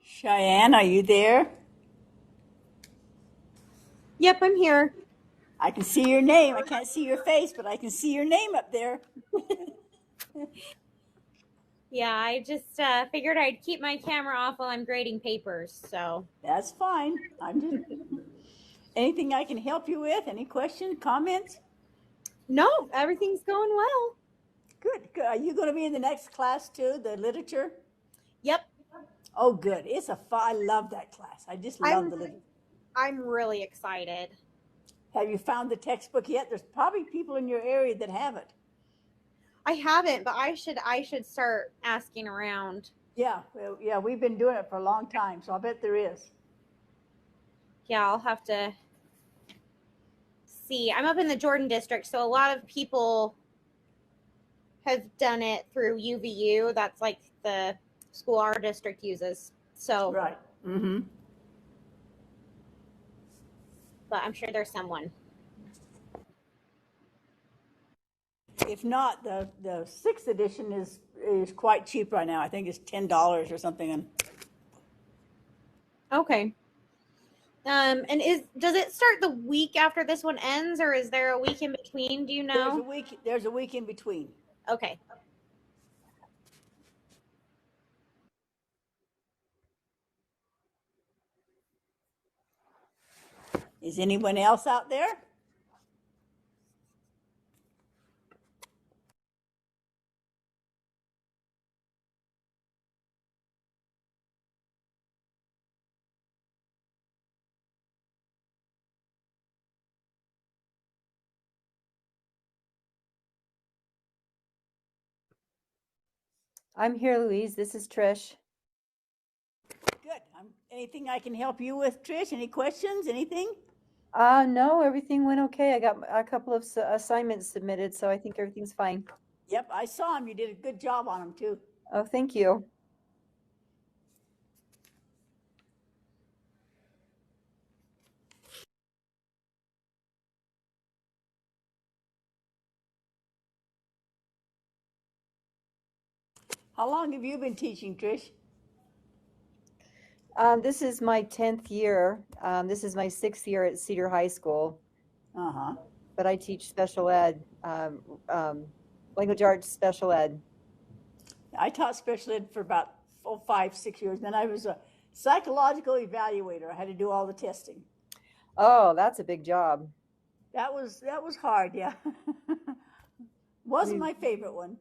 Cheyenne, are you there? Yep, I'm here. I can see your name. I can't see your face, but I can see your name up there. Yeah, I just figured I'd keep my camera off while I'm grading papers. So, That's fine. I'm just anything I can help you with. Any questions, comments? no, everything's going well. Good, good. Are you going to be in the next class too, the literature? Yep, Oh, good. It's a fun. I love that class. I just love I'm the literature. I'm really excited. Have you found the textbook yet? There's probably people in your area that have it. I haven't, but I should start asking around. Yeah, well, yeah. We've been doing it for a long time, so I bet there is. Yeah, I'll have to see. I'm up in the Jordan district, so a lot of people have done it through UVU. That's like the school our district uses. So, Right. Mm-hmm. but I'm sure there's someone. If not, the sixth edition is quite cheap right now. I think it's $10 or something. And Okay. And does it start the week after this one ends, or is there a week in between? Do you there's a know? week. There's a week in between. Okay. Is anyone else out there? I'm here, Louise. This is Trish. Good. Anything I can help you with, Trish? Any questions? Anything? No, everything went okay. I got a couple of assignments submitted, so I think everything's fine. Yep, I saw him. You did a good job on them too. Oh, thank you. How long have you been teaching, Trish? This is my 10th year. This is my 6th year at Cedar High School, Uh huh. but I teach special ed, language arts special ed. I taught special ed for about 5, 6 years. Then I was a psychological evaluator. I had to do all the testing. Oh, that's a big job. That was hard. Yeah. Wasn't We- my favorite one.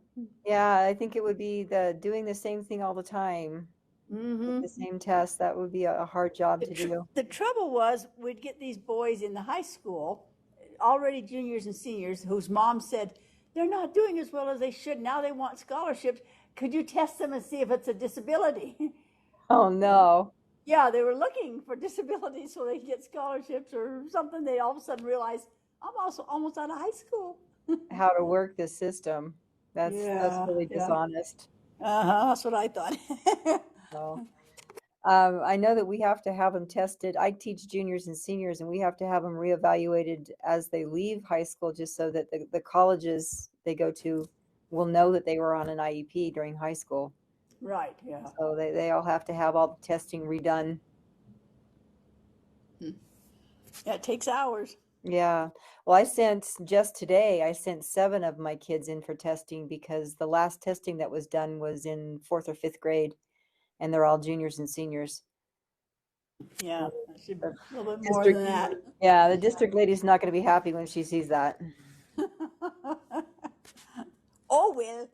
Yeah, I think it would be doing the same thing all the time with Mm-hmm. the same test. That would be a hard job The, to tr- do. the trouble was, we'd get these boys in the high school, already juniors and seniors, whose mom said, they're not doing as well as they should. Now they want scholarships. Could you test them and see if it's a disability? Oh no. Yeah, they were looking for disabilities so they could get scholarships or something. They all of a sudden realized, I'm also almost out of high school. How to work the system. That's Yeah, really yeah. dishonest. That's what I thought. So, I know that we have to have them tested. I teach juniors and seniors, and we have to have them reevaluated as they leave high school, just so that the colleges they go to will know that they were on an IEP during high school. Right, yeah. So they all have to have all the testing redone. Yeah, it takes hours. Yeah. Well, just today, I sent 7 of my kids in for testing because the last testing that was done was in 4th or 5th grade, and they're all juniors and seniors. Yeah, I should The a little bit more district, than that. yeah, the district lady's not going to be happy when she sees that. Oh, well.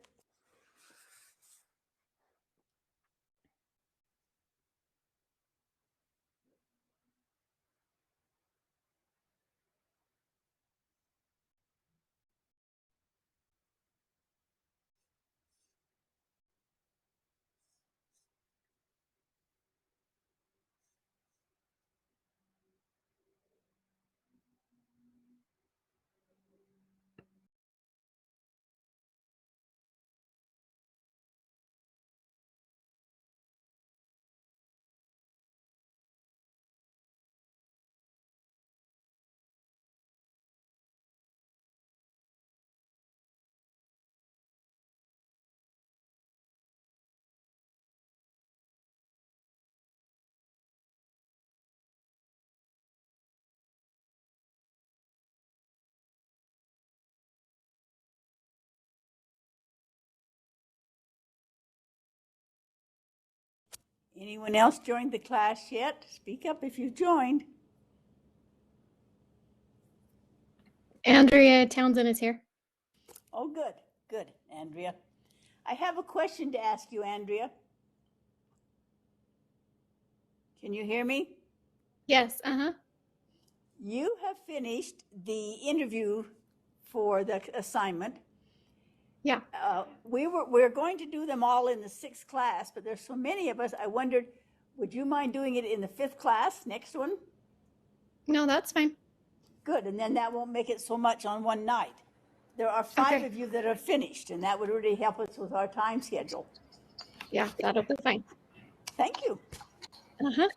Anyone else joined the class yet? Speak up if you've joined. Andrea Townsend is here. Oh, good, good, Andrea. I have a question to ask you, Andrea. Can you hear me? Yes, You have finished the interview for the assignment. Yeah. We're going to do them all in the 6th class, but there's so many of us. I wondered, would you mind doing it in the 5th class, next one? No, that's fine. Good, and then that won't make it so much on one night. There are 5 Okay. of you that are finished, and that would really help us with our time schedule. Yeah, that'll be fine. Thank you. Uh-huh.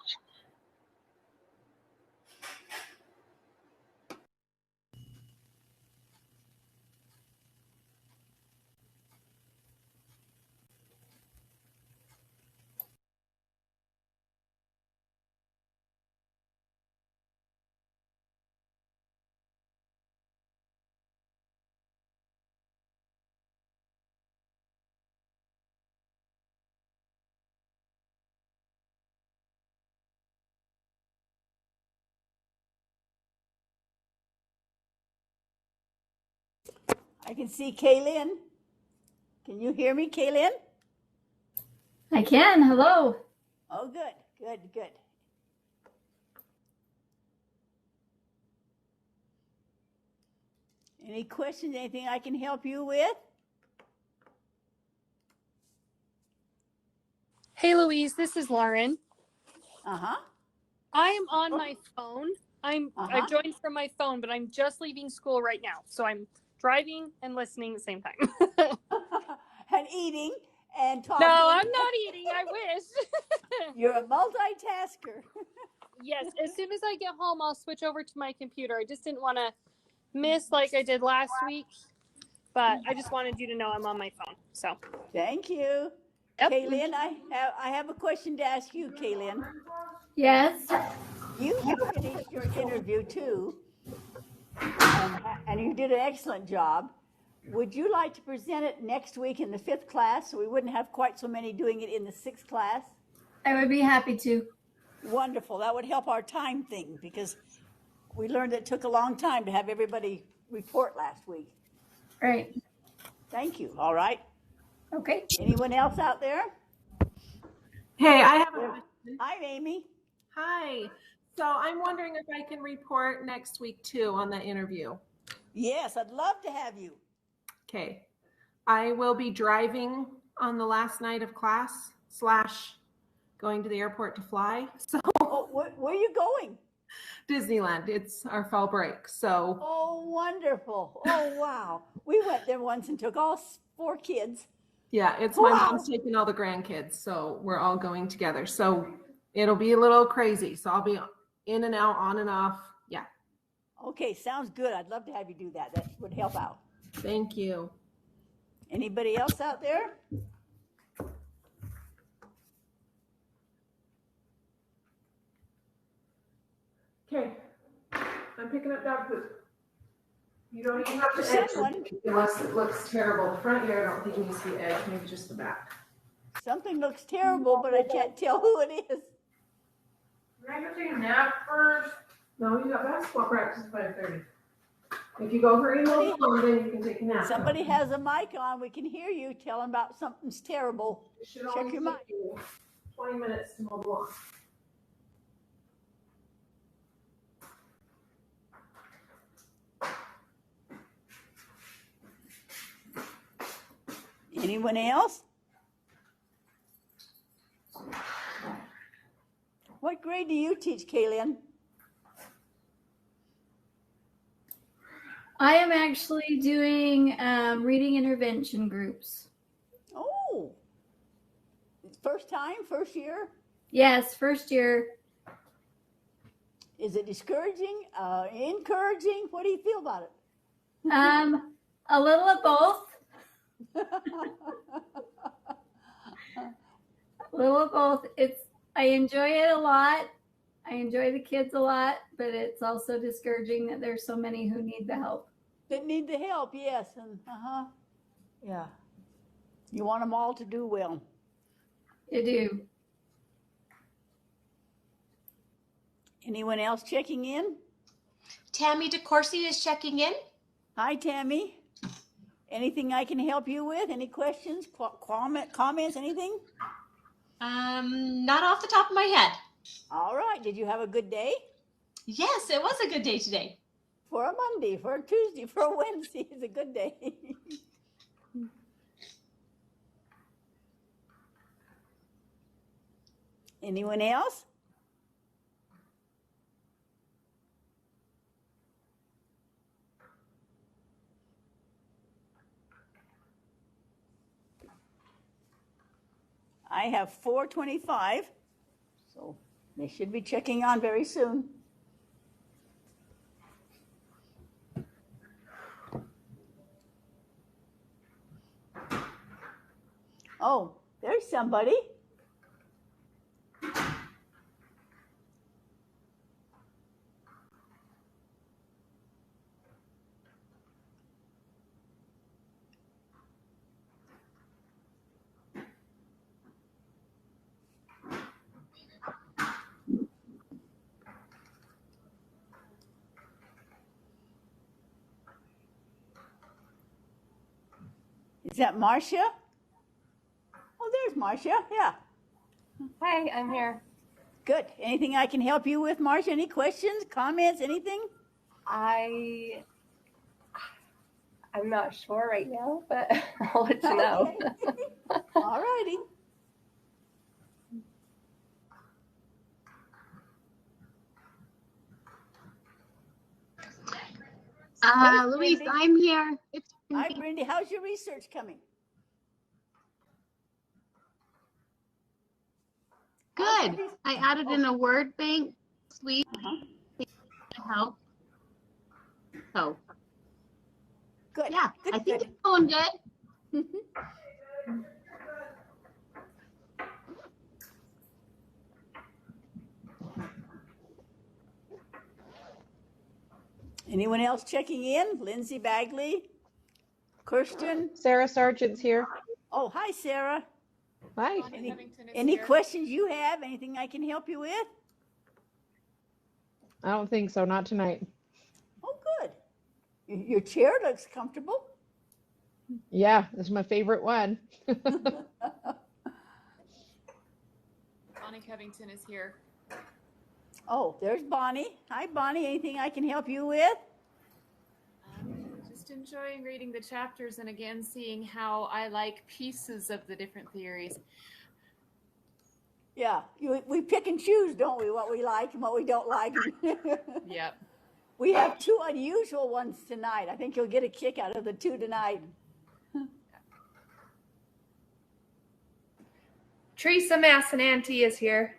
I can see Kaylin. Can you hear me, Kaylin? I can. Hello. Oh, good, good, good. Any questions, anything I can help you with? Hey Louise, this is Lauren. Uh-huh. I am on my phone. Uh-huh. I've joined from my phone, but I'm just leaving school right now. So I'm driving and listening at the same time. And eating and talking. No, I'm not eating. I wish. You're a multitasker. Yes, as soon as I get home, I'll switch over to my computer. I just didn't want to miss like I did last week, but I just wanted you to know I'm on my phone. So Thank you. Yep. Kaylin, I have a question to ask you, Kaylin. Yes. You have finished your interview too, and you did an excellent job. Would you like to present it next week in the 5th class, so we wouldn't have quite so many doing it in the 6th class? I would be happy to. Wonderful. That would help our time thing, because we learned it took a long time to have everybody report last week. Right. Thank you. All right. Okay. Anyone else out there? Hey, I have a question. Hi, Amy. Hi. So I'm wondering if I can report next week too on the interview. Yes, I'd love to have you. Okay. I will be driving on the last night of class / going to the airport to fly. So Oh, where are you going? Disneyland, it's our fall break. So Oh, wonderful. Oh, wow. We went there once and took all 4 kids. yeah, it's my Wow. mom's taking all the grandkids. So we're all going together. So it'll be a little crazy. So I'll be in and out, on and off. Yeah. Okay, sounds good. I'd love to have you do that. That would help out. Thank you. Anybody else out there? Okay. I'm picking up dog food. You don't even have to Someone- edge it unless it looks terrible. The front here, I don't think needs to be edged, maybe just the back. Something looks terrible, but I can't tell who it is. Can I go take a nap first? No, you got basketball practice at 5:30. If you go for email alone, then you can take a nap. Somebody has a mic on. We can hear you. Tell them about something's terrible. It should Check only your take mic. you 20 minutes to mow the lawn. Anyone else? What grade do you teach, Kaylin? I am actually doing reading intervention groups. Oh, first time, first year? Yes, first year. Is it discouraging, encouraging? What do you feel about it? A little of both. A little of both. I enjoy it a lot. I enjoy the kids a lot, but it's also discouraging that there's so many who need the help. That need the help, yes, and yeah. You want them all to do well. You do. Anyone else checking in? Tammy DeCourcy is checking in. Hi, Tammy. Anything I can help you with? Any questions, comments, anything? Not off the top of my head. All right. Did you have a good day? Yes, it was a good day today. For a Monday, for a Tuesday, for a Wednesday is a good day. Anyone else? I have 4:25, so they should be checking on very soon. Oh, there's somebody. Is that Marcia? Oh, there's Marcia. Yeah. Hi, I'm here. Good. Anything I can help you with, Marcia? Any questions, comments, anything? I'm not sure right now, but I'll let you know. Okay. All righty. Hey, Louise, Brindy. I'm here. It's Hi, Brindy. How's your research coming? good. I added in a word bank suite to help. So, Good. yeah, Good, I think good. it's going good. Anyone else checking in? Lindsay Bagley? Kirsten? Sarah Sargent's here. Oh, hi, Sarah. Hi. Any questions you have? Anything I can help you with? I don't think so. Not tonight. Oh, good. Your chair looks comfortable. Yeah, this is my favorite one. Bonnie Covington is here. Oh, there's Bonnie. Hi, Bonnie. Anything I can help you with? Just enjoying reading the chapters and again seeing how I like pieces of the different theories. Yeah, we pick and choose, don't we? What we like and what we don't like. Yep. We have two unusual ones tonight. I think you'll get a kick out of the two tonight. Teresa Massinanti is here.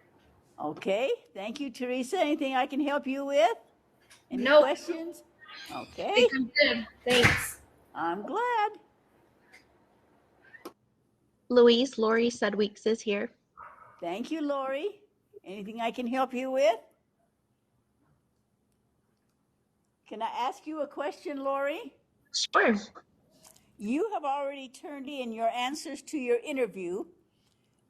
Okay, thank you, Teresa. Anything I can help you with? Any Nope. questions? I Okay, think I'm good. Thanks. I'm glad. Louise, Lori Sedweeks is here. Thank you, Lori. Anything I can help you with? Can I ask you a question, Lori? Sure. You have already turned in your answers to your interview.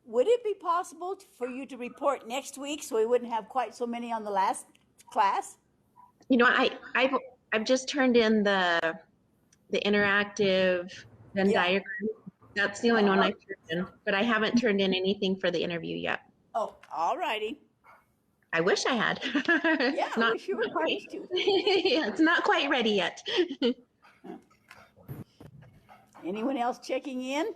Would it be possible for you to report next week so we wouldn't have quite so many on the last class? You know, I've just turned in the interactive Venn diagram. That's the only one I've turned in, but I haven't turned in anything for the interview yet. Oh, all righty. I wish I had. Yeah, It's I not wish you were quite, supposed to. yeah, it's not quite ready yet. Anyone else checking in?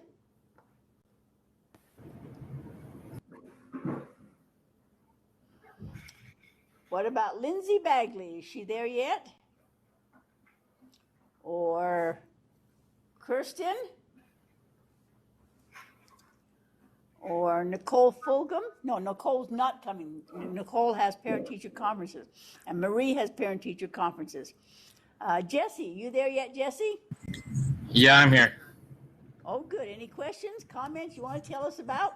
What about Lindsay Bagley? Is she there yet? Or Kirsten? Or Nicole Fulgham? No, Nicole's not coming. Nicole has parent-teacher conferences. And Marie has parent-teacher conferences. Jesse, you there yet, Jesse? Yeah, I'm here. Oh, good. Any questions, comments you want to tell us about?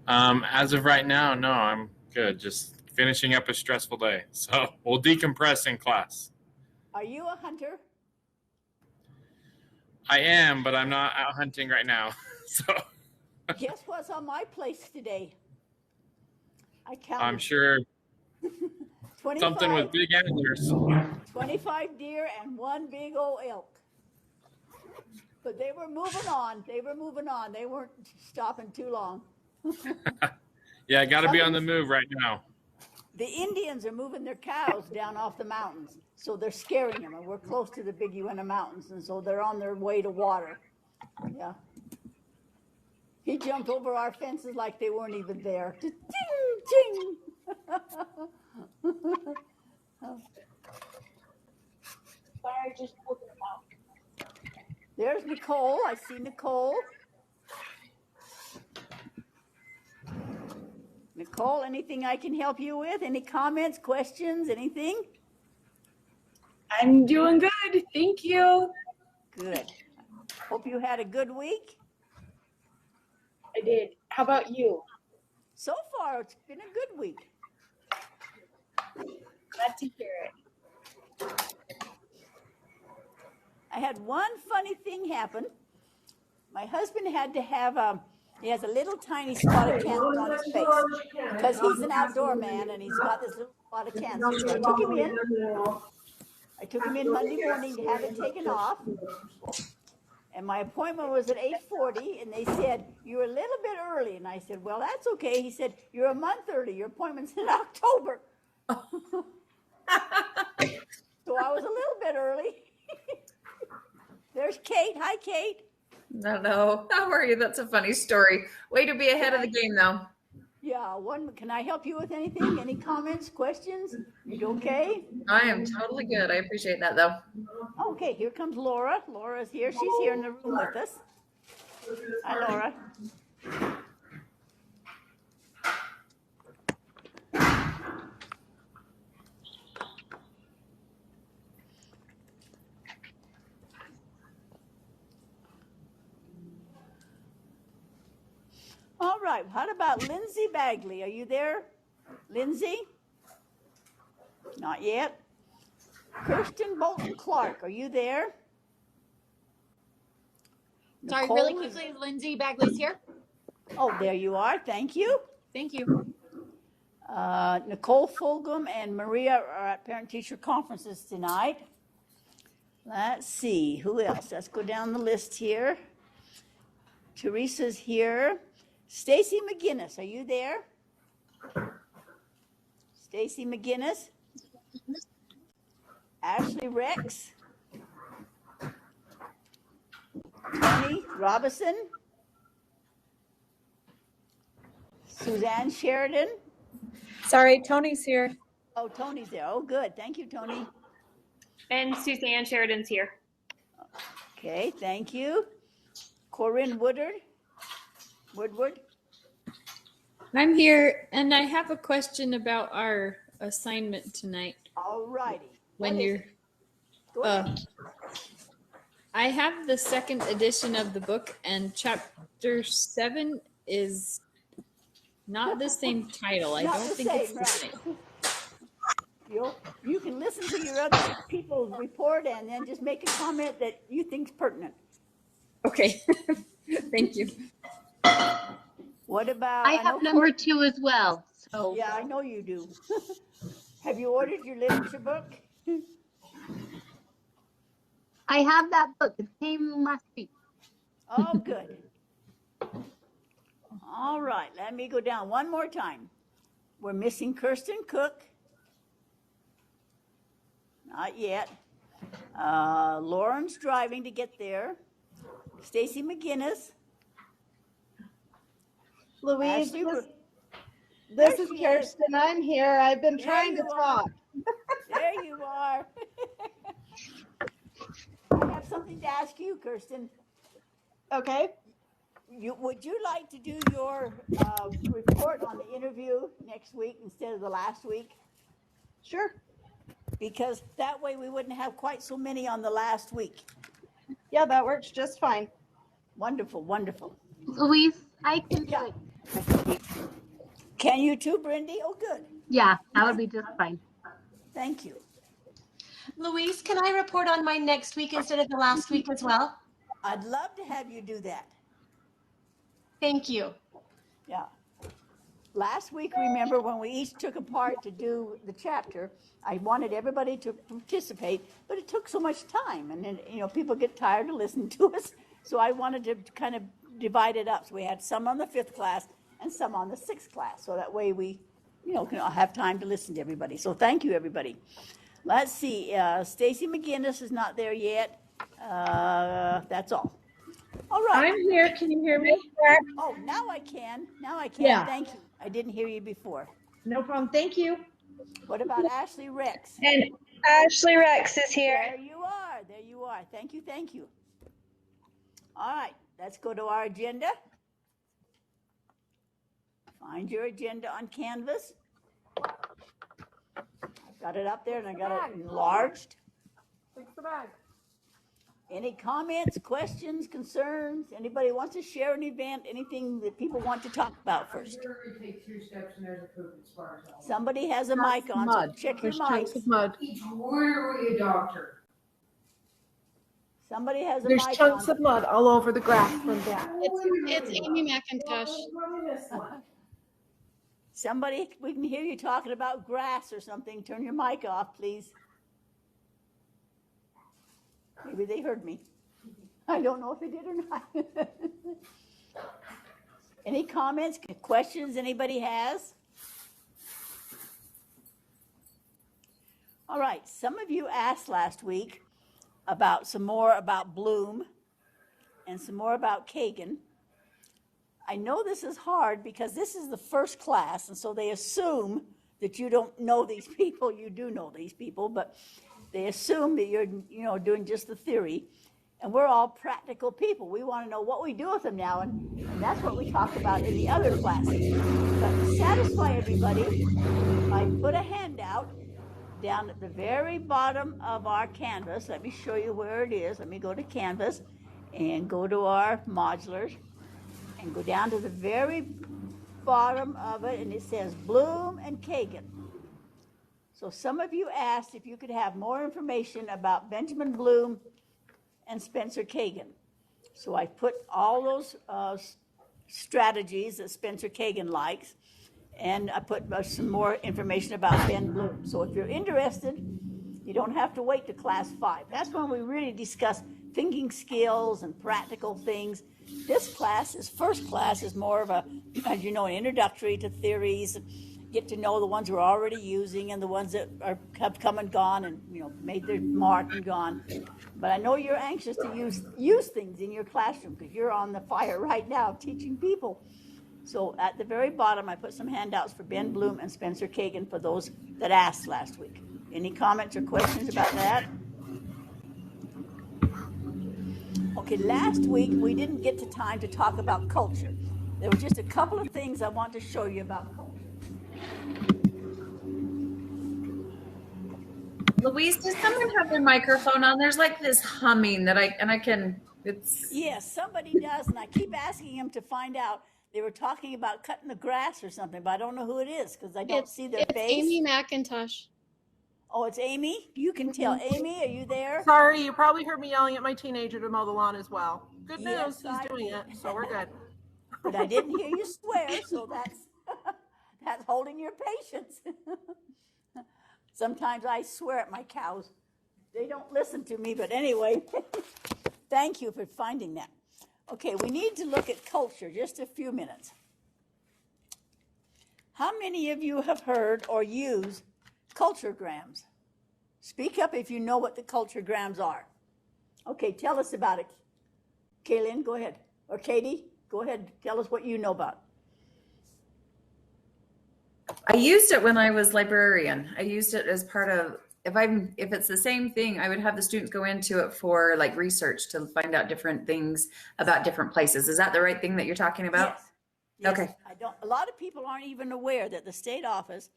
As of right now, no, I'm good. Just finishing up a stressful day. So we'll decompress in class. Are you a hunter? I am, but I'm not out hunting right now. So Guess what's on my place today? I counted. I'm sure Something with big antlers. 25 deer and one big old elk. But they were moving on. They were moving on. They weren't stopping too long. Yeah, got to be on the move right now. The Indians are moving their cows down off the mountains, so they're scaring them. And we're close to the Big Uinta Mountains, and so they're on their way to water. Yeah. He jumped over our fences like they weren't even there. Ting, ting. There's Nicole. I see Nicole. Nicole, anything I can help you with? Any comments, questions, anything? I'm doing good. Thank you. Good. Hope you had a good week. I did. How about you? So far, it's been a good week. Glad to hear it. I had one funny thing happen. My husband had to have he has a little tiny spot of cancer on his face because he's an outdoor man and he's got this little spot of cancer. So I took him in. I took him in Monday morning to have it taken off. And my appointment was at 8:40, and they said, "You're a little bit early." And I said, "Well, that's okay." He said, "You're a month early. Your appointment's in October." So I was a little bit early. There's Kate. Hi, Kate. No. How are you? That's a funny story. Way to be ahead of the game, though. Yeah, can I help you with anything? Any comments, questions? You okay? I am totally good. I appreciate that, though. Okay, here comes Laura. Laura's here. She's here in the room with us. Hi, Laura. All right, what about Lindsay Bagley? Are you there, Lindsay? Not yet. Kirsten Bolton Clark, are you there? Sorry, Nicole really quickly, Lindsay Bagley's here. Oh, there you are. Thank you. Thank you. Nicole Fulgham and Maria are at parent-teacher conferences tonight. Let's see, who else? Let's go down the list here. Teresa's here. Stacy McGinnis, are you there? Stacy McGinnis? Ashley Rex? Tony Robinson? Suzanne Sheridan? Sorry, Tony's here. Oh, Tony's there. Oh, good. Thank you, Tony. And Suzanne Sheridan's here. Okay, thank you. Corinne Woodward? I'm here, and I have a question about our assignment tonight. All righty. When you're, I have the second edition of the book, and chapter 7 is not the same title. I Not don't the think it's same, the right. same. You can listen to your other people's report and then just make a comment that you think's pertinent. Okay, thank you. What about? I have number 2 as well. So yeah, I know you do. Have you ordered your literature book? I have that book. It came last week. Oh, good. All right, let me go down one more time. We're missing Kirsten Cook. Not yet. Lauren's driving to get there. Stacy McGinnis. Louise, Ashley, this is Kirsten. I'm here. I've been trying to talk. There you are. I have something to ask you, Kirsten. Okay. Would you like to do your report on the interview next week instead of the last week? Sure. Because that way we wouldn't have quite so many on the last week. Yeah, that works just fine. Wonderful, wonderful. Louise, I can do it. Can you too, Brindy? Oh, good. Yeah, that would be just fine. Thank you. Louise, can I report on my next week instead of the last week as well? I'd love to have you do that. Thank you. Yeah. last week, remember when we each took a part to do the chapter, I wanted everybody to participate, but it took so much time. And then, people get tired of listening to us. So I wanted to kind of divide it up. So we had some on the 5th class and some on the 6th class. So that way we, can have time to listen to everybody. So thank you, everybody. Let's see. Stacy McGinnis is not there yet. That's all. All right. I'm here. Can you hear me? Oh, now I can. Yeah. Thank you. I didn't hear you before. No problem. Thank you. What about Ashley Rex? And Ashley Rex is here. There you are. Thank you. All right, let's go to our agenda. Find your agenda on Canvas. I've got it up there and I got it enlarged. Fix the bag. Any comments, questions, concerns? Anybody wants to share an event, anything that people want to talk about first? Take 2 steps and there's a poop as far as I know. Somebody has a mic on, so check your mic. Chunks of mud. He's literally a doctor. Somebody has a There's mic chunks on. of mud all over the grass from that. It's Amy McIntosh. Somebody, we can hear you talking about grass or something. Turn your mic off, please. Maybe they heard me. I don't know if they did or not. Any comments, questions anybody has? All right, some of you asked last week about some more about Bloom and some more about Kagan. I know this is hard because this is the first class, and so they assume that you don't know these people. You do know these people, but they assume that you're, doing just the theory. And we're all practical people. We want to know what we do with them now, and that's what we talked about in the other classes. But to satisfy everybody, I put a handout down at the very bottom of our Canvas. Let me show you where it is. Let me go to Canvas and go to our modulars and go down to the very bottom of it, and it says Bloom and Kagan. So some of you asked if you could have more information about Benjamin Bloom and Spencer Kagan. So I put all those strategies that Spencer Kagan likes, and I put some more information about Ben Bloom. So if you're interested, you don't have to wait to class 5. That's when we really discuss thinking skills and practical things. This class, first class, is more of a, as you know, an introductory to theories, get to know the ones we're already using and the ones that have come and gone and made their mark and gone. But I know you're anxious to use things in your classroom because you're on the fire right now teaching people. So at the very bottom, I put some handouts for Ben Bloom and Spencer Kagan for those that asked last week. Any comments or questions about that? Okay, last week we didn't get to time to talk about culture. There were just a couple of things I want to show you about culture. Louise, does someone have their microphone on? There's like this humming that it's. Yes, somebody does, and I keep asking him to find out. They were talking about cutting the grass or something, but I don't know who it is because I don't see their face. It's Amy McIntosh. Oh, it's Amy? You can tell. Amy, are you there? Sorry, you probably heard me yelling at my teenager to mow the lawn as well. Good news, Yes, he's doing it, so we're good. But I didn't hear you swear, so that's holding your patience. Sometimes I swear at my cows. They don't listen to me, but anyway, thank you for finding that. Okay, we need to look at culture, just a few minutes. How many of you have heard or used culturegrams? Speak up if you know what the culturegrams are. Okay, tell us about it. Kaylin, go ahead. Or Katie, go ahead. Tell us what you know about. I used it when I was librarian. I used it as part of, if it's the same thing, I would have the students go into it for like research to find out different things about different places. Is that the right thing that you're talking about? Yes. Okay. A lot of people aren't even aware that the state office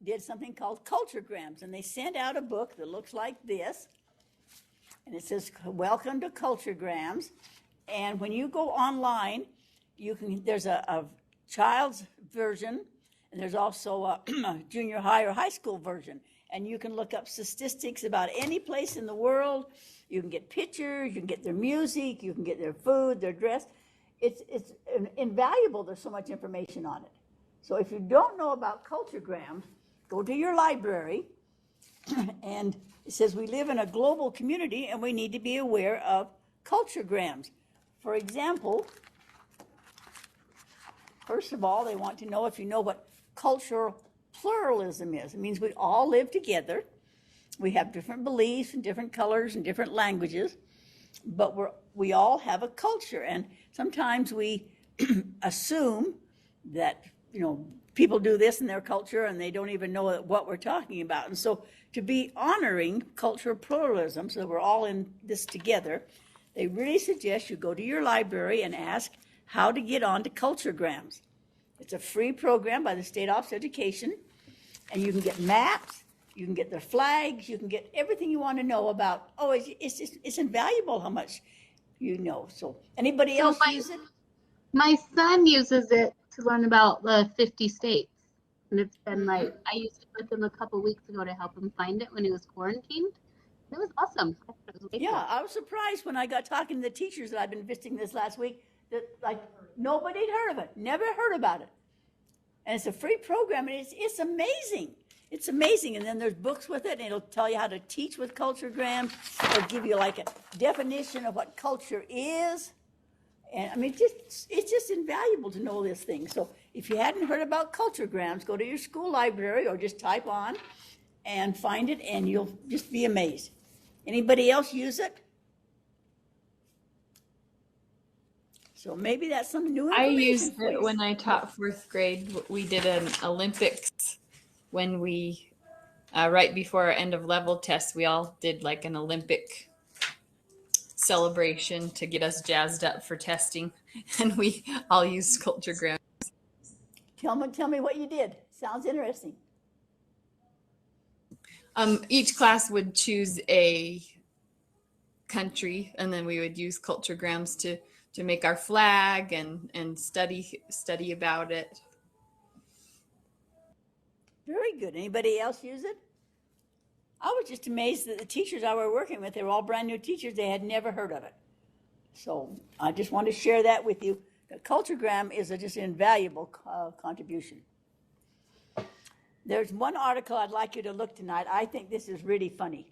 did something called culturegrams, and they sent out a book that looks like this, and it says, "Welcome to Culturegrams." And when you go online, there's a child's version, and there's also a junior high or high school version. And you can look up statistics about any place in the world. You can get pictures, you can get their music, you can get their food, their dress. It's invaluable. There's so much information on it. So if you don't know about culturograms, go to your library, and it says we live in a global community and we need to be aware of culturograms. For example, first of all, they want to know if you know what cultural pluralism is. It means we all live together. We have different beliefs and different colors and different languages, but we all have a culture. And sometimes we assume that, people do this in their culture and they don't even know what we're talking about. And so to be honoring cultural pluralism, so we're all in this together, they really suggest you go to your library and ask how to get on to culturograms. It's a free program by the State Office of Education, and you can get maps, you can get their flags, you can get everything you want to know about. Oh, it's invaluable how much you know. So anybody else use it? My son uses it to learn about the 50 states. And it's been like, I used it with him a couple weeks ago to help him find it when he was quarantined. It was awesome. I was surprised when I got talking to the teachers that I've been visiting this last week that nobody had heard of it, never heard about it. And it's a free program, and it's amazing. It's amazing. And then there's books with it, and it'll tell you how to teach with culturograms. It'll give you like a definition of what culture is. And I mean, it's just invaluable to know this thing. So if you hadn't heard about culturograms, go to your school library or just type on and find it, and you'll just be amazed. Anybody else use it? So maybe that's some new I information. used it when I taught 4th grade. We did an Olympics when we, right before our end of level test, we all did like an Olympic celebration to get us jazzed up for testing, and we all used culturograms. Tell me what you did. Sounds interesting. Each class would choose a country, and then we would use culturograms to make our flag and study about it. Very good. Anybody else use it? I was just amazed that the teachers I were working with, they were all brand new teachers. They had never heard of it. So I just want to share that with you. The culturogram is just an invaluable contribution. There's one article I'd like you to look tonight. I think this is really funny.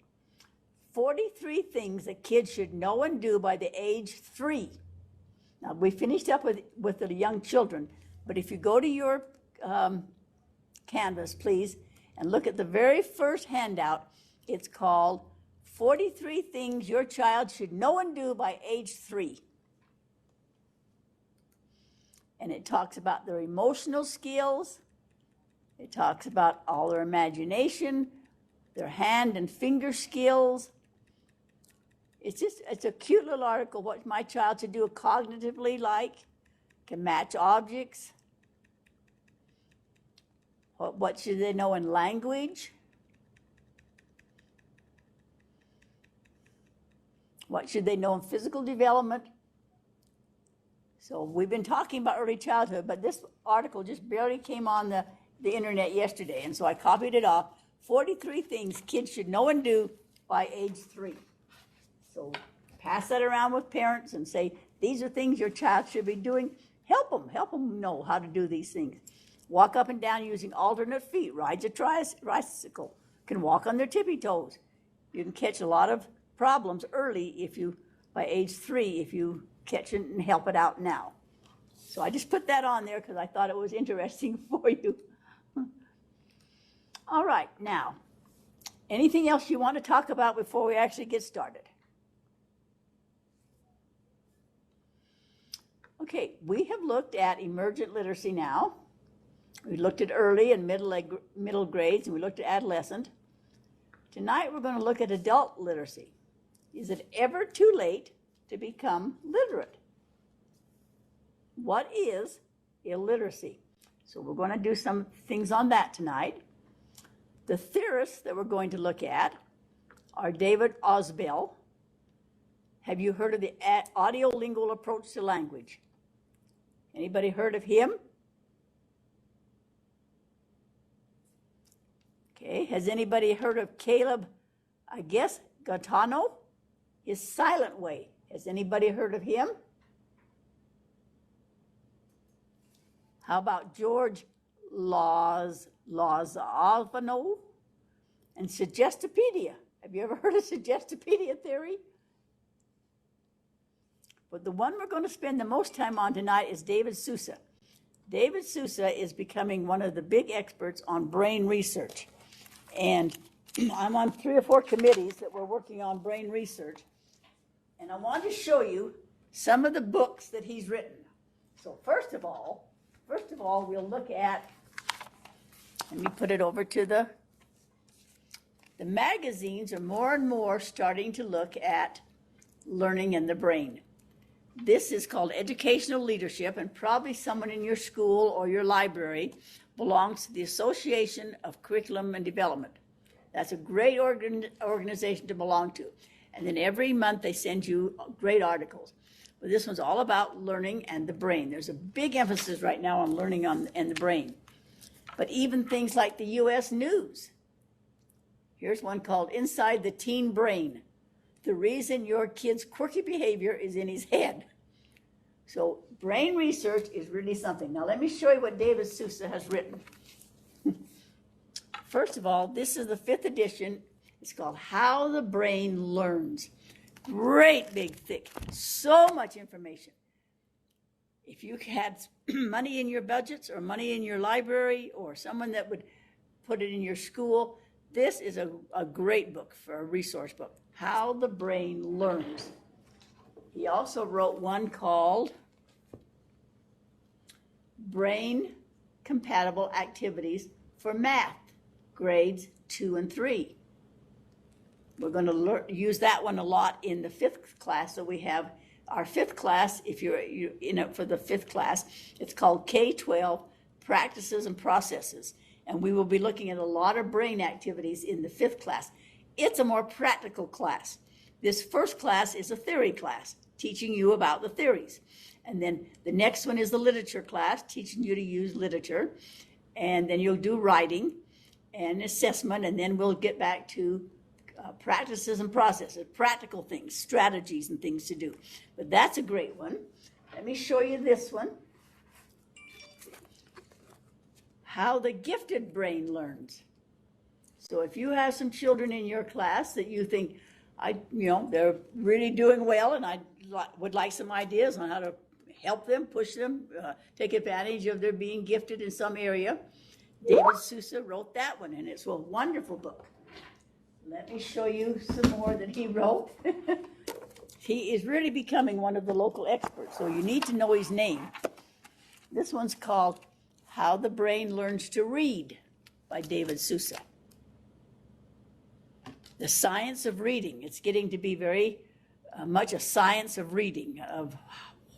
43 things that kids should know and do by the age 3. Now, we finished up with the young children, but if you go to your Canvas, please, and look at the very first handout, it's called 43 Things Your Child Should Know and Do by Age 3. And it talks about their emotional skills. It talks about all their imagination, their hand and finger skills. It's a cute little article, what my child should do cognitively like, can match objects. What should they know in language? What should they know in physical development? So we've been talking about early childhood, but this article just barely came on the internet yesterday, and so I copied it off. 43 things kids should know and do by age 3. So pass that around with parents and say, these are things your child should be doing. Help them know how to do these things. Walk up and down using alternate feet, rides a tricycle, can walk on their tippy toes. You can catch a lot of problems early by age 3, if you catch it and help it out now. So I just put that on there because I thought it was interesting for you. All right, now, anything else you want to talk about before we actually get started? Okay, we have looked at emergent literacy now. We looked at early and middle grades, and we looked at adolescent. Tonight we're going to look at adult literacy. Is it ever too late to become literate? What is illiteracy? So we're going to do some things on that tonight. The theorists that we're going to look at are David Ausubel. Have you heard of the audiolingual approach to language? Anybody heard of him? Okay, has anybody heard of Caleb, Gaetano? His silent way. Has anybody heard of him? How about George Lozano, and Suggestopedia. Have you ever heard of Suggestopedia theory? But the one we're going to spend the most time on tonight is David Sousa. David Sousa is becoming one of the big experts on brain research. And I'm on 3 or 4 committees that we're working on brain research. And I want to show you some of the books that he's written. So first of all, we'll look at, let me put it over to the magazines are more and more starting to look at learning in the brain. This is called Educational Leadership, and probably someone in your school or your library belongs to the Association of Curriculum and Development. That's a great organization to belong to. And then every month they send you great articles. But this one's all about learning and the brain. There's a big emphasis right now on learning and the brain. But even things like the U.S. NUES. Here's one called Inside the Teen Brain. The reason your kid's quirky behavior is in his head. So brain research is really something. Now let me show you what David Sousa has written. First of all, this is the 5th edition. It's called How the Brain Learns. Great big thick, so much information. If you had money in your budgets or money in your library or someone that would put it in your school, this is a great book for a resource book. How the Brain Learns. He also wrote one called Brain Compatible Activities for Math, grades 2 and 3. We're going to use that one a lot in the 5th class. So we have our 5th class, if you're in it for the 5th class, it's called K-12 Practices and Processes. And we will be looking at a lot of brain activities in the 5th class. It's a more practical class. This first class is a theory class, teaching you about the theories. And then the next one is the literature class, teaching you to use literature. And then you'll do writing and assessment, and then we'll get back to practices and processes, practical things, strategies and things to do. But that's a great one. Let me show you this one. How the Gifted Brain Learns. So if you have some children in your class that you think, they're really doing well, and I would like some ideas on how to help them, push them, take advantage of their being gifted in some area, David Sousa wrote that one, and it's a wonderful book. Let me show you some more that he wrote. He is really becoming one of the local experts, so you need to know his name. This one's called How the Brain Learns to Read by David Sousa. The science of reading. It's getting to be very much a science of reading, of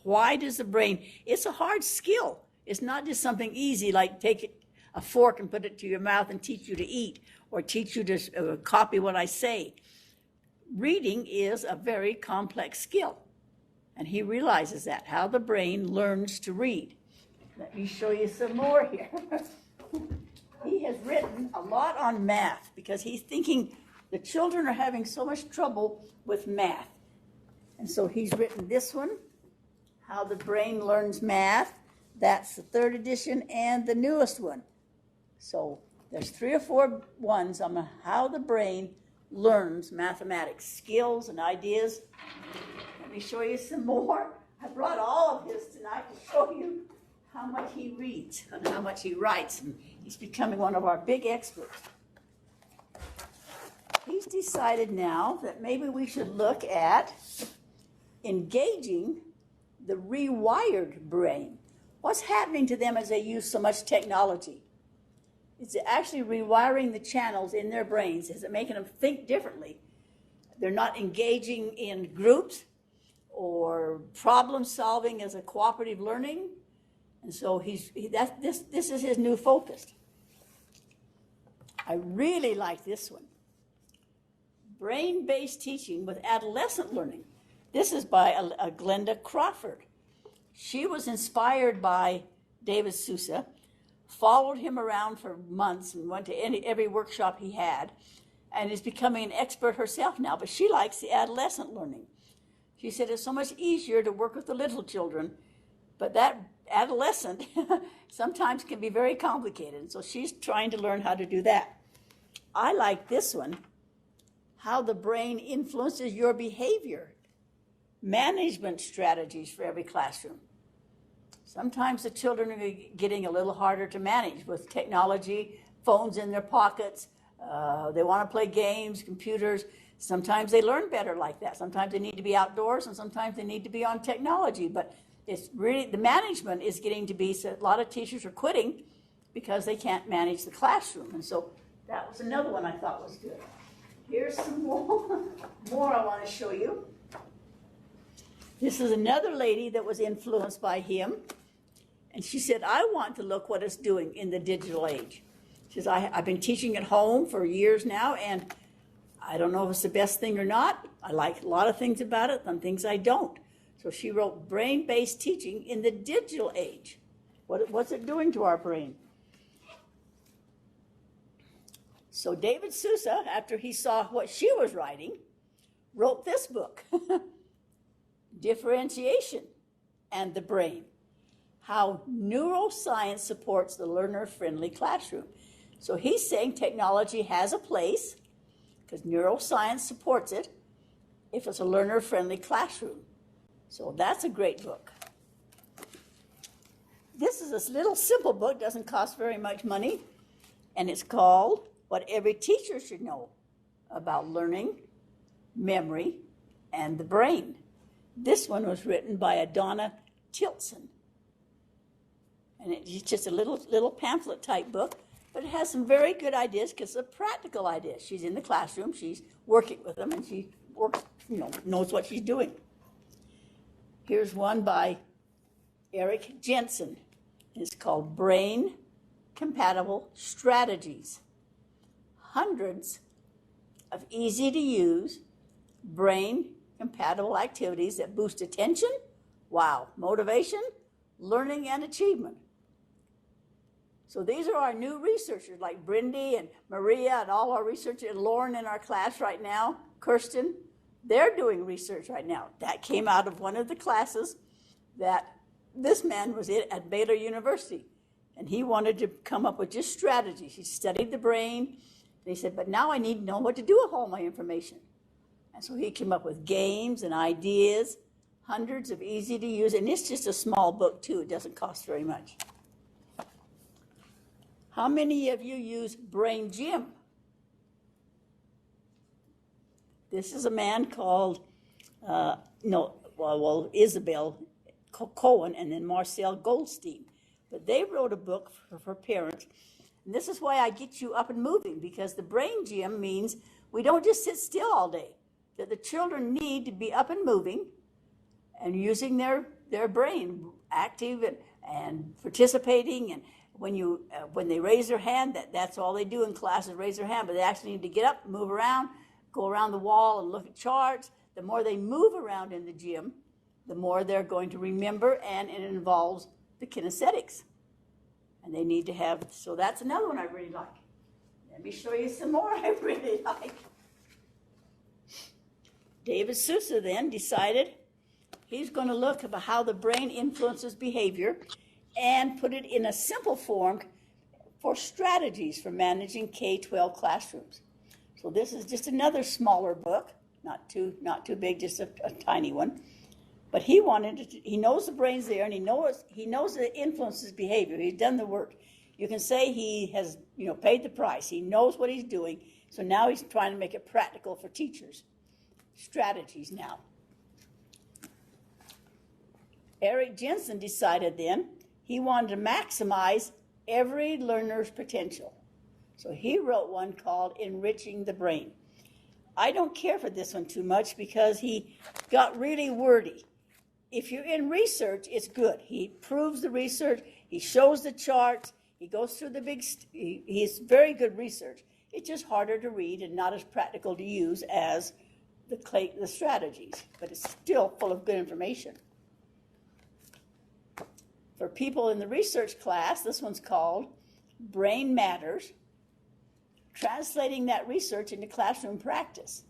why does the brain, it's a hard skill. It's not just something easy like take a fork and put it to your mouth and teach you to eat or teach you to copy what I say. Reading is a very complex skill, and he realizes that, how the brain learns to read. Let me show you some more here. He has written a lot on math because he's thinking the children are having so much trouble with math. And so he's written this one, How the Brain Learns Math. That's the 3rd edition and the newest one. So there's 3 or 4 ones on how the brain learns mathematics, skills and ideas. Let me show you some more. I brought all of his tonight to show you how much he reads and how much he writes. And he's becoming one of our big experts. He's decided now that maybe we should look at engaging the rewired brain. What's happening to them as they use so much technology? It's actually rewiring the channels in their brains. Is it making them think differently? They're not engaging in groups or problem solving as a cooperative learning. And so this is his new focus. I really like this one. Brain-based teaching with adolescent learning. This is by Glenda Crawford. She was inspired by David Sousa, followed him around for months and went to every workshop he had, and is becoming an expert herself now, but she likes the adolescent learning. She said it's so much easier to work with the little children But that adolescent sometimes can be very complicated. So she's trying to learn how to do that. I like this one, how the brain influences your behavior. Management strategies for every classroom. Sometimes the children are getting a little harder to manage with technology, phones in their pockets. They want to play games, computers. Sometimes they learn better like that. Sometimes they need to be outdoors, and sometimes they need to be on technology. But it's really, the management is getting to be, so a lot of teachers are quitting because they can't manage the classroom. And so that was another one I thought was good. Here's some more I want to show you. This is another lady that was influenced by him. And she said, I want to look what it's doing in the digital age. She says, I've been teaching at home for years now, and I don't know if it's the best thing or not. I like a lot of things about it, some things I don't. So she wrote brain-based teaching in the digital age. What's it doing to our brain? So David Sousa, after he saw what she was writing, wrote this book, Differentiation and the Brain, How Neuroscience Supports the Learner-Friendly Classroom. So he's saying technology has a place because neuroscience supports it if it's a learner-friendly classroom. So that's a great book. This is this little simple book, doesn't cost very much money, and it's called What Every Teacher Should Know About Learning, Memory, and the Brain. This one was written by Donna Tilson. And it's just a little pamphlet type book, but it has some very good ideas because it's a practical idea. She's in the classroom, she's working with them, and she works, knows what she's doing. Here's one by Eric Jensen. It's called Brain Compatible Strategies. Hundreds of easy to use brain compatible activities that boost attention, motivation, learning, and achievement. So these are our new researchers like Brindy and Maria and all our researchers, and Lauren in our class right now, Kirsten. They're doing research right now. That came out of one of the classes that this man was in at Baylor University. And he wanted to come up with just strategies. He studied the brain. And he said, but now I need to know what to do with all my information. And so he came up with games and ideas, hundreds of easy to use. And it's just a small book too. It doesn't cost very much. How many of you use Brain Gym? This is a man called, Isabel Cohen and then Marcel Goldstein. But they wrote a book for parents. And this is why I get you up and moving, because the Brain Gym means we don't just sit still all day. That the children need to be up and moving and using their brain, active and participating. And when they raise their hand, that's all they do in class is raise their hand. But they actually need to get up, move around, go around the wall and look at charts. The more they move around in the gym, the more they're going to remember, and it involves the kinesthetics. And they need to have, so that's another one I really like. Let me show you some more I really like. David Sousa then decided he's going to look at how the brain influences behavior and put it in a simple form for strategies for managing K-12 classrooms. So this is just another smaller book, not too big, just a tiny one. But he knows the brain's there, and he knows it influences behavior. He's done the work. You can say he has, paid the price. He knows what he's doing. So now he's trying to make it practical for teachers. Strategies now. Eric Jensen decided then he wanted to maximize every learner's potential. So he wrote one called Enriching the Brain. I don't care for this one too much because he got really wordy. If you're in research, it's good. He proves the research. He shows the charts. He goes through he's very good research. It's just harder to read and not as practical to use as the strategies, but it's still full of good information. For people in the research class, this one's called Brain Matters, translating that research into classroom practice.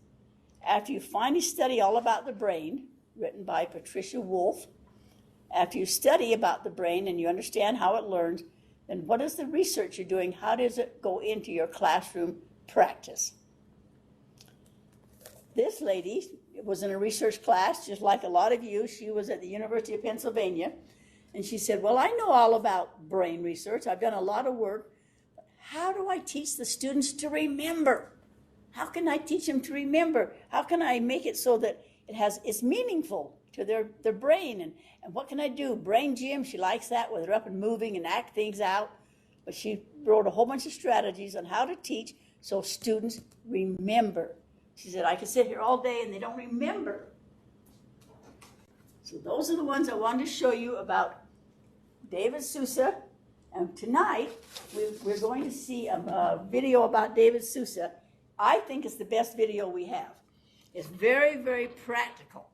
After you finally study all about the brain, written by Patricia Wolf, After you study about the brain and you understand how it learns, then what is the research you're doing? How does it go into your classroom practice? This lady was in a research class, just like a lot of you. She was at the University of Pennsylvania. And she said, well, I know all about brain research. I've done a lot of work. But how do I teach the students to remember? How can I teach them to remember? How can I make it so that it's meaningful to their brain? And what can I do? Brain gym, she likes that, where they're up and moving and act things out. But she wrote a whole bunch of strategies on how to teach so students remember. She said, I could sit here all day and they don't remember. So those are the ones I wanted to show you about David Sousa. And tonight, we're going to see a video about David Sousa. I think it's the best video we have. It's very, very practical.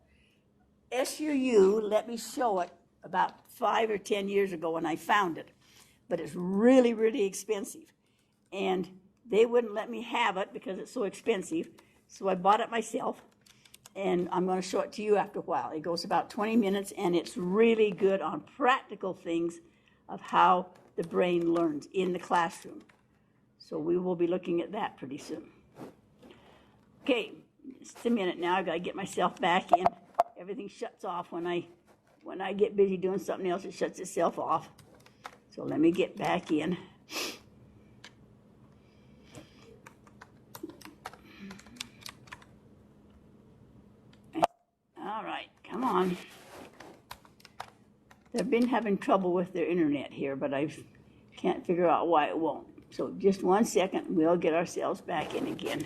SUU let me show it about 5 or 10 years ago when I found it. But it's really, really expensive. And they wouldn't let me have it because it's so expensive. So I bought it myself, and I'm going to show it to you after a while. It goes about 20 minutes, and it's really good on practical things of how the brain learns in the classroom. So we will be looking at that pretty soon. Okay, just a minute now. I've got to get myself back in. Everything shuts off when I get busy doing something else. It shuts itself off. So let me get back in. All right, come on. They've been having trouble with their internet here, but I can't figure out why it won't. So just 1 second, we'll get ourselves back in again.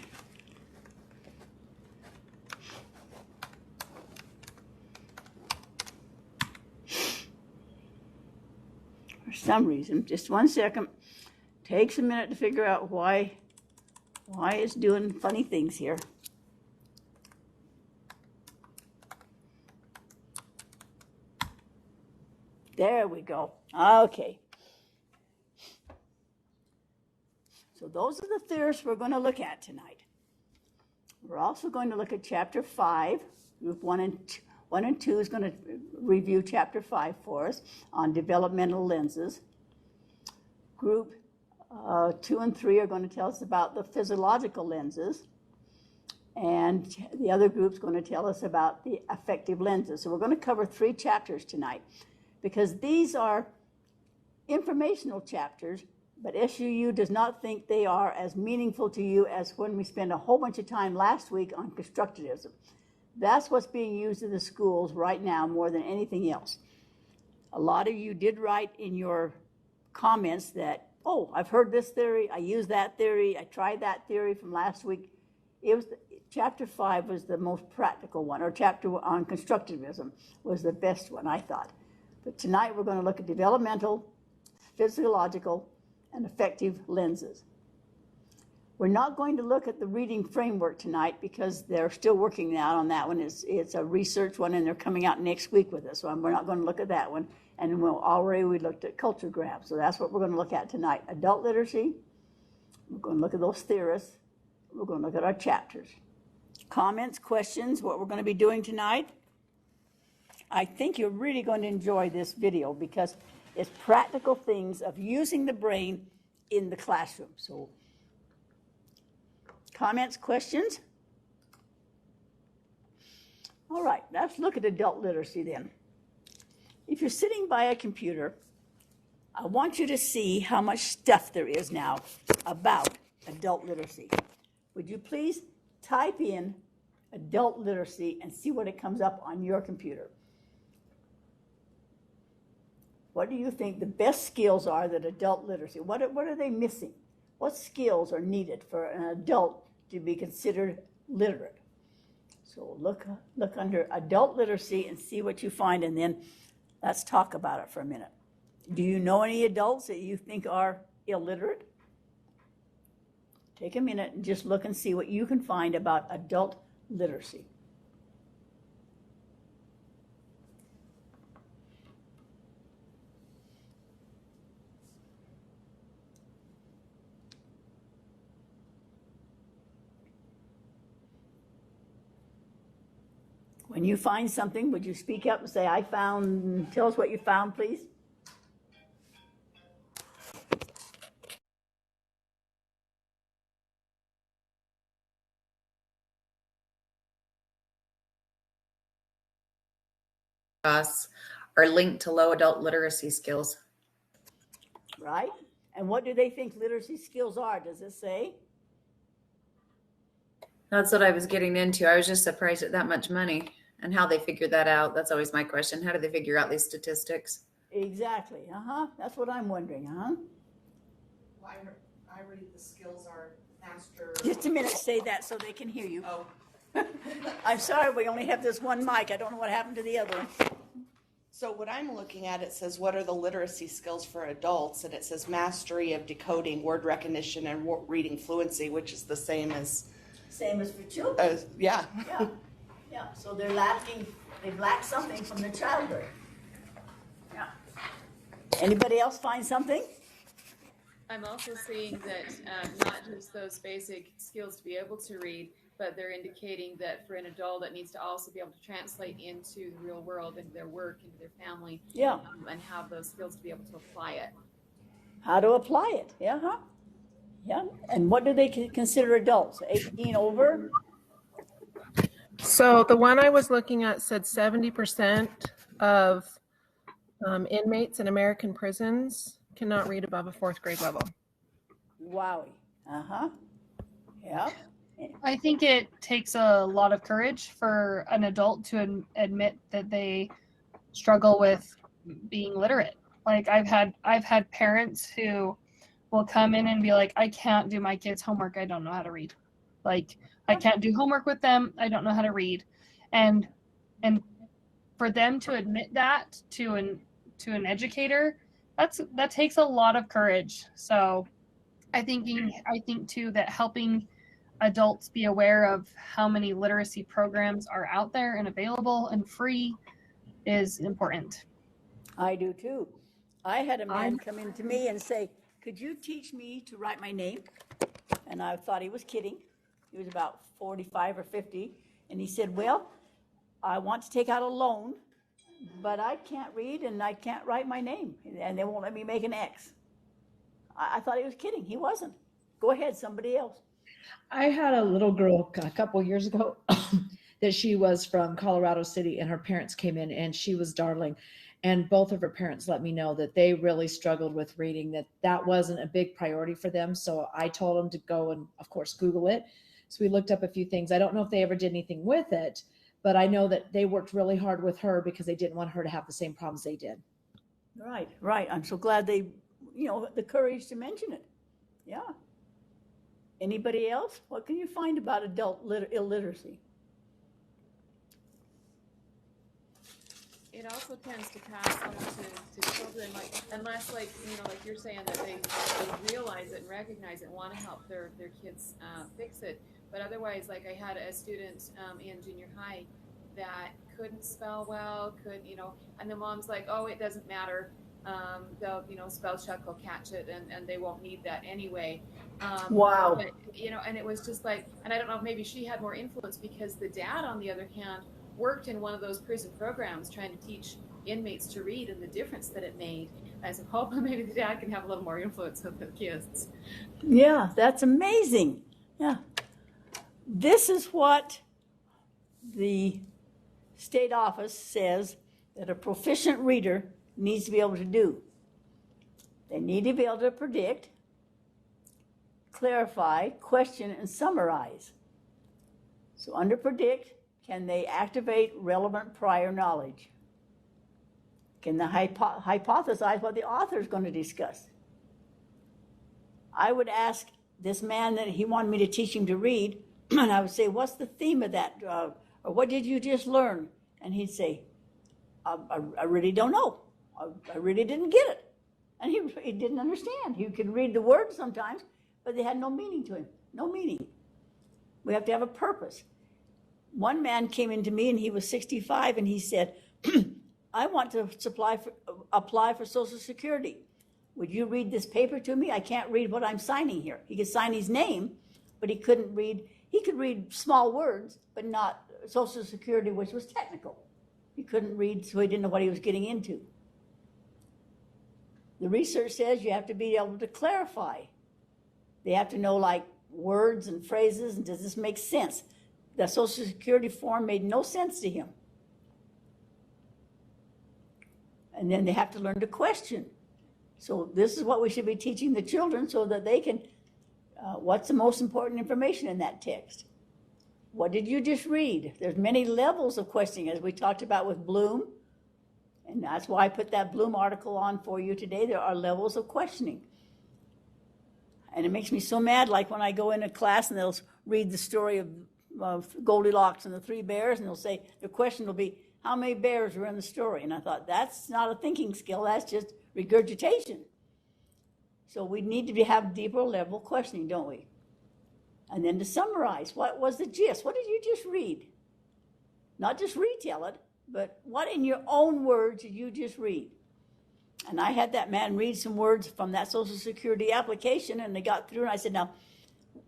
For some reason, just 1 second. Takes a minute to figure out why it's doing funny things here. There we go. Okay. So those are the theories we're going to look at tonight. We're also going to look at Chapter 5. Group 1 and 2 is going to review Chapter 5 for us on developmental lenses. Group 2 and 3 are going to tell us about the physiological lenses. And the other group's going to tell us about the affective lenses. So we're going to cover 3 chapters tonight, because these are informational chapters, but SUU does not think they are as meaningful to you as when we spent a whole bunch of time last week on constructivism. That's what's being used in the schools right now more than anything else. A lot of you did write in your comments that, oh, I've heard this theory, I used that theory, I tried that theory from last week. Chapter 5 was the most practical one, or chapter on constructivism was the best one, I thought. But tonight we're going to look at developmental, physiological, and affective lenses. We're not going to look at the reading framework tonight because they're still working out on that one. It's a research one, and they're coming out next week with us, so we're not going to look at that one. And we looked at culturegrams, so that's what we're going to look at tonight. Adult literacy, we're going to look at those theorists, we're going to look at our chapters. Comments, questions, what we're going to be doing tonight? I think you're really going to enjoy this video because it's practical things of using the brain in the classroom. So, comments, questions? All right, let's look at adult literacy then. If you're sitting by a computer, I want you to see how much stuff there is now about adult literacy. Would you please type in adult literacy and see what it comes up on your computer? What do you think the best skills are that adult literacy, what are they missing? What skills are needed for an adult to be considered literate? So look under adult literacy and see what you find, and then let's talk about it for a minute. Do you know any adults that you think are illiterate? Take a minute and just look and see what you can find about adult literacy. When you find something, would you speak up and say, I found, tell us what you found, please? Us are linked to low adult literacy skills. Right? And what do they think literacy skills are? Does it say? That's what I was getting into. I was just surprised at that much money and how they figured that out. That's always my question. How do they figure out these statistics? Exactly. That's what I'm wondering. Well, I read the skills are master. Just a minute, say that so they can hear you. Oh. I'm sorry, we only have this one mic. I don't know what happened to the other one. So what I'm looking at, it says, what are the literacy skills for adults? And it says mastery of decoding, word recognition, and reading fluency, which is the same as for children. Yeah. Yeah. So they've lacked something from their childhood. Yeah. Anybody else find something? I'm also seeing that not just those basic skills to be able to read, but they're indicating that for an adult, it needs to also be able to translate into the real world, into their work, into their family, and have those skills to be able to apply it. How to apply it? Yeah. And what do they consider adults? 18 over? So the one I was looking at said 70% of inmates in American prisons cannot read above a 4th grade level. Wowie. Yeah. I think it takes a lot of courage for an adult to admit that they struggle with being literate. Like I've had parents who will come in and be like, I can't do my kids' homework. I don't know how to read. Like I can't do homework with them. I don't know how to read. And for them to admit that to an educator, that takes a lot of courage. So I think too that helping adults be aware of how many literacy programs are out there and available and free is important. I do too. I had a man come in to me and say, could you teach me to write my name? And I thought he was kidding. He was about 45 or 50. And he said, well, I want to take out a loan, but I can't read and I can't write my name. And they won't let me make an X. I thought he was kidding. He wasn't. Go ahead, somebody else. I had a little girl a couple years ago that she was from Colorado City, and her parents came in and she was darling. And both of her parents let me know that they really struggled with reading, that wasn't a big priority for them. So I told them to go and, of course, Google it. So we looked up a few things. I don't know if they ever did anything with it, but I know that they worked really hard with her because they didn't want her to have the same problems they did. Right. I'm so glad they, the courage to mention it. Yeah. Anybody else? What can you find about adult illiteracy? It also tends to pass on to children, unless like you're saying that they realize it and recognize it and want to help their kids fix it. But otherwise, like I had a student in junior high that couldn't spell well, and the mom's like, oh, it doesn't matter. They'll, spell check will catch it and they won't need that anyway. Wow. But, and it was just like, and I don't know if maybe she had more influence because the dad, on the other hand, worked in one of those prison programs trying to teach inmates to read and the difference that it made. I said, hopefully maybe the dad can have a little more influence with the kids. Yeah, that's amazing. Yeah. This is what the state office says that a proficient reader needs to be able to do. They need to be able to predict, clarify, question, and summarize. So under predict, can they activate relevant prior knowledge? Can they hypothesize what the author is going to discuss? I would ask this man that he wanted me to teach him to read, and I would say, what's the theme of that? Or what did you just learn? And he'd say, I really don't know. I really didn't get it. And he didn't understand. He could read the words sometimes, but they had no meaning to him. No meaning. We have to have a purpose. One man came into me and he was 65 and he said, I want to apply for Social Security. Would you read this paper to me? I can't read what I'm signing here. He could sign his name, but he couldn't read. He could read small words, but not Social Security, which was technical. He couldn't read, so he didn't know what he was getting into. The research says you have to be able to clarify. They have to know like words and phrases, and does this make sense? The Social Security form made no sense to him. And then they have to learn to question. So this is what we should be teaching the children so that they can, what's the most important information in that text? What did you just read? There's many levels of questioning, as we talked about with Bloom. And that's why I put that Bloom article on for you today. There are levels of questioning. And it makes me so mad, like when I go into class and they'll read the story of Goldilocks and the 3 bears, and they'll say, the question will be, how many bears were in the story? And I thought, that's not a thinking skill, that's just regurgitation. So we need to have deeper level questioning, don't we? And then to summarize, what was the gist? What did you just read? Not just retell it, but what in your own words did you just read? And I had that man read some words from that Social Security application, and they got through, and I said, now,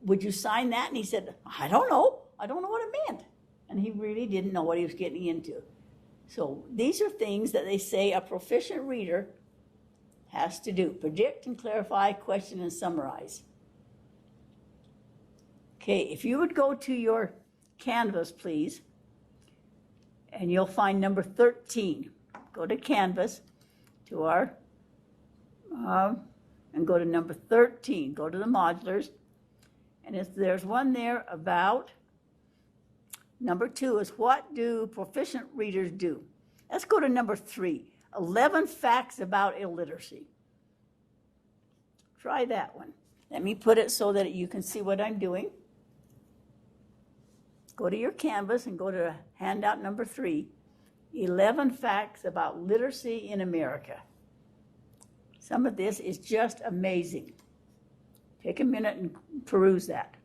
would you sign that? And he said, I don't know. I don't know what it meant. And he really didn't know what he was getting into. So these are things that they say a proficient reader has to do. Predict and clarify, question and summarize. Okay, if you would go to your Canvas, please, and you'll find number 13. Go to Canvas, to our, and go to number 13. Go to the modulars. And if there's one there about, number 2 is what do proficient readers do? Let's go to number 3, 11 facts about illiteracy. Try that one. Let me put it so that you can see what I'm doing. Go to your Canvas and go to handout number 3, 11 facts about literacy in America. Some of this is just amazing. Take a minute and peruse that.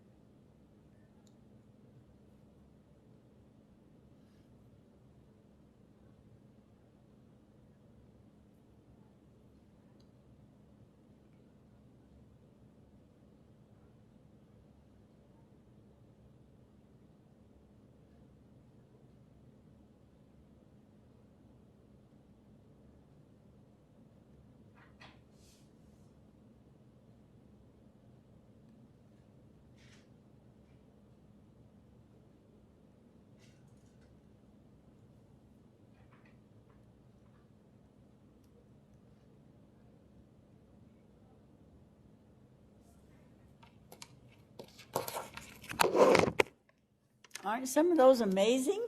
Aren't some of those amazing?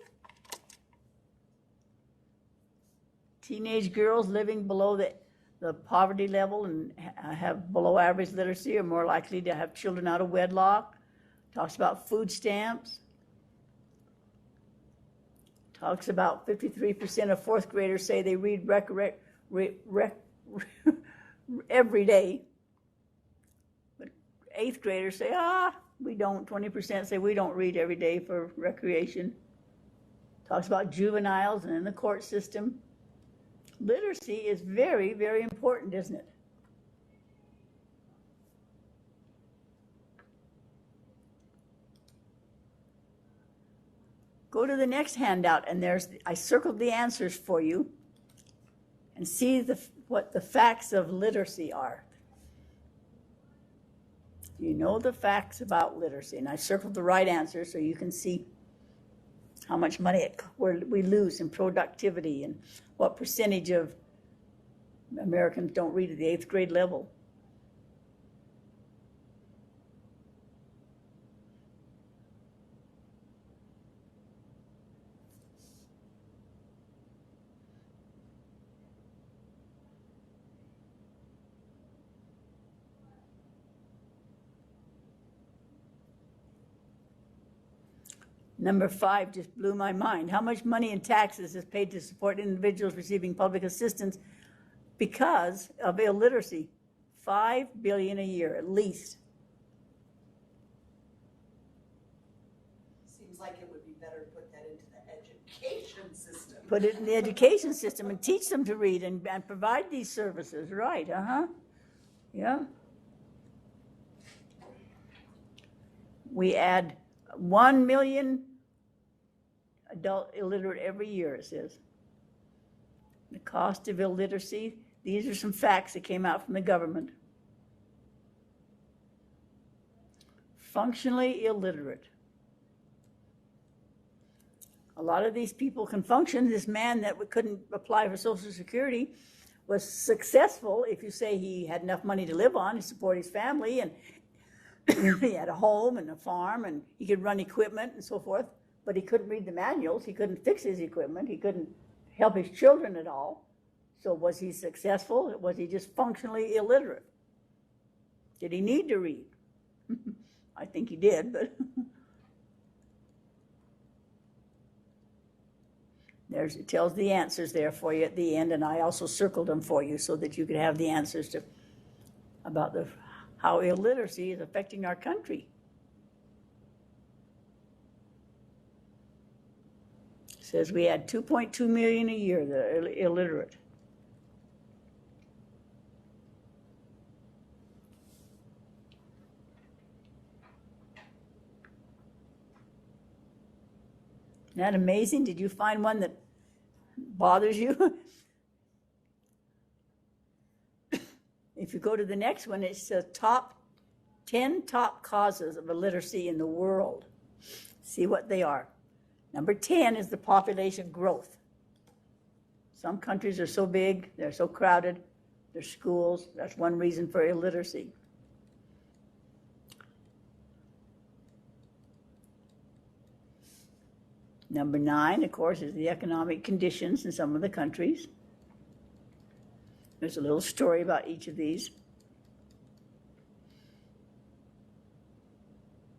Teenage girls living below the poverty level and have below average literacy are more likely to have children out of wedlock. Talks about food stamps. Talks about 53% of 4th graders say they read every day. But 8th graders say, we don't. 20% say we don't read every day for recreation. Talks about juveniles and in the court system. Literacy is very, very important, isn't it? Go to the next handout, and I circled the answers for you, and see what the facts of literacy are. You know the facts about literacy, and I circled the right answer so you can see how much money we lose in productivity and what percentage of Americans don't read at the 8th grade level. Number 5 just blew my mind. How much money in taxes is paid to support individuals receiving public assistance because of illiteracy? $5 billion a year, at least. Seems like it would be better to put that into the education system. Put it in the education system and teach them to read and provide these services, right? Yeah. We add 1 million adult illiterate every year, it says. The cost of illiteracy, these are some facts that came out from the government. Functionally illiterate. A lot of these people can function. This man that couldn't apply for Social Security was successful if you say he had enough money to live on, to support his family, and he had a home and a farm, and he could run equipment and so forth, but he couldn't read the manuals. He couldn't fix his equipment. He couldn't help his children at all. So was he successful? Was he just functionally illiterate? Did he need to read? I think he did, but it tells the answers there for you at the end, and I also circled them for you so that you could have the answers about how illiteracy is affecting our country. It says we had 2.2 million a year that are illiterate. Isn't that amazing? Did you find one that bothers you? If you go to the next one, it says 10 top causes of illiteracy in the world. See what they are. Number 10 is the population growth. Some countries are so big, they're so crowded, their schools, that's one reason for illiteracy. Number 9, of course, is the economic conditions in some of the countries. There's a little story about each of these.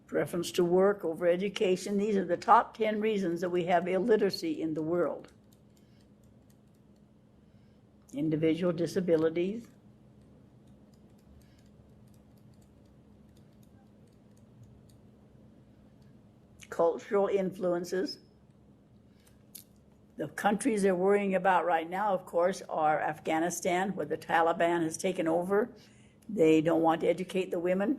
Preference to work over education. These are the top 10 reasons that we have illiteracy in the world. Individual disabilities. Cultural influences. The countries they're worrying about right now, of course, are Afghanistan, where the Taliban has taken over. They don't want to educate the women.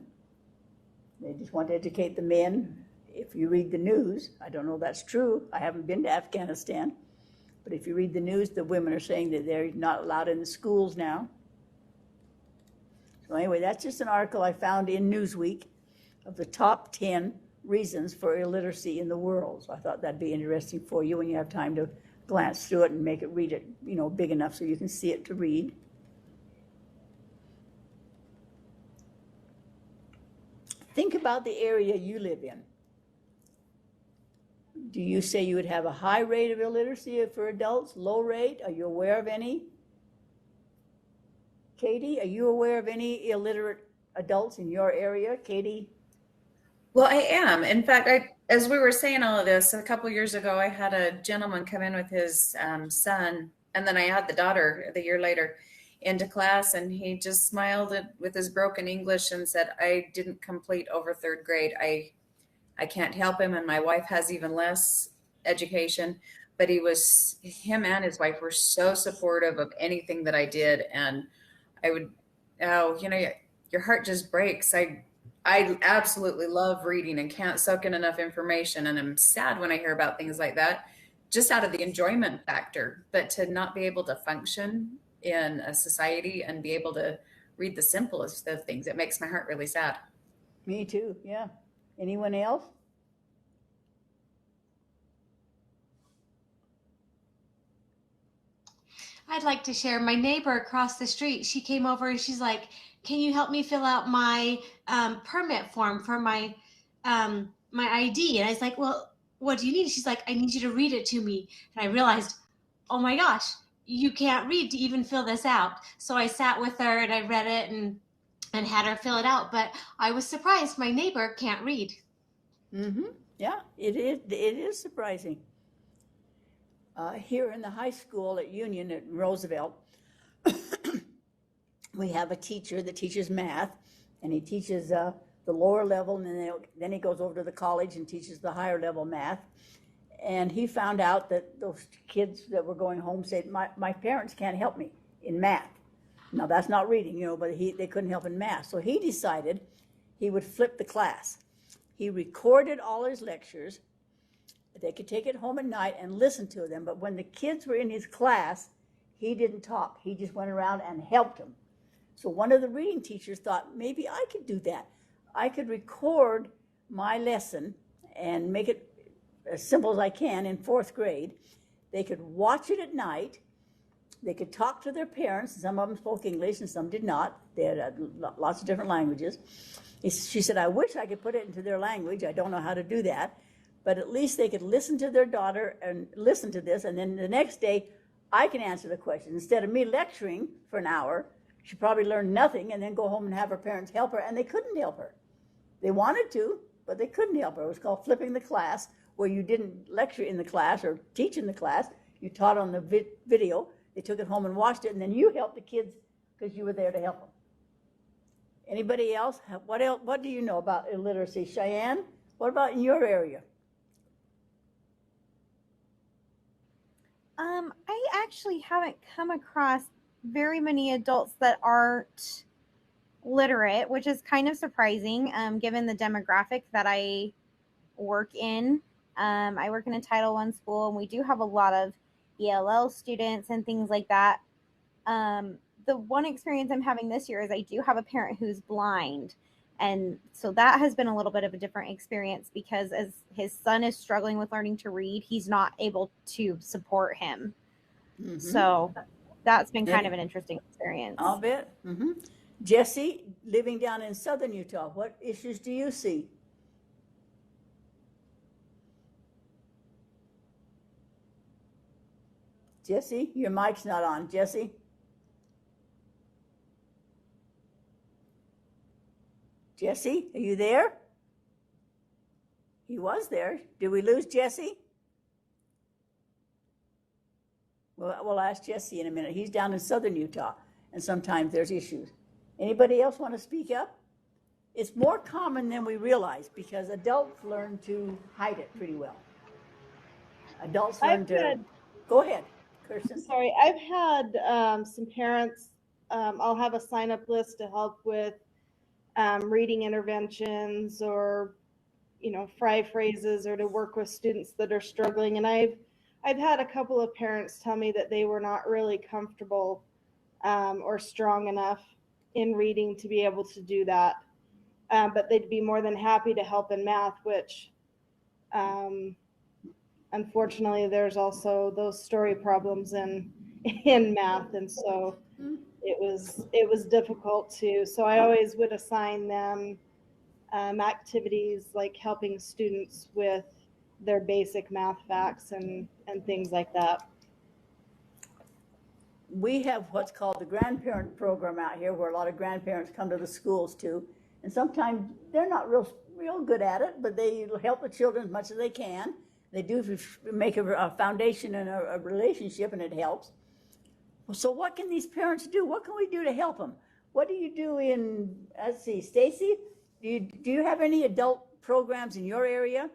They just want to educate the men. If you read the news, I don't know if that's true. I haven't been to Afghanistan. But if you read the news, the women are saying that they're not allowed in the schools now. So anyway, that's just an article I found in Newsweek of the top 10 reasons for illiteracy in the world. So I thought that'd be interesting for you when you have time to glance through it and read it, big enough so you can see it to read. Think about the area you live in. Do you say you would have a high rate of illiteracy for adults, low rate? Are you aware of any? Katie, are you aware of any illiterate adults in your area? Katie? Well, I am. In fact, as we were saying all of this, a couple years ago, I had a gentleman come in with his son, and then I had the daughter the year later into class, and he just smiled with his broken English and said, I didn't complete over 3rd grade. I can't help him, and my wife has even less education. But him and his wife were so supportive of anything that I did, and I would, your heart just breaks. I absolutely love reading and can't soak in enough information, and I'm sad when I hear about things like that, just out of the enjoyment factor. But to not be able to function in a society and be able to read the simplest of things, it makes my heart really sad. Me too, yeah. Anyone else? I'd like to share. My neighbor across the street, she came over and she's like, can you help me fill out my permit form for my ID? And I was like, well, what do you need? She's like, I need you to read it to me. And I realized, oh my gosh, you can't read to even fill this out. So I sat with her and I read it and had her fill it out. But I was surprised my neighbor can't read. Mm-hmm. Yeah, it is surprising. Here in the high school at Union at Roosevelt, we have a teacher that teaches math, and he teaches the lower level, and then he goes over to the college and teaches the higher level math. And he found out that those kids that were going home said, my parents can't help me in math. Now, that's not reading, but they couldn't help in math. So he decided he would flip the class. He recorded all his lectures. they could take it home at night and listen to them. But when the kids were in his class, he didn't talk. He just went around and helped them. So one of the reading teachers thought, maybe I could do that. I could record my lesson and make it as simple as I can in 4th grade. They could watch it at night. They could talk to their parents. Some of them spoke English and some did not. They had lots of different languages. She said, I wish I could put it into their language. I don't know how to do that. But at least they could listen to their daughter and listen to this. And then the next day, I can answer the questions. Instead of me lecturing for an hour, she probably learned nothing and then go home and have her parents help her. And they couldn't help her. They wanted to, but they couldn't help her. It was called flipping the class, where you didn't lecture in the class or teach in the class. You taught on the video. They took it home and watched it, and then you helped the kids because you were there to help them. Anybody else? What else? What do you know about illiteracy? Cheyenne, what about in your area? I actually haven't come across very many adults that aren't literate, which is kind of surprising, given the demographic that I work in. I work in a Title I school, and we do have a lot of ELL students and things like that. The one experience I'm having this year is I do have a parent who's blind. And so that has been a little bit of a different experience, because as his son is struggling with learning to read, he's not able to support him. Mm-hmm. So that's been kind of an interesting experience. I'll bet. Mm-hmm. Jesse, living down in southern Utah, what issues do you see? Jesse, your mic's not on. Jesse? Jesse, are you there? He was there. Did we lose Jesse? Well, we'll ask Jesse in a minute. He's down in southern Utah, and sometimes there's issues. Anybody else want to speak up? It's more common than we realize, because adults learn to hide it pretty well. Adults learn to... Go ahead, Kirsten. Sorry, I've had some parents, I'll have a sign-up list to help with reading interventions, or fry phrases, or to work with students that are struggling. And I've had a couple of parents tell me that they were not really comfortable or strong enough in reading to be able to do that, but they'd be more than happy to help in math, which unfortunately there's also those story problems in math, and so it was difficult too. So I always would assign them activities like helping students with their basic math facts and things like that. We have what's called the grandparent program out here, where a lot of grandparents come to the schools too. And sometimes they're not real good at it, but they help the children as much as they can. They do make a foundation and a relationship, and it helps. So what can these parents do? What can we do to help them? What do you do in, let's see, Stacy, do you have any adult programs in your area?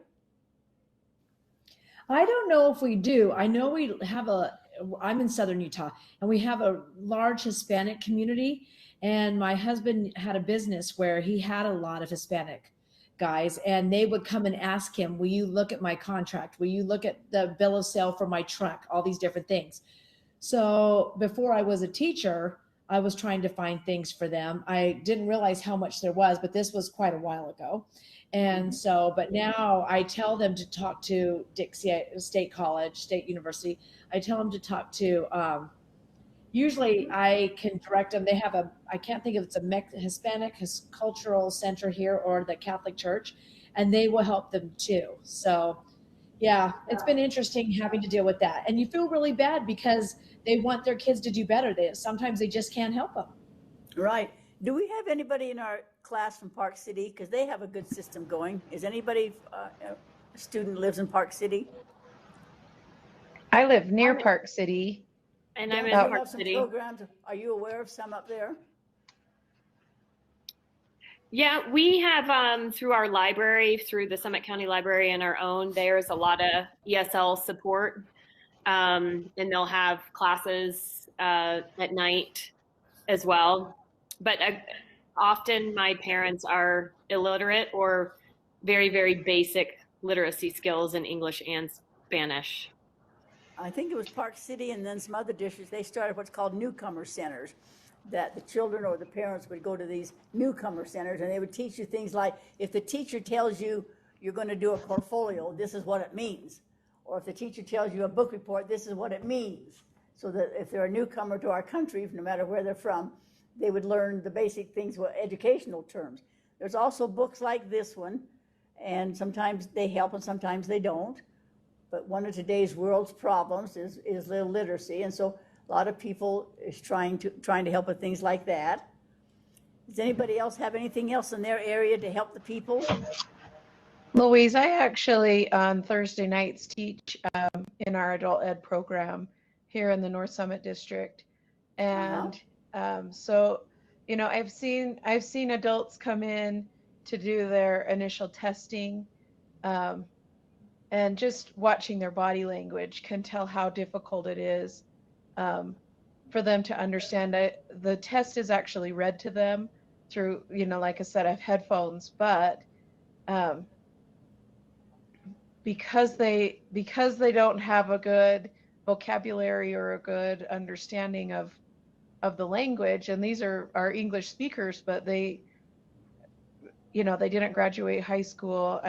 I don't know if we do. I know we have I'm in southern Utah, and we have a large Hispanic community, and my husband had a business where he had a lot of Hispanic guys, and they would come and ask him, will you look at my contract? Will you look at the bill of sale for my truck? All these different things. So before I was a teacher, I was trying to find things for them. I didn't realize how much there was, but this was quite a while ago. And so, but now I tell them to talk to Dixie State College, State University. I tell them to talk to, usually I can direct them. They have I can't think if it's a Hispanic Cultural Center here or the Catholic Church, and they will help them too. So yeah, it's been interesting having to deal with that. And you feel really bad because they want their kids to do better. Sometimes they just can't help them. Right. Do we have anybody in our class from Park City? Because they have a good system going. Is anybody, a student lives in Park City? I live near Park City. And I'm in Park Park City. Programs? Are you aware of some up there? Yeah, we have through our library, through the Summit County Library and our own, there's a lot of ESL support. And they'll have classes at night as well. But often my parents are illiterate or very, very basic literacy skills in English and Spanish. I think it was Park City and then some other districts, they started what's called newcomer centers, that the children or the parents would go to these newcomer centers and they would teach you things like, if the teacher tells you you're going to do a portfolio, this is what it means. Or if the teacher tells you a book report, this is what it means. So that if they're a newcomer to our country, no matter where they're from, they would learn the basic things, educational terms. There's also books like this one, and sometimes they help and sometimes they don't. But one of today's world's problems is literacy, and so a lot of people is trying to help with things like that. Does anybody else have anything else in their area to help the people? Louise, I actually on Thursday nights teach in our adult ed program here in the North Summit district, and so you know I've seen adults come in to do their initial testing. And just watching their body language can tell how difficult it is for them to understand it. The test is actually read to them through, you know, like I said, I have headphones, but because they don't have a good vocabulary or a good understanding of the language, and these are English speakers, but they, you know, they didn't graduate high school.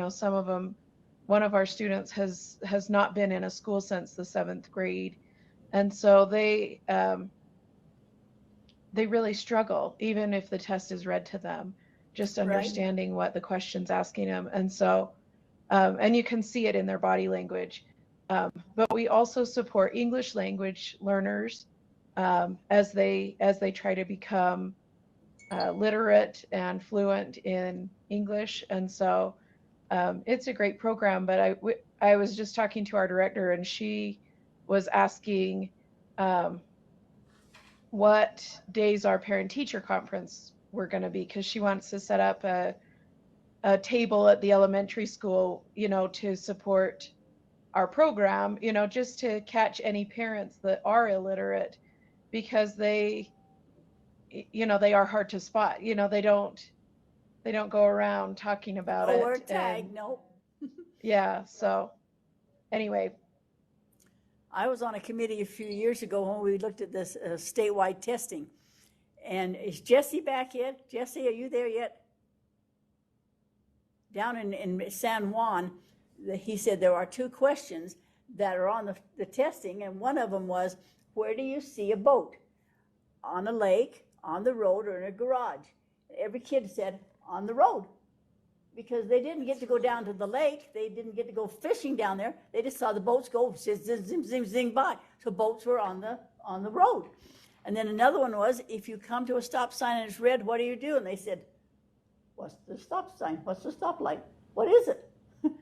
Some of them, one of our students has not been in a school since the 7th grade. And so they really struggle, even if the test is read to them, just understanding what the question's asking them. And so, and you can see it in their body language. But we also support English language learners as they try to become literate and fluent in English. And so it's a great program, but I was just talking to our director, and she was asking what days our parent-teacher conference were going to be, because she wants to set up a table at the elementary school, you know, to support our program, you know, just to catch any parents that are illiterate, because they, you know, they are hard to spot. You know, they don't go around talking about it. Or tag, nope. Yeah. So anyway. I was on a committee a few years ago when we looked at this statewide testing. And is Jesse back yet? Jesse, are you there yet? Down in San Juan, he said there are 2 questions that are on the testing, and one of them was, where do you see a boat? On a lake, on the road, or in a garage? Every kid said, on the road, because they didn't get to go down to the lake. They didn't get to go fishing down there. They just saw the boats go zing, zing, zing, zing by. So boats were on the road. And then another one was, if you come to a stop sign and it's red, what do you do? And they said, what's the stop sign? What's the stoplight? What is it?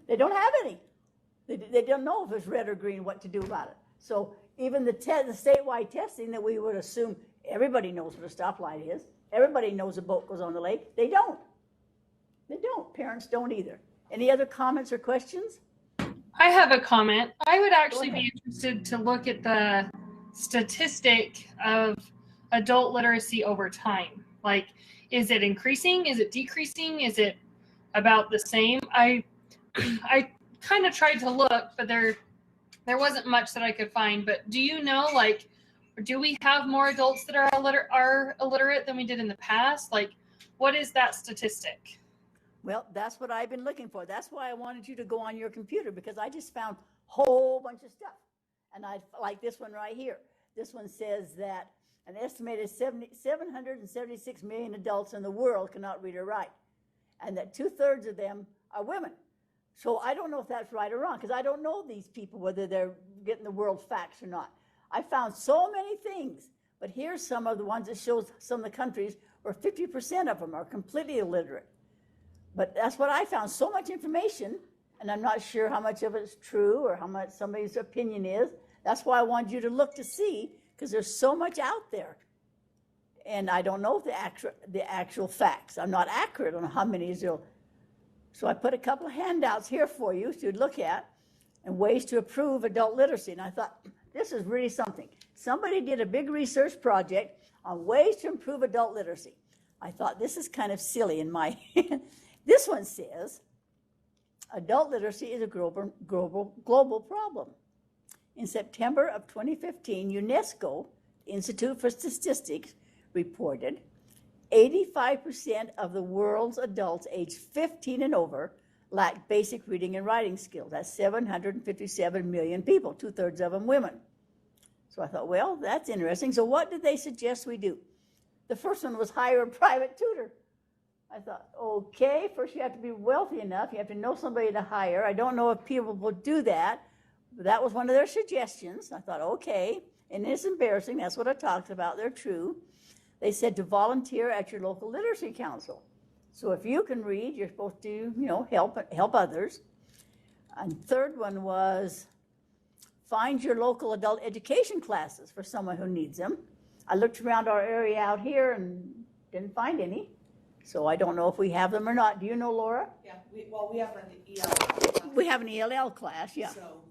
They don't have any. They don't know if it's red or green, what to do about it. So even the statewide testing that we would assume everybody knows what a stoplight is, everybody knows a boat goes on the lake, they don't. They don't. Parents don't either. Any other comments or questions? I have a comment. I would actually be interested to look at the statistic of adult literacy over time. Like, is it increasing? Is it decreasing? Is it about the same? I kind of tried to look, but there wasn't much that I could find. But do you know, like, do we have more adults that are illiterate than we did in the past? Like, what is that statistic? Well, that's what I've been looking for. That's why I wanted you to go on your computer, because I just found a whole bunch of stuff. And I like this one right here. This one says that an estimated 776 million adults in the world cannot read or write, and that 2/3 of them are women. So I don't know if that's right or wrong, because I don't know these people, whether they're getting the world facts or not. I found so many things, but here's some of the ones that shows some of the countries where 50% of them are completely illiterate. But that's what I found, so much information, and I'm not sure how much of it's true or how much somebody's opinion is. That's why I wanted you to look to see, because there's so much out there. And I don't know the actual facts. I'm not accurate on how many is ill. So I put a couple of handouts here for you to look at, and ways to improve adult literacy. And I thought, this is really something. Somebody did a big research project on ways to improve adult literacy. I thought, this is kind of silly in my This one says, Adult literacy is a global problem. In September of 2015, UNESCO, Institute for Statistics, reported 85% of the world's adults aged 15 and over lack basic reading and writing skills. That's 757 million people, 2/3 of them women. So I thought, well, that's interesting. So what did they suggest we do? The first one was hire a private tutor. I thought, okay, first you have to be wealthy enough. You have to know somebody to hire. I don't know if people will do that, but that was one of their suggestions. I thought, okay, and it's embarrassing. That's what I talked about. They're true. They said to volunteer at your local literacy council. So if you can read, you're supposed to, help others. And third one was find your local adult education classes for someone who needs them. I looked around our area out here and didn't find any. So I don't know if we have them or not. Do you know, Laura? Yeah, we have an ELL. We have an ELL class, yeah. So,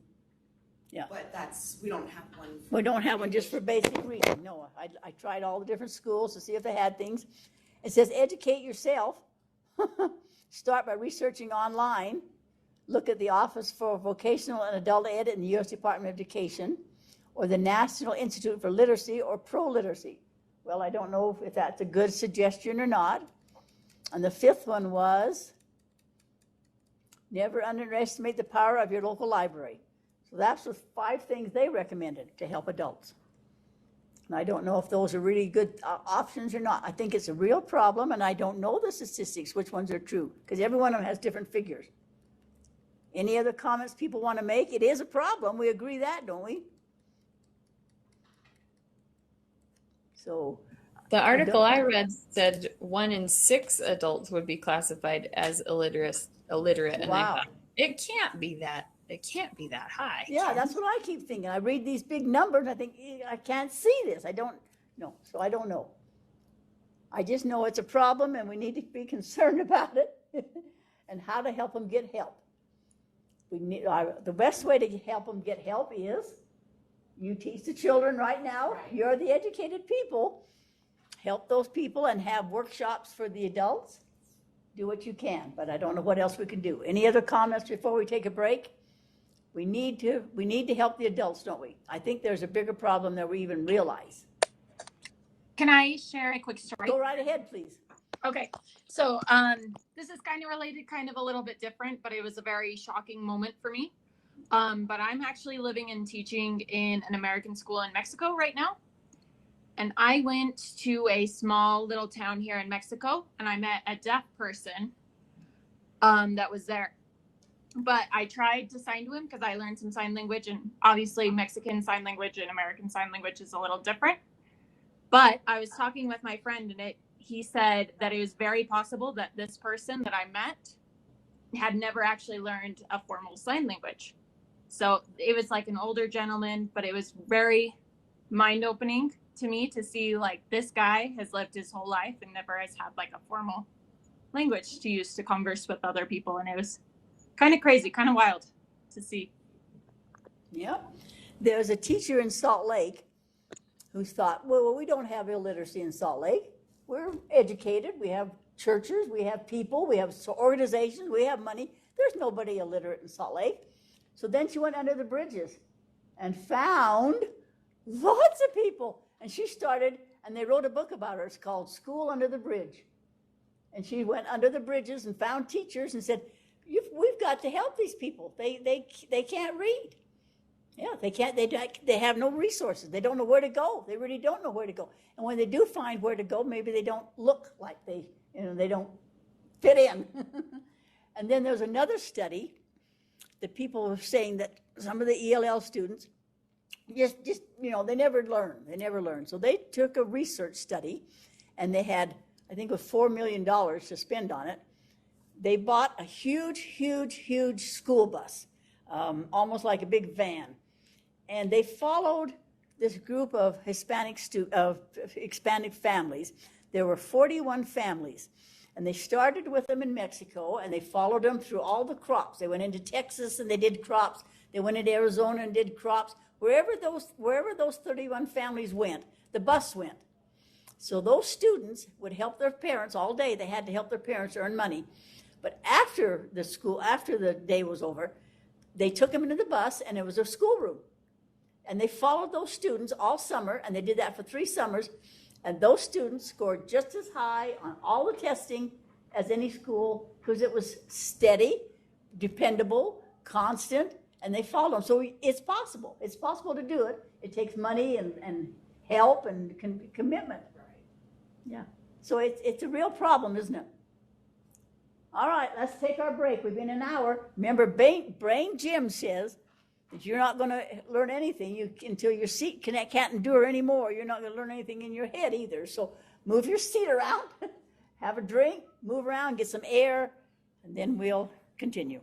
yeah. But we don't have one. We don't have one just for basic reading. No, I tried all the different schools to see if they had things. It says educate yourself. Start by researching online. Look at the Office for Vocational and Adult Ed in the U.S. Department of Education, or the National Institute for Literacy, or Pro-Literacy. Well, I don't know if that's a good suggestion or not. And the fifth one was never underestimate the power of your local library. So that's the 5 things they recommended to help adults. And I don't know if those are really good options or not. I think it's a real problem, and I don't know the statistics, which ones are true, because every one of them has different figures. Any other comments people want to make? It is a problem. We agree that, don't we? So the article I read said 1 in 6 adults would be classified as illiterate. And wow. I thought, it can't be that high. Yeah, that's what I keep thinking. I read these big numbers, I think, I can't see this. I don't know. So I don't know. I just know it's a problem and we need to be concerned about it and how to help them get help. The best way to help them get help is you teach the children right now. Right. You're the educated people. Help those people and have workshops for the adults. Do what you can, but I don't know what else we can do. Any other comments before we take a break? We need to help the adults, don't we? I think there's a bigger problem than we even realize. Can I share a quick story? Go right ahead, please. Okay, so this is kind of related, kind of a little bit different, but it was a very shocking moment for me. But I'm actually living and teaching in an American school in Mexico right now. And I went to a small little town here in Mexico, and I met a deaf person that was there. But I tried to sign to him because I learned some sign language, and obviously Mexican sign language and American sign language is a little different. But I was talking with my friend, and he said that it was very possible that this person that I met had never actually learned a formal sign language. So it was like an older gentleman, but it was very mind-opening to me to see like this guy has lived his whole life and never has had like a formal language to use to converse with other people. And it was kind of crazy, kind of wild to see. Yeah. There's a teacher in Salt Lake who thought, well, we don't have illiteracy in Salt Lake. We're educated. We have churches. We have people. We have organizations. We have money. There's nobody illiterate in Salt Lake. So then she went under the bridges and found lots of people. And she started, and they wrote a book about her. It's called School Under the Bridge. And she went under the bridges and found teachers and said, we've got to help these people. They can't read. Yeah, they can't. They have no resources. They don't know where to go. They really don't know where to go. And when they do find where to go, maybe they don't look like they don't fit in. And then there's another study that people were saying that some of the ELL students just they never learn. So they took a research study, and they had, I think it was $4 million to spend on it. They bought a huge school bus, almost like a big van. And they followed this group of Hispanic families. There were 41 families. And they started with them in Mexico, and they followed them through all the crops. They went into Texas and they did crops. They went into Arizona and did crops. Wherever those 31 families went, the bus went. So those students would help their parents all day. They had to help their parents earn money. But after the school, after the day was over, they took them into the bus and it was a schoolroom. And they followed those students all summer, and they did that for 3 summers. And those students scored just as high on all the testing as any school because it was steady, dependable, constant, and they followed them. So it's possible. It's possible to do it. It takes money and help and commitment. Yeah. So it's a real problem, isn't it? All right, let's take our break. We've been an hour. Remember, Brain Jim says that you're not going to learn anything until your seat can't endure anymore. You're not going to learn anything in your head either. So move your seat around, have a drink, move around, get some air, and then we'll continue.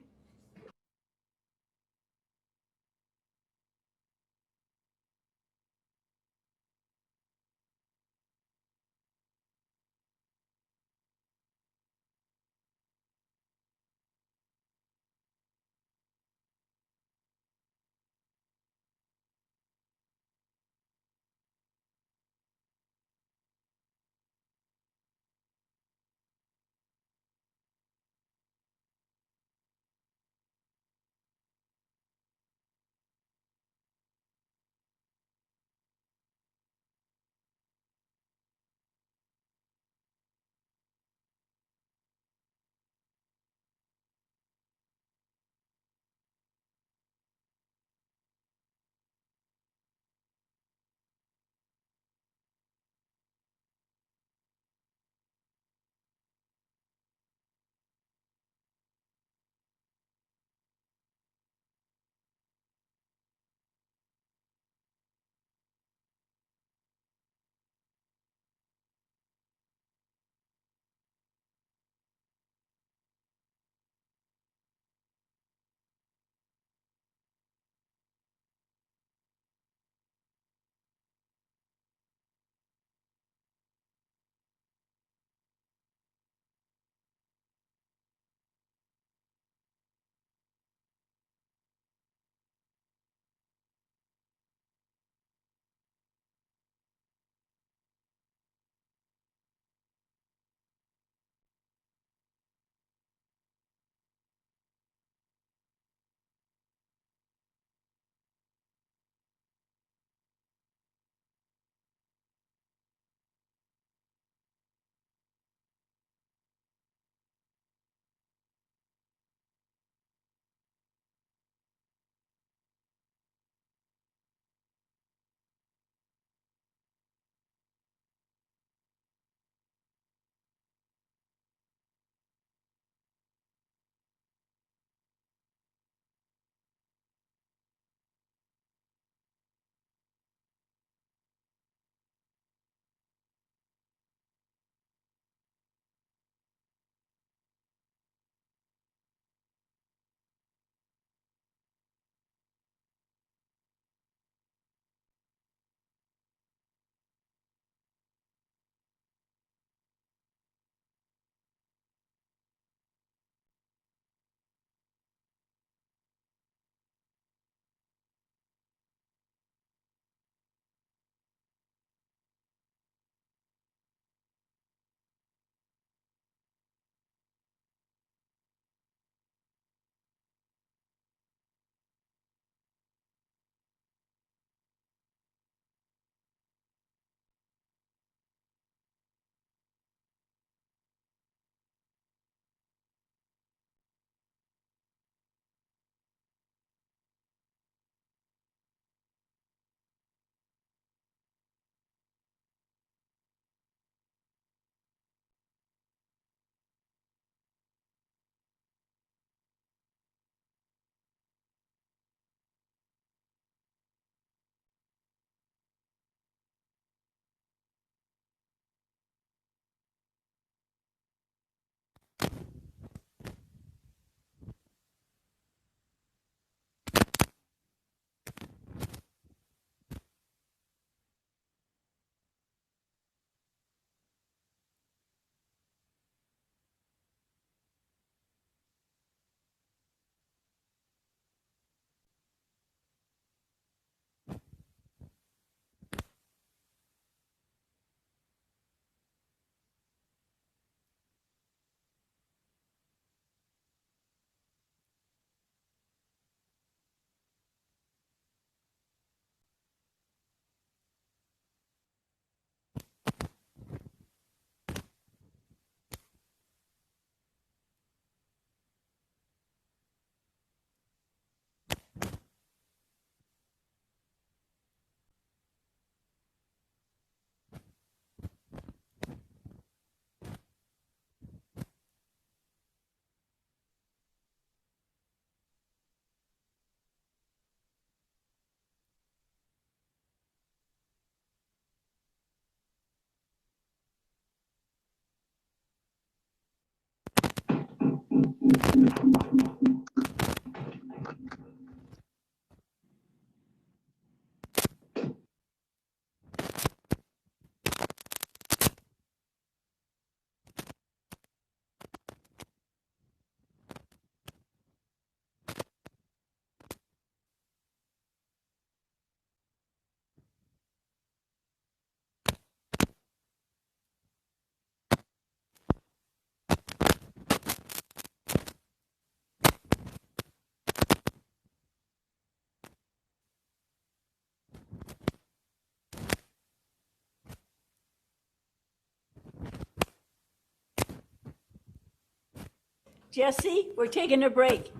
Jesse, we're taking a break.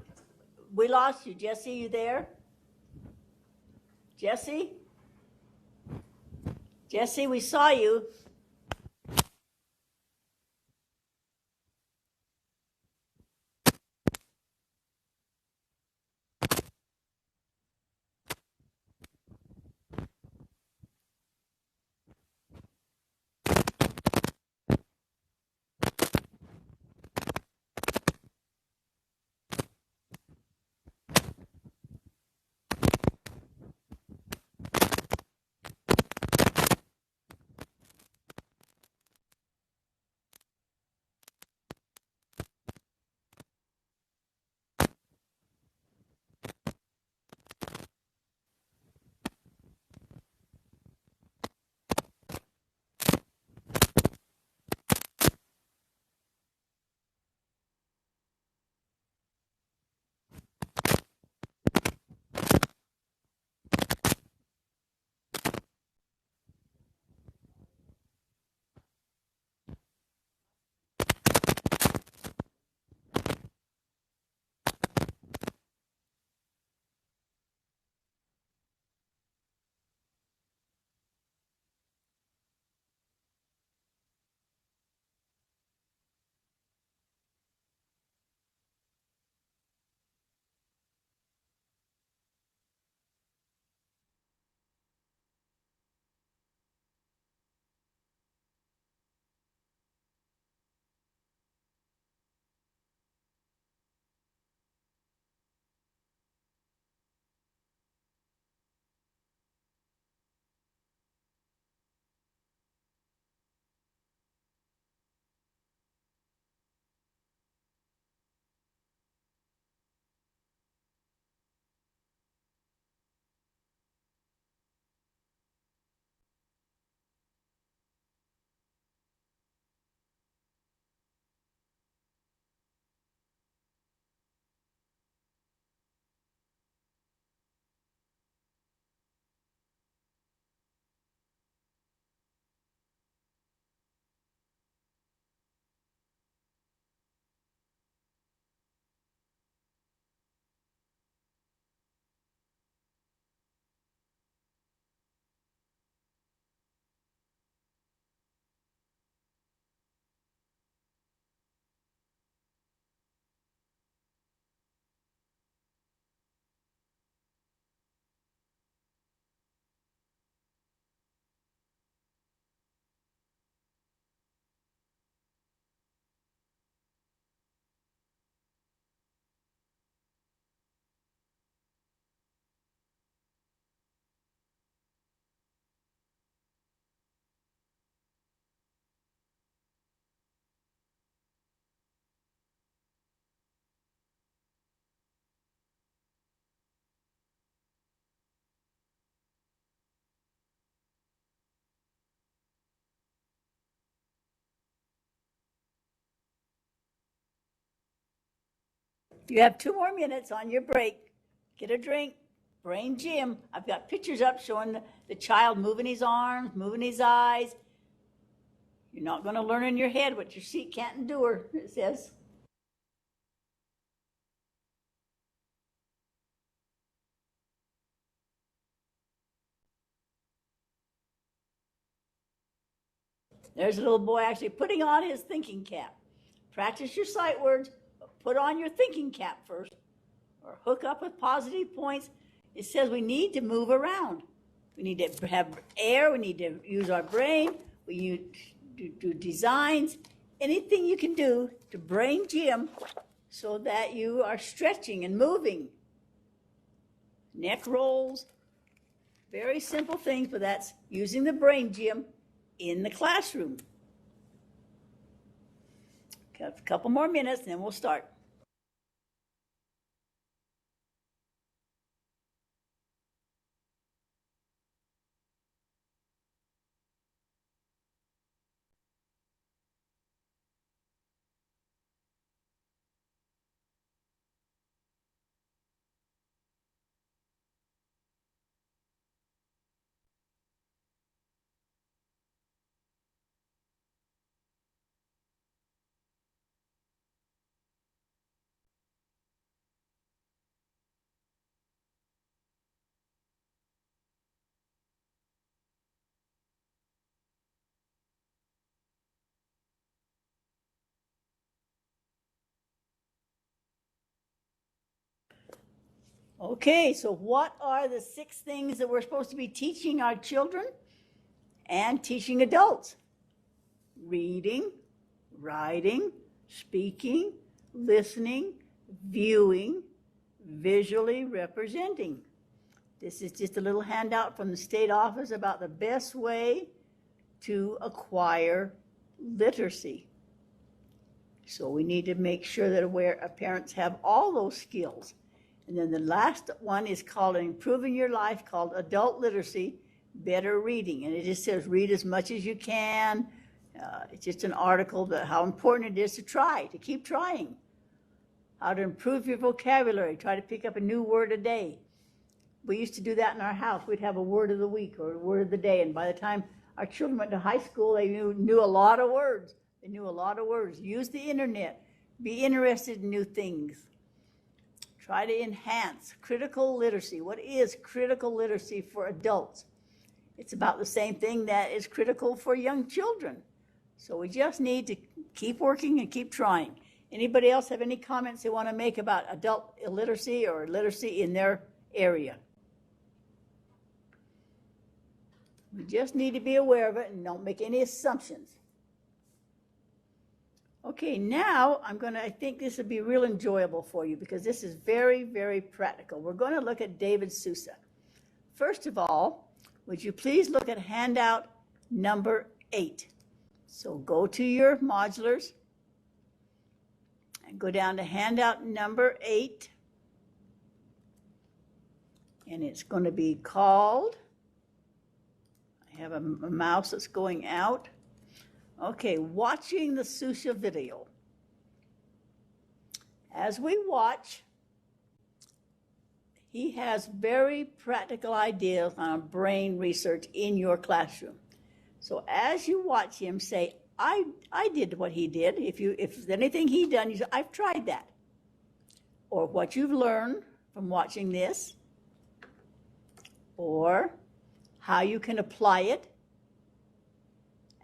We lost you. Jesse, you there? Jesse? Jesse, we saw you. You have 2 more minutes on your break. Get a drink. Brain gym. I've got pictures up showing the child moving his arms, moving his eyes. You're not going to learn in your head what your seat can't endure, it says. There's a little boy actually putting on his thinking cap. Practice your sight words, but put on your thinking cap first, or hook up with positive points. It says we need to move around. We need to have air. We need to use our brain. We need to do designs. Anything you can do to brain gym so that you are stretching and moving. Neck rolls. Very simple things, but that's using the brain gym in the classroom. Got a couple more minutes, and then we'll start. Okay, so what are the 6 things that we're supposed to be teaching our children and teaching adults? Reading, writing, speaking, listening, viewing, visually representing. This is just a little handout from the state office about the best way to acquire literacy. So we need to make sure that parents have all those skills. And then the last one is called Improving Your Life, called Adult Literacy, Better Reading. And it just says read as much as you can. It's just an article about how important it is to keep trying. How to improve your vocabulary, try to pick up a new word a day. We used to do that in our house. We'd have a word of the week or a word of the day. And by the time our children went to high school, they knew a lot of words. They knew a lot of words. Use the internet. Be interested in new things. Try to enhance critical literacy. What is critical literacy for adults? It's about the same thing that is critical for young children. So we just need to keep working and keep trying. Anybody else have any comments they want to make about adult illiteracy or literacy in their area? We just need to be aware of it and don't make any assumptions. Okay, now I think this will be real enjoyable for you because this is very, very practical. We're going to look at David Sousa. First of all, would you please look at handout number 8. So go to your modulars and go down to handout number 8. And it's going to be called, I have a mouse that's going out. Okay, watching the Sousa video. As we watch, he has very practical ideas on brain research in your classroom. So as you watch him, say, I did what he did. If there's anything he done, you say, I've tried that. Or what you've learned from watching this, or how you can apply it,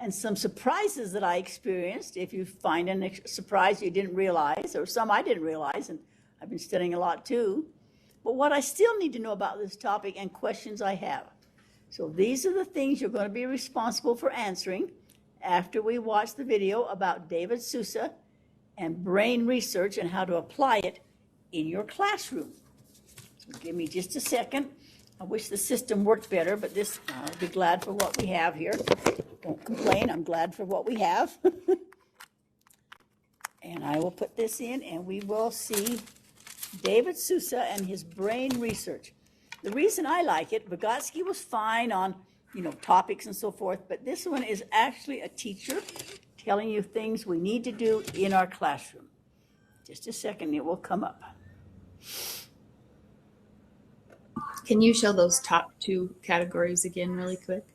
and some surprises that I experienced. If you find a surprise you didn't realize, or some I didn't realize, and I've been studying a lot too, but what I still need to know about this topic and questions I have. So these are the things you're going to be responsible for answering after we watch the video about David Sousa and brain research and how to apply it in your classroom. So give me just a second. I wish the system worked better, but I'll be glad for what we have here. Don't complain, I'm glad for what we have. And I will put this in and we will see David Sousa and his brain research. The reason I like it, Vygotsky was fine on, topics and so forth, but this one is actually a teacher telling you things we need to do in our classroom. Just a second, it will come up. Can you show those top 2 categories again really quick?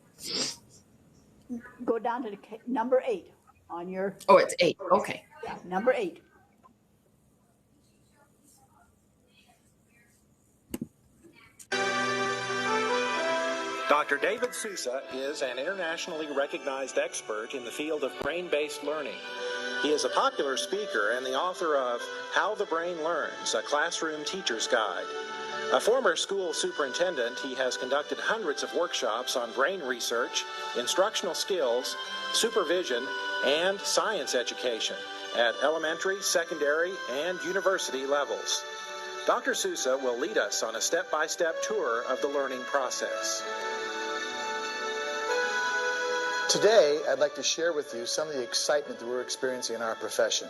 Go down to number 8 on your... Oh, it's 8. Okay. Yeah, number 8. Dr. David Sousa is an internationally recognized expert in the field of brain-based learning. He is a popular speaker and the author of How the Brain Learns, a Classroom Teacher's Guide. A former school superintendent, he has conducted hundreds of workshops on brain research, instructional skills, supervision, and science education at elementary, secondary, and university levels. Dr. Sousa will lead us on a step-by-step tour of the learning process. Today, I'd like to share with you some of the excitement that we're experiencing in our profession.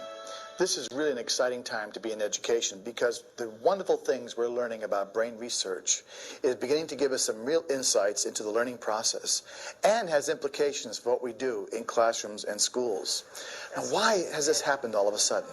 This is really an exciting time to be in education because the wonderful things we're learning about brain research is beginning to give us some real insights into the learning process and has implications for what we do in classrooms and schools. Now, why has this happened all of a sudden?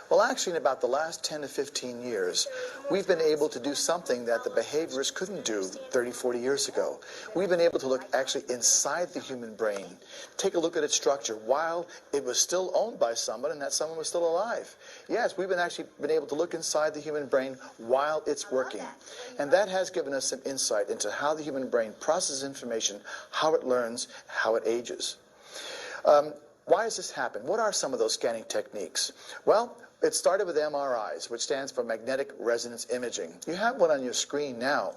Well, actually, in about the last 10 to 15 years, we've been able to do something that the behaviorists couldn't do 30, 40 years ago. We've been able to look actually inside the human brain, take a look at its structure while it was still owned by someone and that someone was still alive. Yes, we've been able to look inside the human brain while it's working. And that has given us some insight into how the human brain processes information, how it learns, how it ages. Why has this happened? What are some of those scanning techniques? Well, It started with MRIs, which stands for magnetic resonance imaging. You have one on your screen now.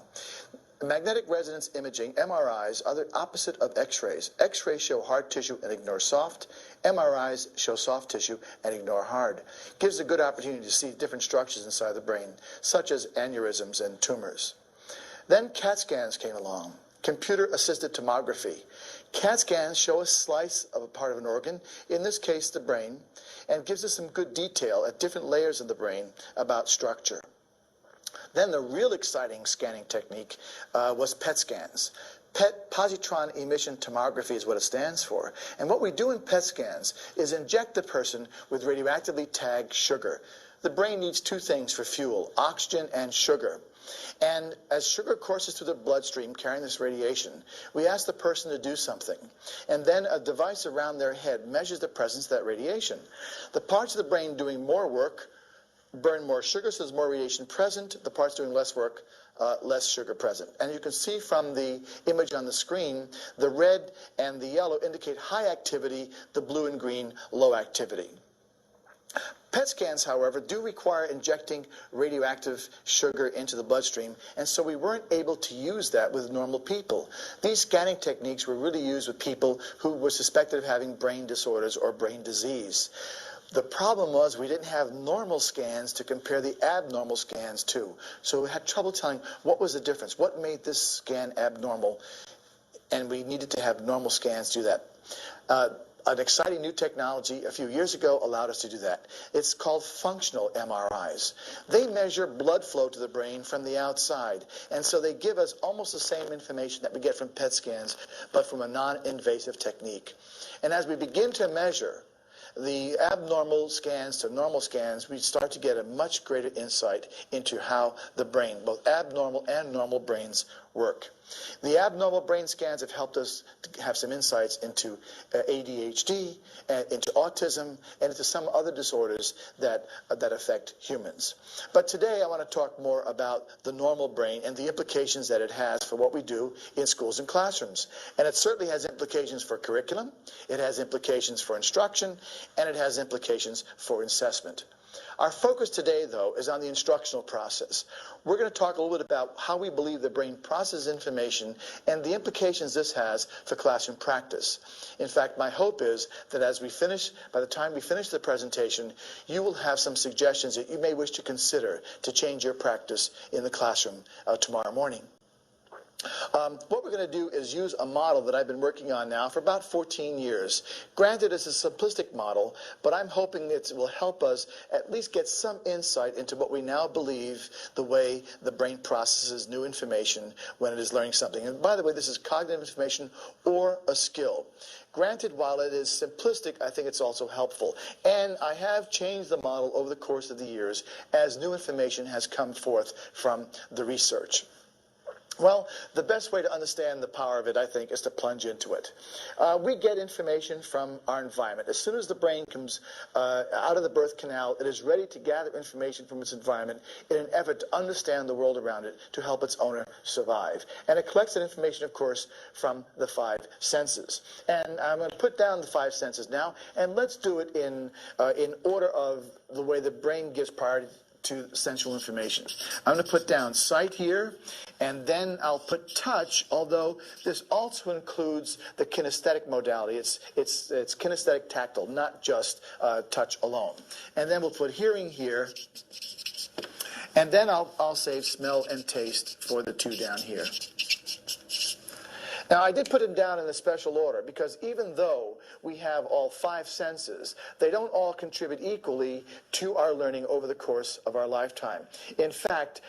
Magnetic resonance imaging, MRIs, are the opposite of X-rays. X-rays show hard tissue and ignore soft. MRIs show soft tissue and ignore hard. Gives a good opportunity to see different structures inside the brain, such as aneurysms and tumors. Then CAT scans came along, computer-assisted tomography. CAT scans show a slice of a part of an organ, in this case the brain, and gives us some good detail at different layers of the brain about structure. Then the real exciting scanning technique was PET scans. PET, positron emission tomography, is what it stands for. And what we do in PET scans is inject the person with radioactively tagged sugar. The brain needs two things for fuel, oxygen and sugar. And as sugar courses through the bloodstream carrying this radiation, we ask the person to do something. And then a device around their head measures the presence of that radiation. The parts of the brain doing more work burn more sugar, so there's more radiation present. The parts doing less work, less sugar present. And you can see from the image on the screen, the red and the yellow indicate high activity, the blue and green low activity. PET scans, however, do require injecting radioactive sugar into the bloodstream, and so we weren't able to use that with normal people. These scanning techniques were really used with people who were suspected of having brain disorders or brain disease. The problem was we didn't have normal scans to compare the abnormal scans to. So we had trouble telling what was the difference, what made this scan abnormal, and we needed to have normal scans do that. An exciting new technology a few years ago allowed us to do that. It's called functional MRIs. They measure blood flow to the brain from the outside, and so they give us almost the same information that we get from PET scans, but from a non-invasive technique. And as we begin to measure the abnormal scans to normal scans, we start to get a much greater insight into how the brain, both abnormal and normal brains, work. The abnormal brain scans have helped us to have some insights into ADHD, into autism, and into some other disorders that affect humans. But today I want to talk more about the normal brain and the implications that it has for what we do in schools and classrooms. And it certainly has implications for curriculum, it has implications for instruction, and it has implications for assessment. Our focus today, though, is on the instructional process. We're going to talk a little bit about how we believe the brain processes information and the implications this has for classroom practice. In fact, my hope is that by the time we finish the presentation, you will have some suggestions that you may wish to consider to change your practice in the classroom tomorrow morning. What we're going to do is use a model that I've been working on now for about 14 years. Granted, it's a simplistic model, but I'm hoping it will help us at least get some insight into what we now believe the way the brain processes new information when it is learning something. And by the way, this is cognitive information or a skill. Granted, while it is simplistic, I think it's also helpful. And I have changed the model over the course of the years as new information has come forth from the research. Well, the best way to understand the power of it, I think, is to plunge into it. We get information from our environment. As soon as the brain comes out of the birth canal, it is ready to gather information from its environment in an effort to understand the world around it to help its owner survive. And it collects that information, of course, from the five senses. And I'm going to put down the five senses now, and let's do it in order of the way the brain gives priority to sensual information. I'm going to put down sight here, and then I'll put touch, although this also includes the kinesthetic modality. It's kinesthetic tactile, not just touch alone. And then we'll put hearing here, and then I'll save smell and taste for the two down here. Now, I did put them down in a special order because even though we have all five senses, they don't all contribute equally to our learning over the course of our lifetime. In fact,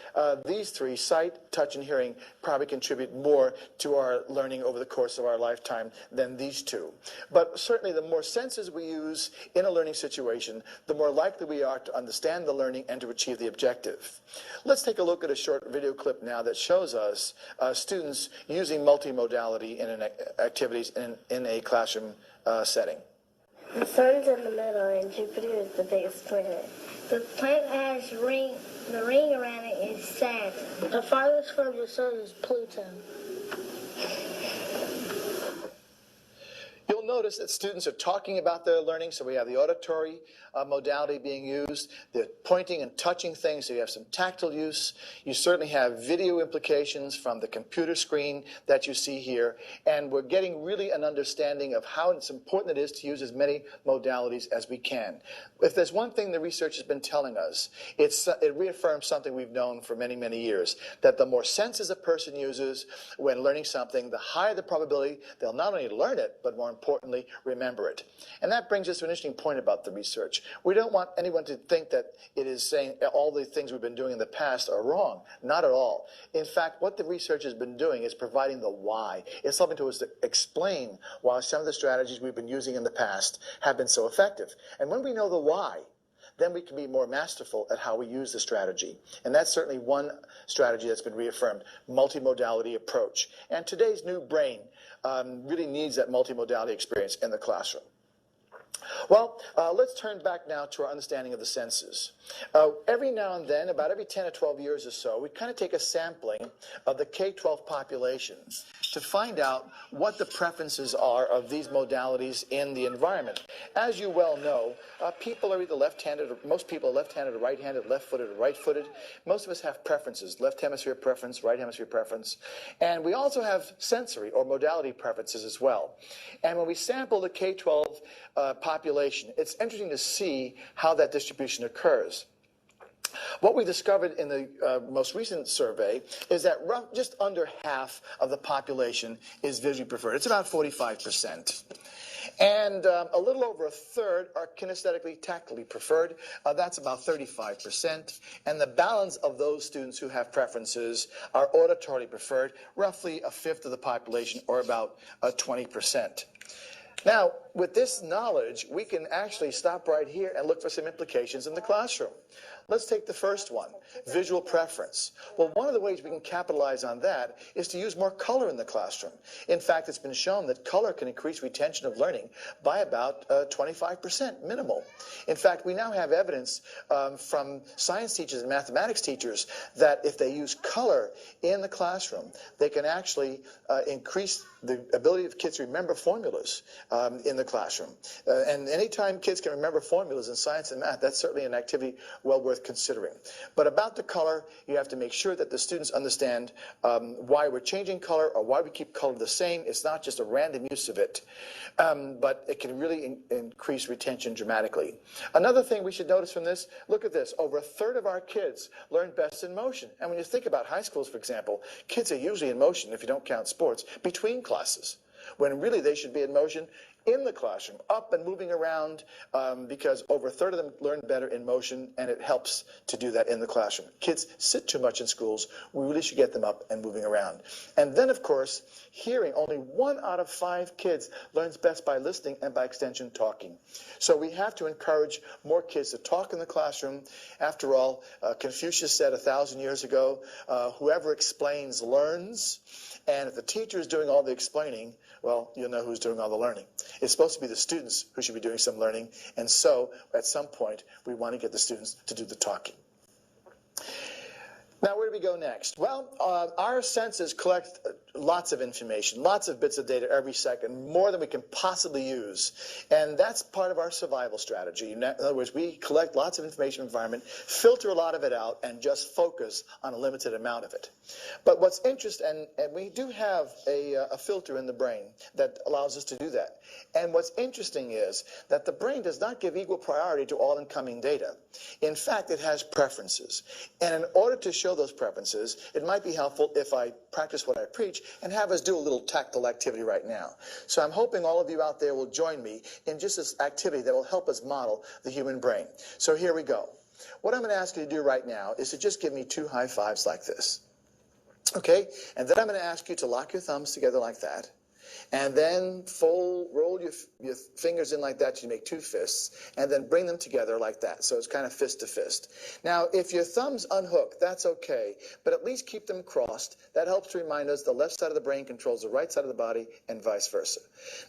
these three, sight, touch, and hearing, probably contribute more to our learning over the course of our lifetime than these two. But certainly the more senses we use in a learning situation, the more likely we are to understand the learning and to achieve the objective. Let's take a look at a short video clip now that shows us students using multimodality in activities in a classroom setting. The sun's in the middle and Jupiter is the biggest planet. The planet has the ring around it is Saturn. The farthest from the sun is Pluto. You'll notice that students are talking about their learning, so we have the auditory modality being used. They're pointing and touching things, so you have some tactile use. You certainly have video implications from the computer screen that you see here, and we're getting really an understanding of how it's important it is to use as many modalities as we can. If there's one thing the research has been telling us, it reaffirms something we've known for many, many years, that the more senses a person uses when learning something, the higher the probability they'll not only learn it, but more importantly, remember it. And that brings us to an interesting point about the research. We don't want anyone to think that it is saying all the things we've been doing in the past are wrong. Not at all. In fact, what the research has been doing is providing the why. It's helping to us to explain why some of the strategies we've been using in the past have been so effective. And when we know the why, then we can be more masterful at how we use the strategy. And that's certainly one strategy that's been reaffirmed, multimodality approach. And today's new brain really needs that multimodality experience in the classroom. Well, let's turn back now to our understanding of the senses. Every now and then, about every 10 or 12 years or so, we kind of take a sampling of the K-12 population to find out what the preferences are of these modalities in the environment. As you well know, people are either left-handed, or most people are left-handed or right-handed, left-footed or right-footed. Most of us have preferences, left hemisphere preference, right hemisphere preference. And we also have sensory or modality preferences as well. And when we sample the K-12 population, it's interesting to see how that distribution occurs. What we discovered in the most recent survey is that just under half of the population is visually preferred. It's about 45%. And a little over a third are kinesthetically, tactily preferred. That's about 35%. And the balance of those students who have preferences are auditorily preferred, roughly a fifth of the population, or about 20%. Now, with this knowledge, we can actually stop right here and look for some implications in the classroom. Let's take the first one, visual preference. Well, one of the ways we can capitalize on that is to use more color in the classroom. In fact, it's been shown that color can increase retention of learning by about 25% minimal. In fact, we now have evidence from science teachers and mathematics teachers that if they use color in the classroom, they can actually increase the ability of kids to remember formulas in the classroom. And anytime kids can remember formulas in science and math, that's certainly an activity well worth considering. But about the color, you have to make sure that the students understand why we're changing color or why we keep color the same. It's not just a random use of it, but it can really increase retention dramatically. Another thing we should notice from this, look at this. Over a third of our kids learn best in motion. And when you think about high schools, for example, kids are usually in motion, if you don't count sports, between classes, when really they should be in motion in the classroom, up and moving around, because over a third of them learn better in motion, and it helps to do that in the classroom. Kids sit too much in schools. We really should get them up and moving around. And then, of course, hearing. Only 1 out of 5 kids learns best by listening and, by extension, talking. So we have to encourage more kids to talk in the classroom. After all, Confucius said 1,000 years ago, whoever explains learns. And if the teacher is doing all the explaining, well, you'll know who's doing all the learning. It's supposed to be the students who should be doing some learning. And so, at some point, we want to get the students to do the talking. Now, where do we go next? Well, our senses collect lots of information, lots of bits of data every second, more than we can possibly use. And that's part of our survival strategy. In other words, we collect lots of information in the environment, filter a lot of it out, and just focus on a limited amount of it. But what's interesting, and we do have a filter in the brain that allows us to do that. And what's interesting is that the brain does not give equal priority to all incoming data. In fact, it has preferences. And in order to show those preferences, it might be helpful if I practice what I preach and have us do a little tactile activity right now. So I'm hoping all of you out there will join me in just this activity that will help us model the human brain. So here we go. What I'm going to ask you to do right now is to just give me 2 high fives like this. Okay? And then I'm going to ask you to lock your thumbs together like that. And then roll your fingers in like that to make 2 fists, and then bring them together like that. So it's kind of fist to fist. Now, if your thumbs unhook, that's okay, but at least keep them crossed. That helps to remind us the left side of the brain controls the right side of the body, and vice versa.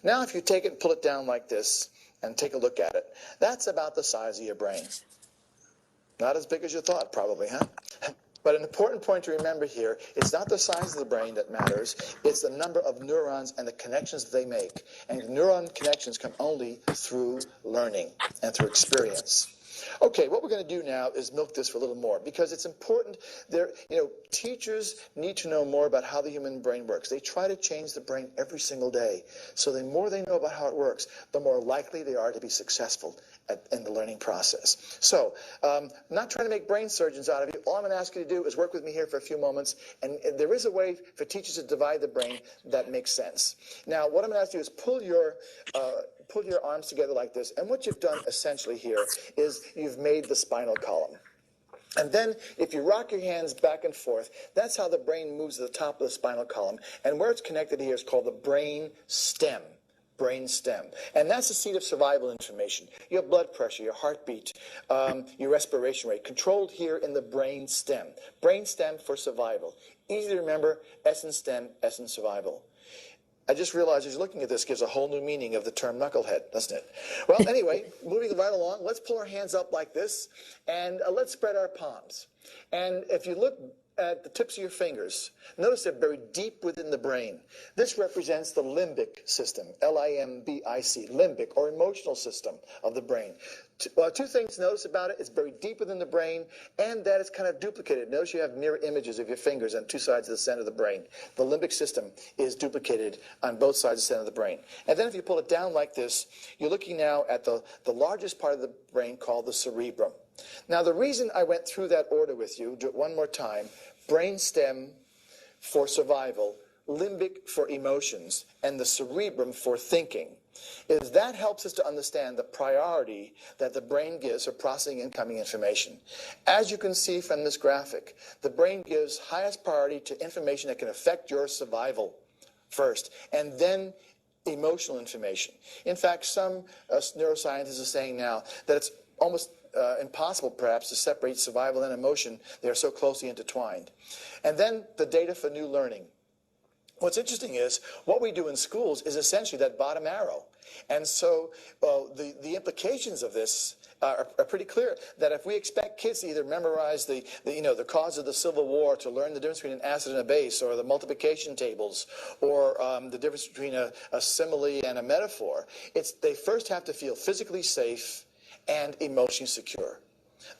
Now, if you take it and pull it down like this, and take a look at it, that's about the size of your brain. Not as big as you thought, probably, huh? But an important point to remember here, it's not the size of the brain that matters, it's the number of neurons and the connections that they make. And neuron connections come only through learning and through experience. Okay, what we're going to do now is milk this for a little more, because it's important. Teachers need to know more about how the human brain works. They try to change the brain every single day. So the more they know about how it works, the more likely they are to be successful in the learning process. So, not trying to make brain surgeons out of you. All I'm going to ask you to do is work with me here for a few moments, and there is a way for teachers to divide the brain that makes sense. Now, what I'm going to ask you is pull your arms together like this, and what you've done essentially here is you've made the spinal column. And then if you rock your hands back and forth, that's how the brain moves to the top of the spinal column. And where it's connected here is called the brain stem. Brain stem. And that's the seat of survival information. Your blood pressure, your heartbeat, your respiration rate, controlled here in the brain stem. Brain stem for survival. Easy to remember, essence stem, essence survival. I just realized as you're looking at this gives a whole new meaning of the term knucklehead, doesn't it? Well, anyway, moving right along, let's pull our hands up like this, and let's spread our palms. And if you look at the tips of your fingers, notice they're buried deep within the brain. This represents the limbic system, L-I-M-B-I-C, limbic, or emotional system of the brain. Two things to notice about it: it's buried deep within the brain, and that it's kind of duplicated. Notice you have mirror images of your fingers on two sides of the center of the brain. The limbic system is duplicated on both sides of the center of the brain. And then if you pull it down like this, you're looking now at the largest part of the brain called the cerebrum. Now, the reason I went through that order with you, do it one more time: brain stem for survival, limbic for emotions, and the cerebrum for thinking, is that helps us to understand the priority that the brain gives for processing incoming information. As you can see from this graphic, the brain gives highest priority to information that can affect your survival first, and then emotional information. In fact, some neuroscientists are saying now that it's almost impossible, perhaps, to separate survival and emotion. They are so closely intertwined. And then the data for new learning. What's interesting is what we do in schools is essentially that bottom arrow. And so the implications of this are pretty clear, that if we expect kids to either memorize the cause of the Civil War, to learn the difference between an acid and a base, or the multiplication tables, or the difference between a simile and a metaphor, they first have to feel physically safe and emotionally secure.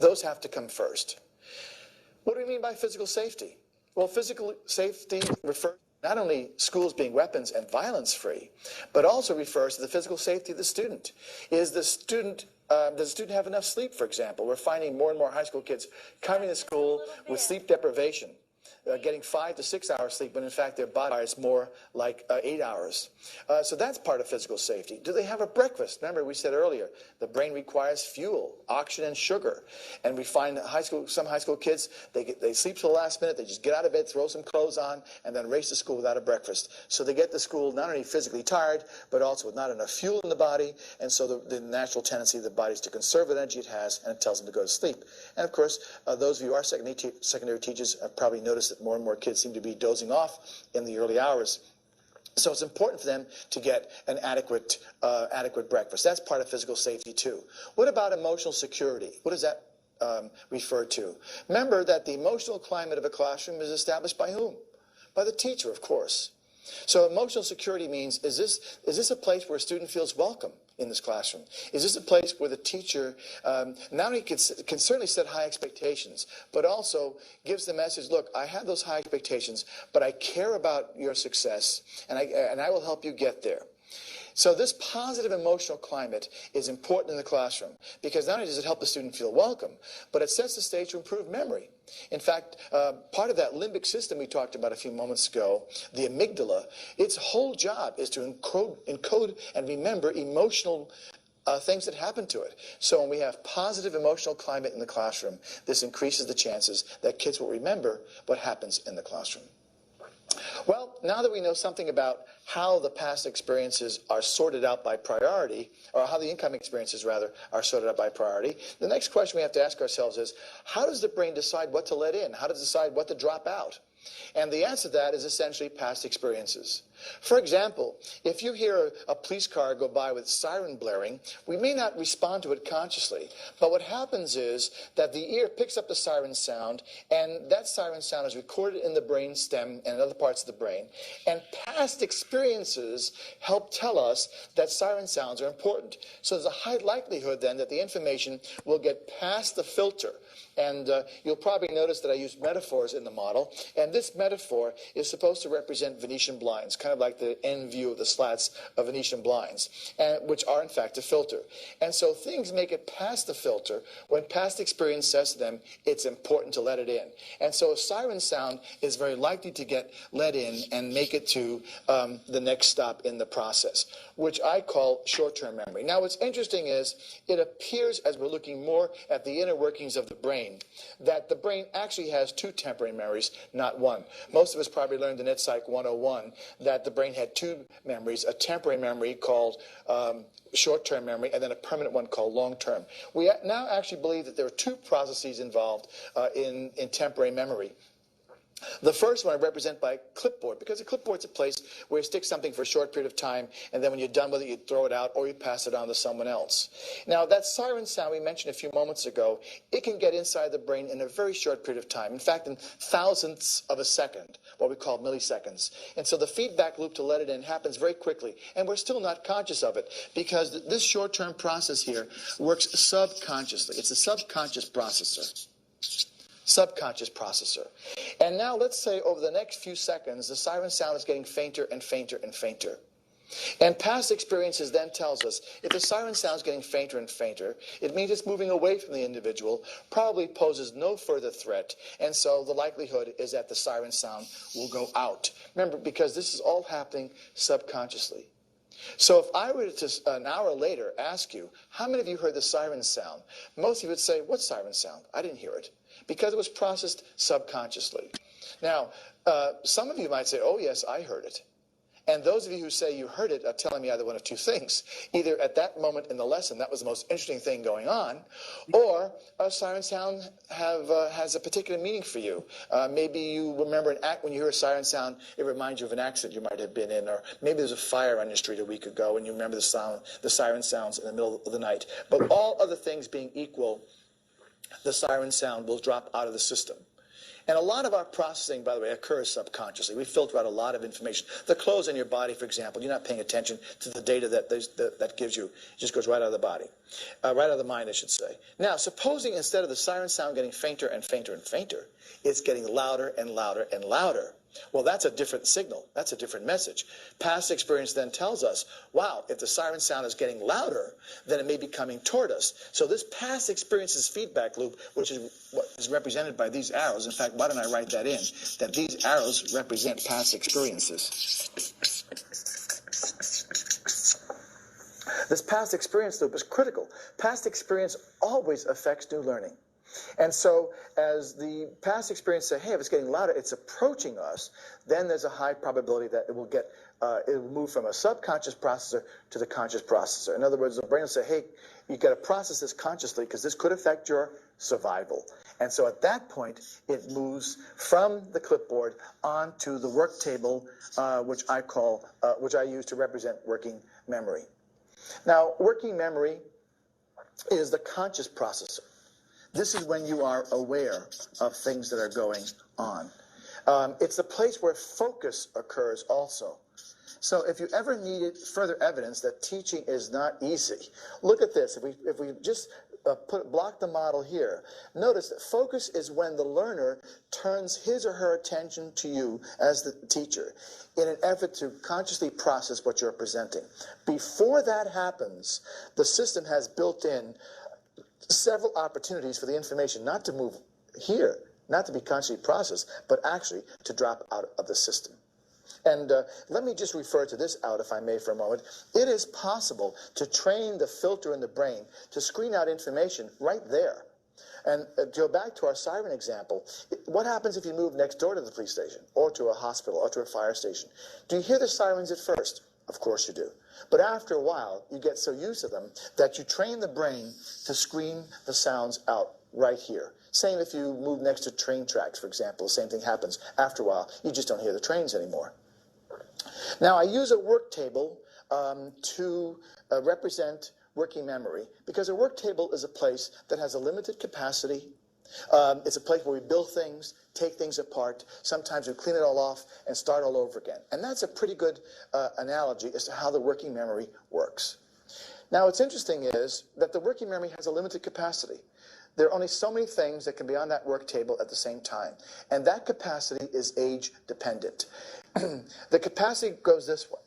Those have to come first. What do we mean by physical safety? Well, physical safety refers not only schools being weapons and violence-free, but also refers to the physical safety of the student. Does the student have enough sleep, for example? We're finding more and more high school kids coming to school with sleep deprivation, getting 5 to 6 hours sleep, when in fact their body is more like 8 hours. So that's part of physical safety. Do they have a breakfast? Remember, we said earlier, the brain requires fuel, oxygen, and sugar. And we find some high school kids, they sleep till the last minute, they just get out of bed, throw some clothes on, and then race to school without a breakfast. So they get to school not only physically tired, but also with not enough fuel in the body, and so the natural tendency of the body is to conserve the energy it has, and it tells them to go to sleep. And of course, those of you who are secondary teachers have probably noticed that more and more kids seem to be dozing off in the early hours. So it's important for them to get an adequate breakfast. That's part of physical safety too. What about emotional security? What does that refer to? Remember that the emotional climate of a classroom is established by whom? By the teacher, of course. So emotional security means, is this a place where a student feels welcome in this classroom? Is this a place where the teacher not only can certainly set high expectations, but also gives the message, look, I have those high expectations, but I care about your success, and I will help you get there. So this positive emotional climate is important in the classroom, because not only does it help the student feel welcome, but it sets the stage to improve memory. In fact, part of that limbic system we talked about a few moments ago, the amygdala, its whole job is to encode and remember emotional things that happen to it. So when we have positive emotional climate in the classroom, this increases the chances that kids will remember what happens in the classroom. Well, now that we know something about how the past experiences are sorted out by priority, or how the incoming experiences, rather, are sorted out by priority, the next question we have to ask ourselves is, how does the brain decide what to let in? How does it decide what to drop out? And the answer to that is essentially past experiences. For example, if you hear a police car go by with siren blaring, we may not respond to it consciously, but what happens is that the ear picks up the siren sound, and that siren sound is recorded in the brain stem and in other parts of the brain, and past experiences help tell us that siren sounds are important. So there's a high likelihood then that the information will get past the filter. And you'll probably notice that I use metaphors in the model, and this metaphor is supposed to represent Venetian blinds, kind of like the end view of the slats of Venetian blinds, which are in fact a filter. And so things make it past the filter when past experience says to them it's important to let it in. And so a siren sound is very likely to get let in and make it to the next stop in the process, which I call short-term memory. Now what's interesting is it appears, as we're looking more at the inner workings of the brain, that the brain actually has two temporary memories, not one. Most of us probably learned in EdPsych 101 that the brain had two memories, a temporary memory called short-term memory, and then a permanent one called long-term. We now actually believe that there are two processes involved in temporary memory. The first one I represent by clipboard, because a clipboard's a place where you stick something for a short period of time, and then when you're done with it, you throw it out or you pass it on to someone else. Now, that siren sound we mentioned a few moments ago, it can get inside the brain in a very short period of time. In fact, in thousandths of a second, what we call milliseconds. And so the feedback loop to let it in happens very quickly, and we're still not conscious of it, because this short-term process here works subconsciously. It's a subconscious processor. Subconscious processor. And now let's say over the next few seconds, the siren sound is getting fainter and fainter and fainter. And past experiences then tells us if the siren sound is getting fainter and fainter, it means it's moving away from the individual, probably poses no further threat, and so the likelihood is that the siren sound will go out. Remember, because this is all happening subconsciously. So if I were to, an hour later, ask you, how many of you heard the siren sound? Most of you would say, what siren sound? I didn't hear it, because it was processed subconsciously. Now, some of you might say, oh yes, I heard it. And those of you who say you heard it are telling me either one of two things. Either at that moment in the lesson, that was the most interesting thing going on, or a siren sound has a particular meaning for you. Maybe you remember an act when you hear a siren sound, it reminds you of an accident you might have been in, or maybe there's a fire on your street a week ago and you remember the siren sounds in the middle of the night. But all other things being equal, the siren sound will drop out of the system. And a lot of our processing, by the way, occurs subconsciously. We filter out a lot of information. The clothes on your body, for example, you're not paying attention to the data that gives you. It just goes right out of the body. Right out of the mind, I should say. Now, supposing instead of the siren sound getting fainter and fainter and fainter, it's getting louder and louder and louder. Well, that's a different signal. That's a different message. Past experience then tells us, wow, if the siren sound is getting louder, then it may be coming toward us. So this past experience's feedback loop, which is what is represented by these arrows. In fact, why don't I write that in? That these arrows represent past experiences. This past experience loop is critical. Past experience always affects new learning. And so as the past experience say, hey, if it's getting louder, it's approaching us, then there's a high probability that it will move from a subconscious processor to the conscious processor. In other words, the brain will say, hey, you've got to process this consciously because this could affect your survival. And so at that point, it moves from the clipboard onto the work table, which I use to represent working memory. Now, working memory is the conscious processor. This is when you are aware of things that are going on. It's the place where focus occurs also. So if you ever needed further evidence that teaching is not easy, look at this. If we just block the model here, notice that focus is when the learner turns his or her attention to you as the teacher in an effort to consciously process what you're presenting. Before that happens, the system has built in several opportunities for the information not to move here, not to be consciously processed, but actually to drop out of the system. And let me just refer to this out, if I may, for a moment. It is possible to train the filter in the brain to screen out information right there. And to go back to our siren example, what happens if you move next door to the police station, or to a hospital, or to a fire station? Do you hear the sirens at first? Of course you do. But after a while, you get so used to them that you train the brain to screen the sounds out right here. Same if you move next to train tracks, for example. The same thing happens. After a while, you just don't hear the trains anymore. Now, I use a work table to represent working memory, because a work table is a place that has a limited capacity. It's a place where we build things, take things apart. Sometimes we clean it all off and start all over again. And that's a pretty good analogy as to how the working memory works. Now, what's interesting is that the working memory has a limited capacity. There are only so many things that can be on that work table at the same time. And that capacity is age dependent. The capacity goes this way.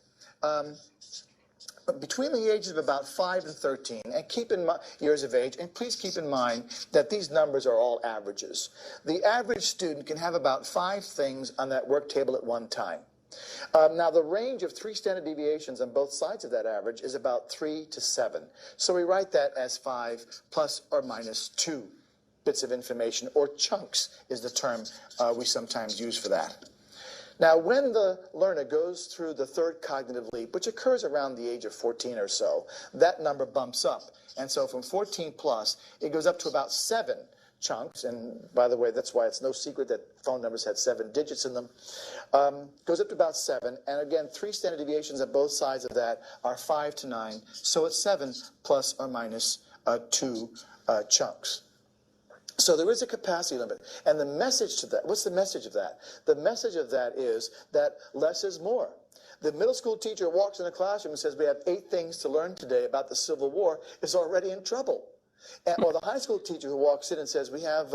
Between the ages of about 5 and 13, and keep in mind years of age, and please keep in mind that these numbers are all averages. The average student can have about 5 things on that work table at one time. Now, the range of 3 standard deviations on both sides of that average is about 3 to 7. So we write that as 5 plus or minus 2 bits of information, or chunks is the term we sometimes use for that. Now, when the learner goes through the third cognitive leap, which occurs around the age of 14 or so, that number bumps up. And so from 14 plus, it goes up to about 7 chunks. And by the way, that's why it's no secret that phone numbers had 7 digits in them. Goes up to about 7. And again, 3 standard deviations on both sides of that are 5 to 9. So it's 7 plus or minus 2 chunks. So there is a capacity limit. And the message to that, what's the message of that? The message of that is that less is more. The middle school teacher walks in a classroom and says, we have 8 things to learn today about the Civil War, is already in trouble. Or the high school teacher who walks in and says, we have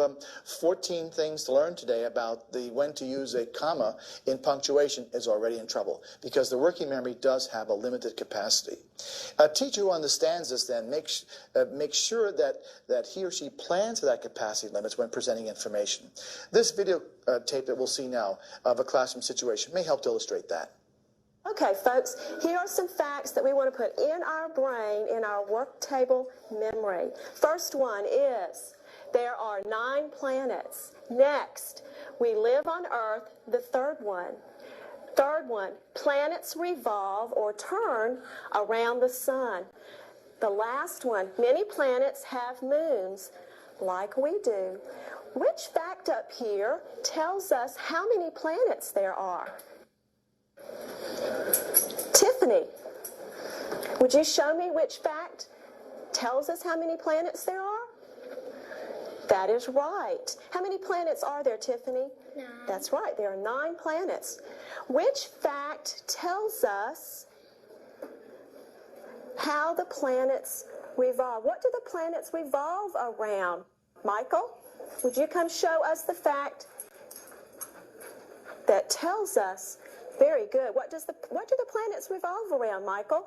14 things to learn today about when to use a comma in punctuation, is already in trouble, because the working memory does have a limited capacity. A teacher who understands this then makes sure that he or she plans for that capacity limits when presenting information. This video tape that we'll see now of a classroom situation may help to illustrate that. Okay, folks, here are some facts that we want to put in our brain, in our work table memory. First one is there are 9 planets. Next, we live on Earth, the third one. Third one, planets revolve or turn around the sun. The last one, many planets have moons, like we do. Which fact up here tells us how many planets there are? Tiffany, would you show me which fact tells us how many planets there are? That is right. How many planets are there, Tiffany? 9. That's right, there are 9 planets. Which fact tells us how the planets revolve? What do the planets revolve around? Michael, would you come show us the fact that tells us? Very good. What do the planets revolve around, Michael?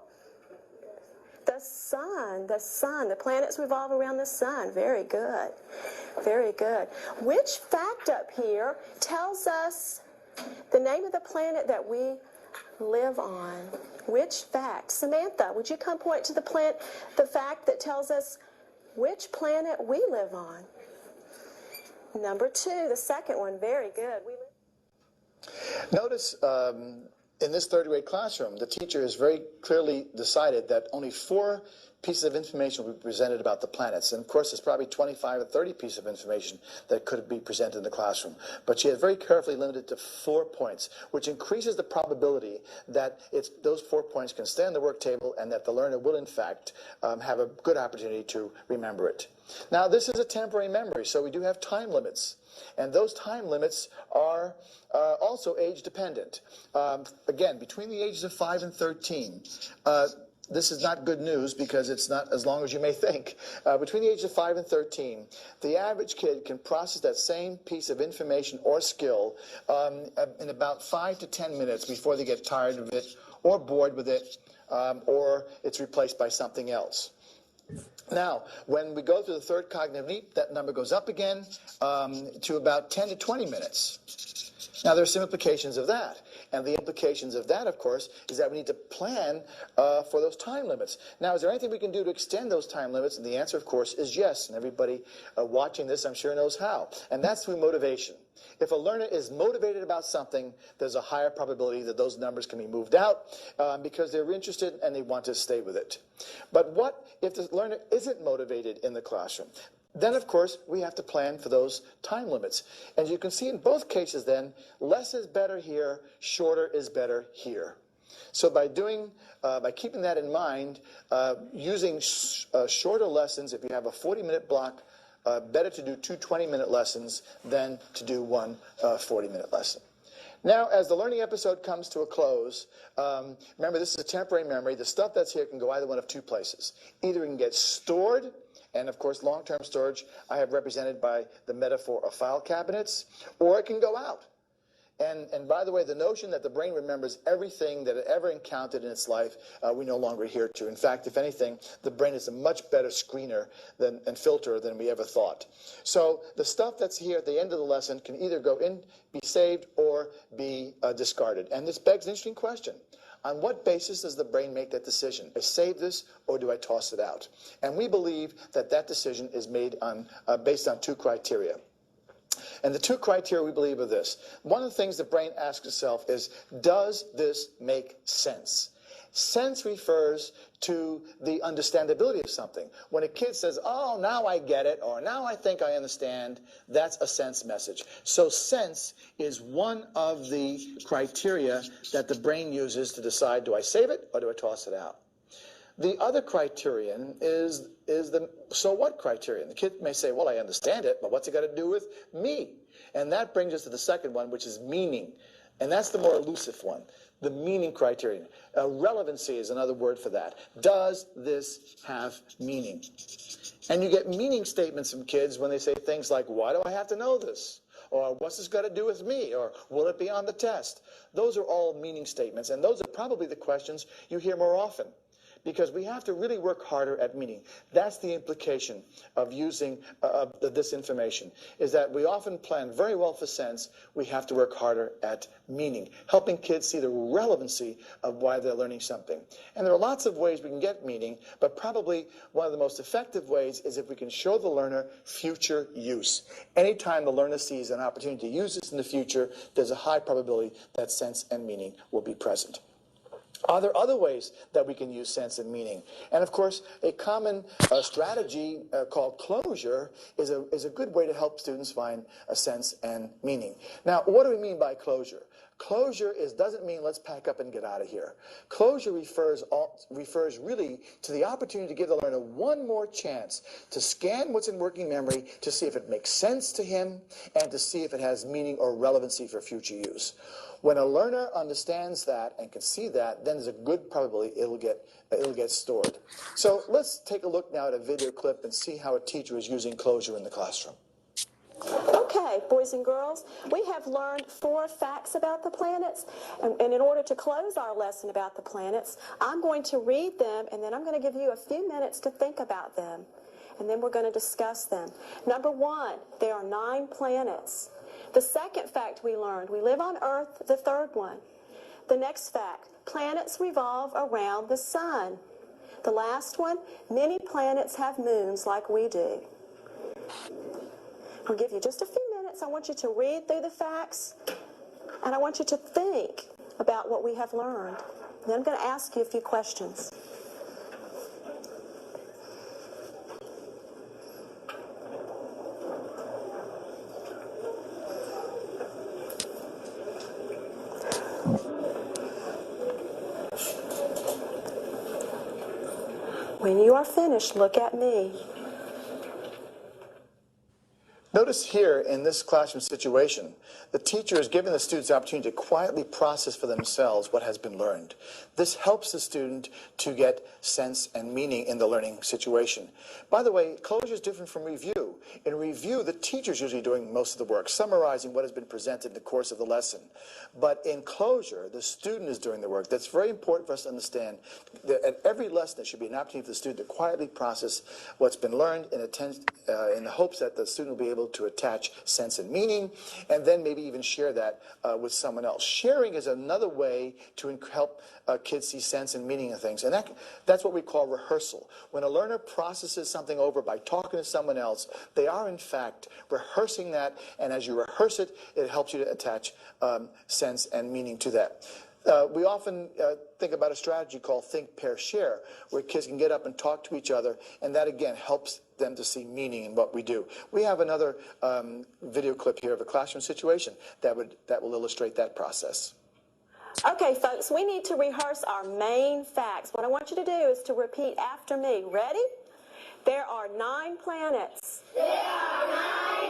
The sun. The sun. The planets revolve around the sun. Very good. Very good. Which fact up here tells us the name of the planet that we live on? Which fact? Samantha, would you come point to the fact that tells us which planet we live on? Number 2, the second one. Very good. Notice in this third grade classroom, the teacher has very clearly decided that only 4 pieces of information will be presented about the planets. And of course, there's probably 25 or 30 pieces of information that could be presented in the classroom. But she has very carefully limited to 4 points, which increases the probability that those 4 points can stay on the work table and that the learner will, in fact, have a good opportunity to remember it. Now, this is a temporary memory, so we do have time limits. And those time limits are also age dependent. Again, between the ages of 5 and 13, this is not good news because it's not as long as you may think. Between the ages of 5 and 13, the average kid can process that same piece of information or skill in about 5 to 10 minutes before they get tired of it or bored with it or it's replaced by something else. Now, when we go through the third cognitive leap, that number goes up again to about 10 to 20 minutes. Now, there are some implications of that. And the implications of that, of course, is that we need to plan for those time limits. Now, is there anything we can do to extend those time limits? And the answer, of course, is yes. And everybody watching this, I'm sure, knows how. And that's through motivation. If a learner is motivated about something, there's a higher probability that those numbers can be moved out because they're interested and they want to stay with it. But what if the learner isn't motivated in the classroom? Then, of course, we have to plan for those time limits. And you can see in both cases then, less is better here, shorter is better here. So by keeping that in mind, using shorter lessons, if you have a 40-minute block, better to do 2 20-minute lessons than to do one 40-minute lesson. Now, as the learning episode comes to a close, remember this is a temporary memory. The stuff that's here can go either one of two places. Either it can get stored, and of course long-term storage I have represented by the metaphor of file cabinets, or it can go out. And by the way, the notion that the brain remembers everything that it ever encountered in its life, we no longer adhere to. In fact, if anything, the brain is a much better screener and filter than we ever thought. So the stuff that's here at the end of the lesson can either go in, be saved, or be discarded. And this begs an interesting question. On what basis does the brain make that decision? I save this, or do I toss it out? And we believe that that decision is made based on 2 criteria. And the 2 criteria we believe are this. One of the things the brain asks itself is, does this make sense? Sense refers to the understandability of something. When a kid says, oh, now I get it, or now I think I understand, that's a sense message. So sense is one of the criteria that the brain uses to decide, do I save it or do I toss it out? The other criterion is the so what criterion. The kid may say, well, I understand it, but what's it got to do with me? And that brings us to the second one, which is meaning. And that's the more elusive one, the meaning criterion. Relevancy is another word for that. Does this have meaning? And you get meaning statements from kids when they say things like, why do I have to know this? Or what's this got to do with me? Or will it be on the test? Those are all meaning statements, and those are probably the questions you hear more often. Because we have to really work harder at meaning. That's the implication of using this information, is that we often plan very well for sense. We have to work harder at meaning, helping kids see the relevancy of why they're learning something. And there are lots of ways we can get meaning, but probably one of the most effective ways is if we can show the learner future use. Anytime the learner sees an opportunity to use this in the future, there's a high probability that sense and meaning will be present. Are there other ways that we can use sense and meaning? And of course, a common strategy called closure is a good way to help students find a sense and meaning. Now, what do we mean by closure? Closure doesn't mean let's pack up and get out of here. Closure refers really to the opportunity to give the learner one more chance to scan what's in working memory to see if it makes sense to him and to see if it has meaning or relevancy for future use. When a learner understands that and can see that, then there's a good probability it'll get stored. So let's take a look now at a video clip and see how a teacher is using closure in the classroom. Okay, boys and girls, we have learned 4 facts about the planets, and in order to close our lesson about the planets, I'm going to read them, and then I'm going to give you a few minutes to think about them, and then we're going to discuss them. Number 1, there are 9 planets. The second fact we learned, we live on Earth, the third one. The next fact, planets revolve around the sun. The last one, many planets have moons like we do. I'll give you just a few minutes. I want you to read through the facts, and I want you to think about what we have learned. Then I'm going to ask you a few questions. When you are finished, look at me. Notice here in this classroom situation, the teacher is giving the students the opportunity to quietly process for themselves what has been learned. This helps the student to get sense and meaning in the learning situation. By the way, closure is different from review. In review, the teacher is usually doing most of the work, summarizing what has been presented in the course of the lesson. But in closure, the student is doing the work. That's very important for us to understand that at every lesson, there should be an opportunity for the student to quietly process what's been learned in the hopes that the student will be able to attach sense and meaning, and then maybe even share that with someone else. Sharing is another way to help kids see sense and meaning in things, and that's what we call rehearsal. When a learner processes something over by talking to someone else, they are in fact rehearsing that, and as you rehearse it, it helps you to attach sense and meaning to that. We often think about a strategy called think, pair, share, where kids can get up and talk to each other, and that again helps them to see meaning in what we do. We have another video clip here of a classroom situation that will illustrate that process. Okay, folks, we need to rehearse our main facts. What I want you to do is to repeat after me. Ready? There are 9 planets. There are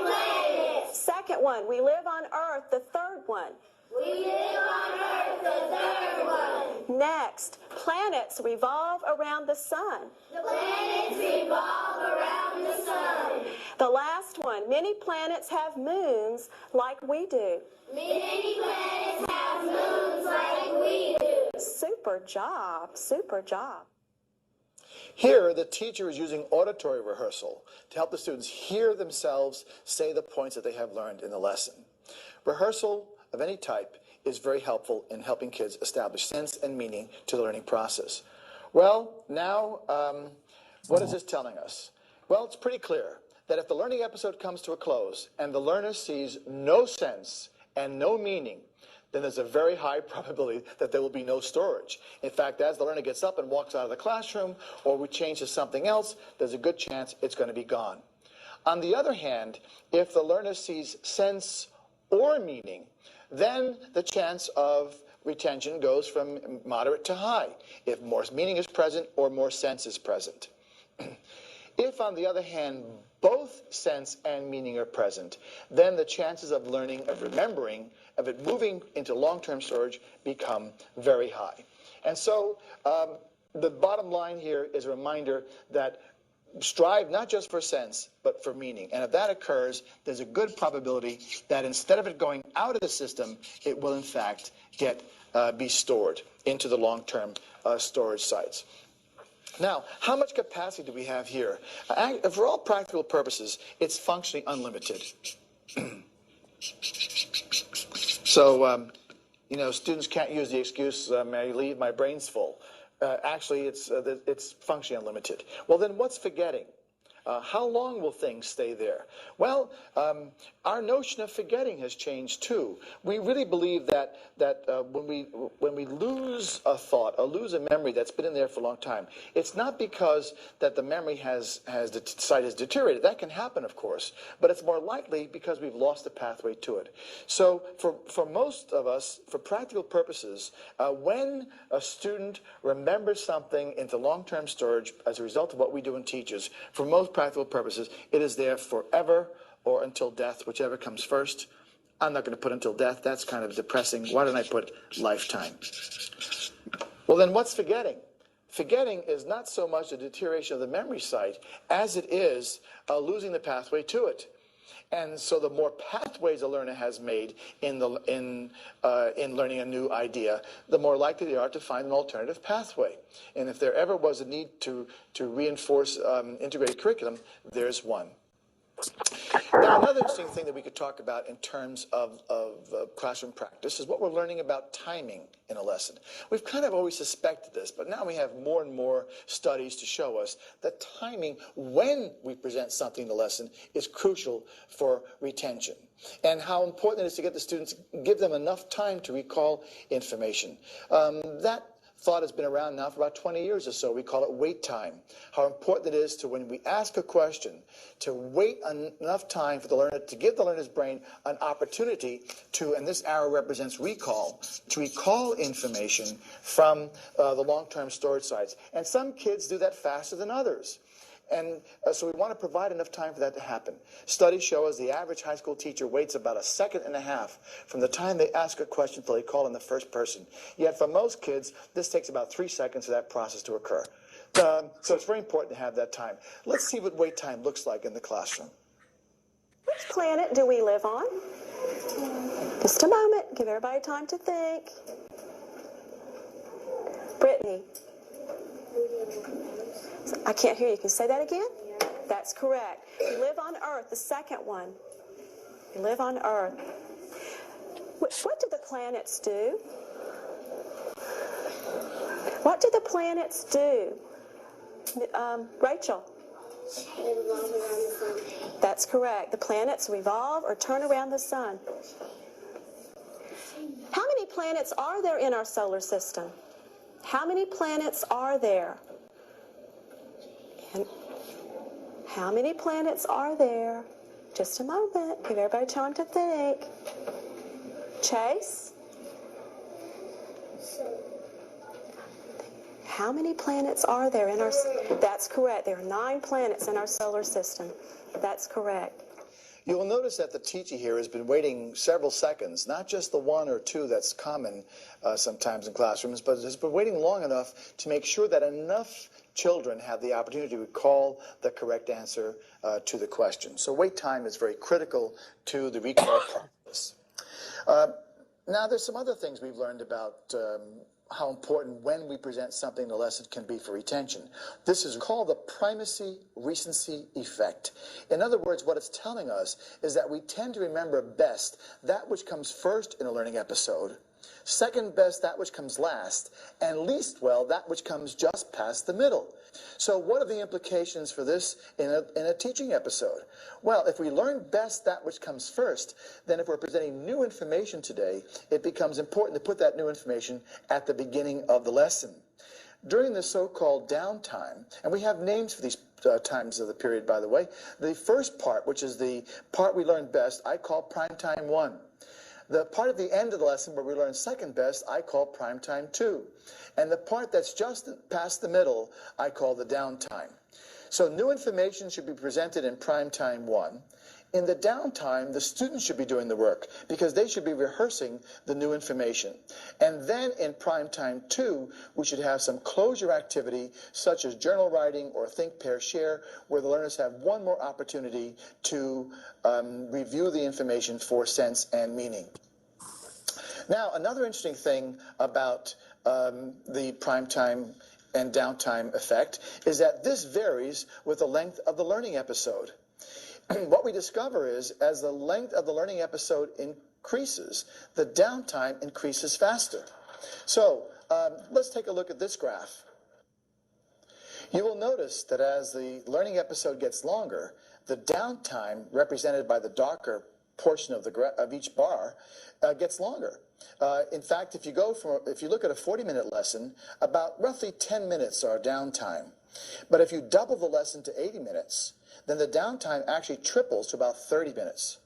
9 planets. Second one, we live on Earth. The third one. We live on Earth, the third one. Next, planets revolve around the sun. The planets revolve around the sun. The last one, many planets have moons like we do. Many planets have moons like we do. Super job, super job. Here, the teacher is using auditory rehearsal to help the students hear themselves say the points that they have learned in the lesson. Rehearsal of any type is very helpful in helping kids establish sense and meaning to the learning process. Well, now, what is this telling us? Well, it's pretty clear that if the learning episode comes to a close and the learner sees no sense and no meaning, then there's a very high probability that there will be no storage. In fact, as the learner gets up and walks out of the classroom, or we change to something else, there's a good chance it's going to be gone. On the other hand, if the learner sees sense or meaning, then the chance of retention goes from moderate to high, if more meaning is present or more sense is present. If, on the other hand, both sense and meaning are present, then the chances of learning, of remembering, of it moving into long-term storage become very high. And so the bottom line here is a reminder that strive not just for sense, but for meaning. And if that occurs, there's a good probability that instead of it going out of the system, it will in fact be stored into the long-term storage sites. Now, how much capacity do we have here? For all practical purposes, it's functionally unlimited. So, students can't use the excuse, "May I leave? My brain's full." Actually, it's functionally unlimited. Well, then what's forgetting? How long will things stay there? Well, our notion of forgetting has changed too. We really believe that when we lose a thought or lose a memory that's been in there for a long time, it's not because that the memory the site has deteriorated. That can happen, of course, but it's more likely because we've lost the pathway to it. So for most of us, for practical purposes, when a student remembers something into long-term storage as a result of what we do in teachers, for most practical purposes, it is there forever or until death, whichever comes first. I'm not going to put until death. That's kind of depressing. Why don't I put lifetime? Well, then what's forgetting? Forgetting is not so much a deterioration of the memory site as it is losing the pathway to it. And so the more pathways a learner has made in learning a new idea, the more likely they are to find an alternative pathway. And if there ever was a need to reinforce integrated curriculum, there's one. Now, another interesting thing that we could talk about in terms of classroom practice is what we're learning about timing in a lesson. We've kind of always suspected this, but now we have more and more studies to show us that timing when we present something in the lesson is crucial for retention, and how important it is to get the students, give them enough time to recall information. That thought has been around now for about 20 years or so. We call it wait time. How important it is to, when we ask a question, to wait enough time for the learner, to give the learner's brain an opportunity to, and this arrow represents recall, to recall information from the long-term storage sites. And some kids do that faster than others. And so we want to provide enough time for that to happen. Studies show us the average high school teacher waits about 1.5 seconds from the time they ask a question until they call in the first person. Yet for most kids, this takes about 3 seconds for that process to occur. So it's very important to have that time. Let's see what wait time looks like in the classroom. Which planet do we live on? Just a moment. Give everybody time to think. Brittany. I can't hear you. Can you say that again? That's correct. We live on Earth, the second one. We live on Earth. What do the planets do? What do the planets do? Rachel? That's correct. The planets revolve or turn around the sun. How many planets are there in our solar system? How many planets are there? And how many planets are there? Just a moment. Give everybody time to think. Chase? How many planets are there in our? That's correct. There are 9 planets in our solar system. That's correct. You will notice that the teacher here has been waiting several seconds, not just the 1 or 2 that's common sometimes in classrooms, but has been waiting long enough to make sure that enough children have the opportunity to recall the correct answer to the question. So wait time is very critical to the recall process. Now there's some other things we've learned about how important when we present something in a lesson can be for retention. This is called the primacy-recency effect. In other words, what it's telling us is that we tend to remember best that which comes first in a learning episode, second best that which comes last, and least well that which comes just past the middle. So what are the implications for this in a teaching episode? Well, if we learn best that which comes first, then if we're presenting new information today, it becomes important to put that new information at the beginning of the lesson. During the so-called downtime, and we have names for these times of the period, by the way, the first part, which is the part we learn best, I call prime time 1. The part at the end of the lesson where we learn second best, I call prime time 2. And the part that's just past the middle, I call the downtime. So new information should be presented in prime time 1. In the downtime, the students should be doing the work because they should be rehearsing the new information. And then in prime time 2, we should have some closure activity such as journal writing or think, pair, share, where the learners have one more opportunity to review the information for sense and meaning. Now, another interesting thing about the prime time and downtime effect is that this varies with the length of the learning episode. What we discover is as the length of the learning episode increases, the downtime increases faster. So let's take a look at this graph. You will notice that as the learning episode gets longer, the downtime represented by the darker portion of each bar gets longer. In fact, if you look at a 40-minute lesson, about roughly 10 minutes are downtime. But if you double the lesson to 80 minutes, then the downtime actually triples to about 30 minutes.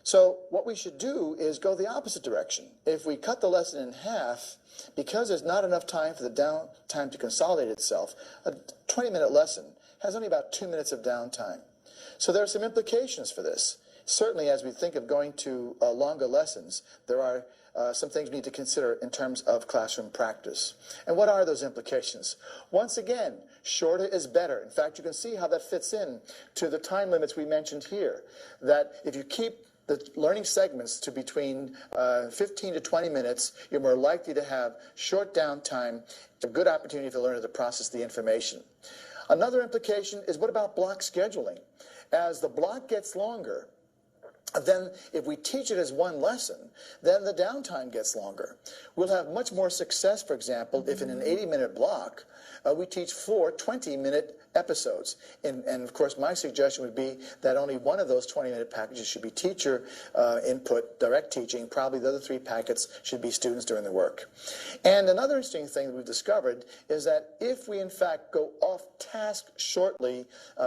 So what we should do is go the opposite direction. If we cut the lesson in half, because there's not enough time for the downtime to consolidate itself, a 20-minute lesson has only about 2 minutes of downtime. So there are some implications for this. Certainly, as we think of going to longer lessons, there are some things we need to consider in terms of classroom practice. And what are those implications? Once again, shorter is better. In fact, you can see how that fits in to the time limits we mentioned here, that if you keep the learning segments to between 15 to 20 minutes, you're more likely to have short downtime, a good opportunity for the learner to process the information. Another implication is what about block scheduling? As the block gets longer, then if we teach it as one lesson, then the downtime gets longer. We'll have much more success, for example, if in an 80-minute block, we teach 4 20-minute episodes. And of course, my suggestion would be that only one of those 20-minute packages should be teacher input, direct teaching. Probably the other 3 packets should be students doing the work. And another interesting thing that we've discovered is that if we, in fact, go off task shortly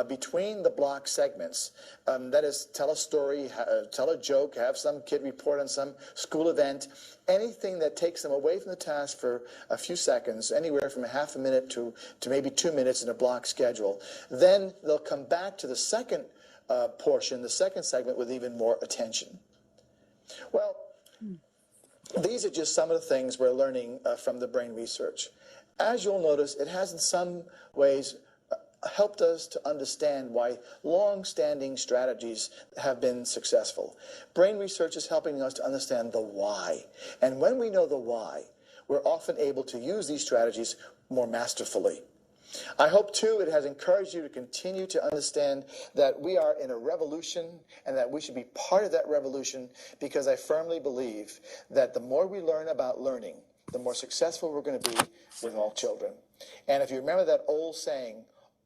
between the block segments, that is, tell a story, tell a joke, have some kid report on some school event, anything that takes them away from the task for a few seconds, anywhere from a half a minute to maybe 2 minutes in a block schedule, then they'll come back to the second portion, the second segment, with even more attention. Well, these are just some of the things we're learning from the brain research. As you'll notice, it has in some ways helped us to understand why long-standing strategies have been successful. Brain research is helping us to understand the why. And when we know the why, we're often able to use these strategies more masterfully. I hope, too, it has encouraged you to continue to understand that we are in a revolution and that we should be part of that revolution, because I firmly believe that the more we learn about learning, the more successful we're going to be with all children. And if you remember that old saying,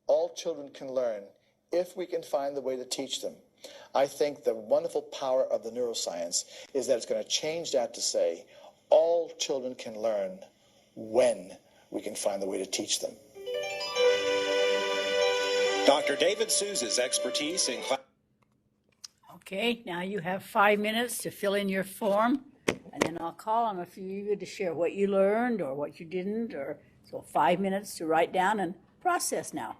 all children can learn if we can find the way to teach them, I think the wonderful power of the neuroscience is that it's going to change that to say all children can learn when we can find the way to teach them. Dr. David Souza's expertise in class. Okay, now you have 5 minutes to fill in your form, and then I'll call on a few of you to share what you learned or what you didn't, or So 5 minutes to write down and process now.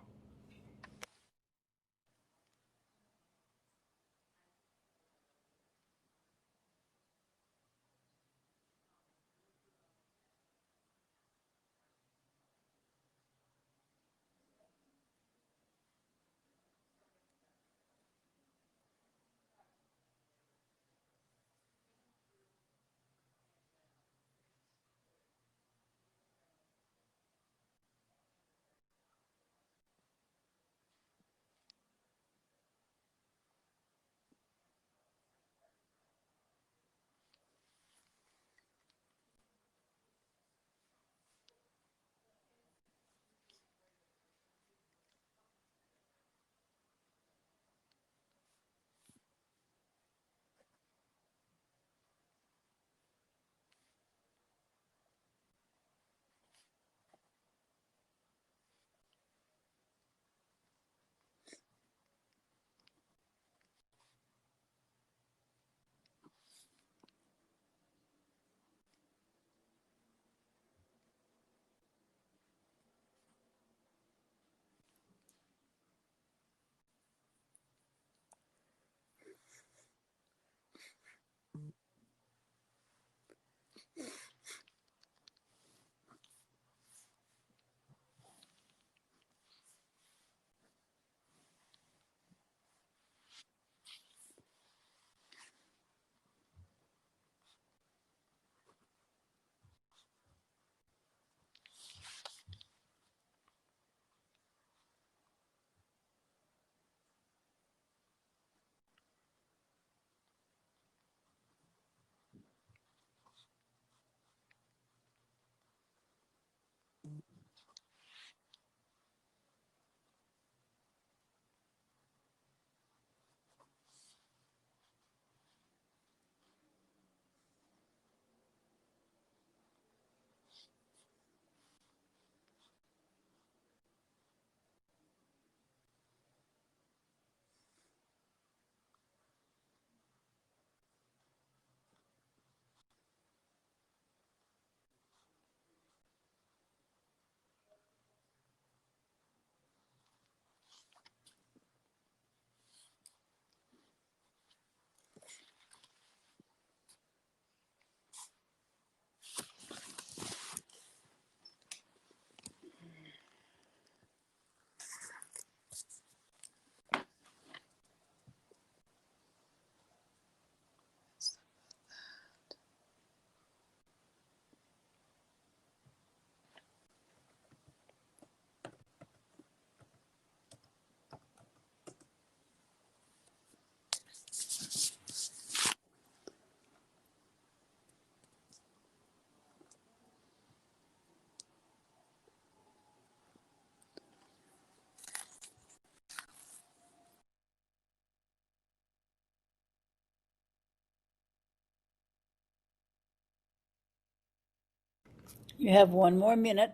You have 1 more minute.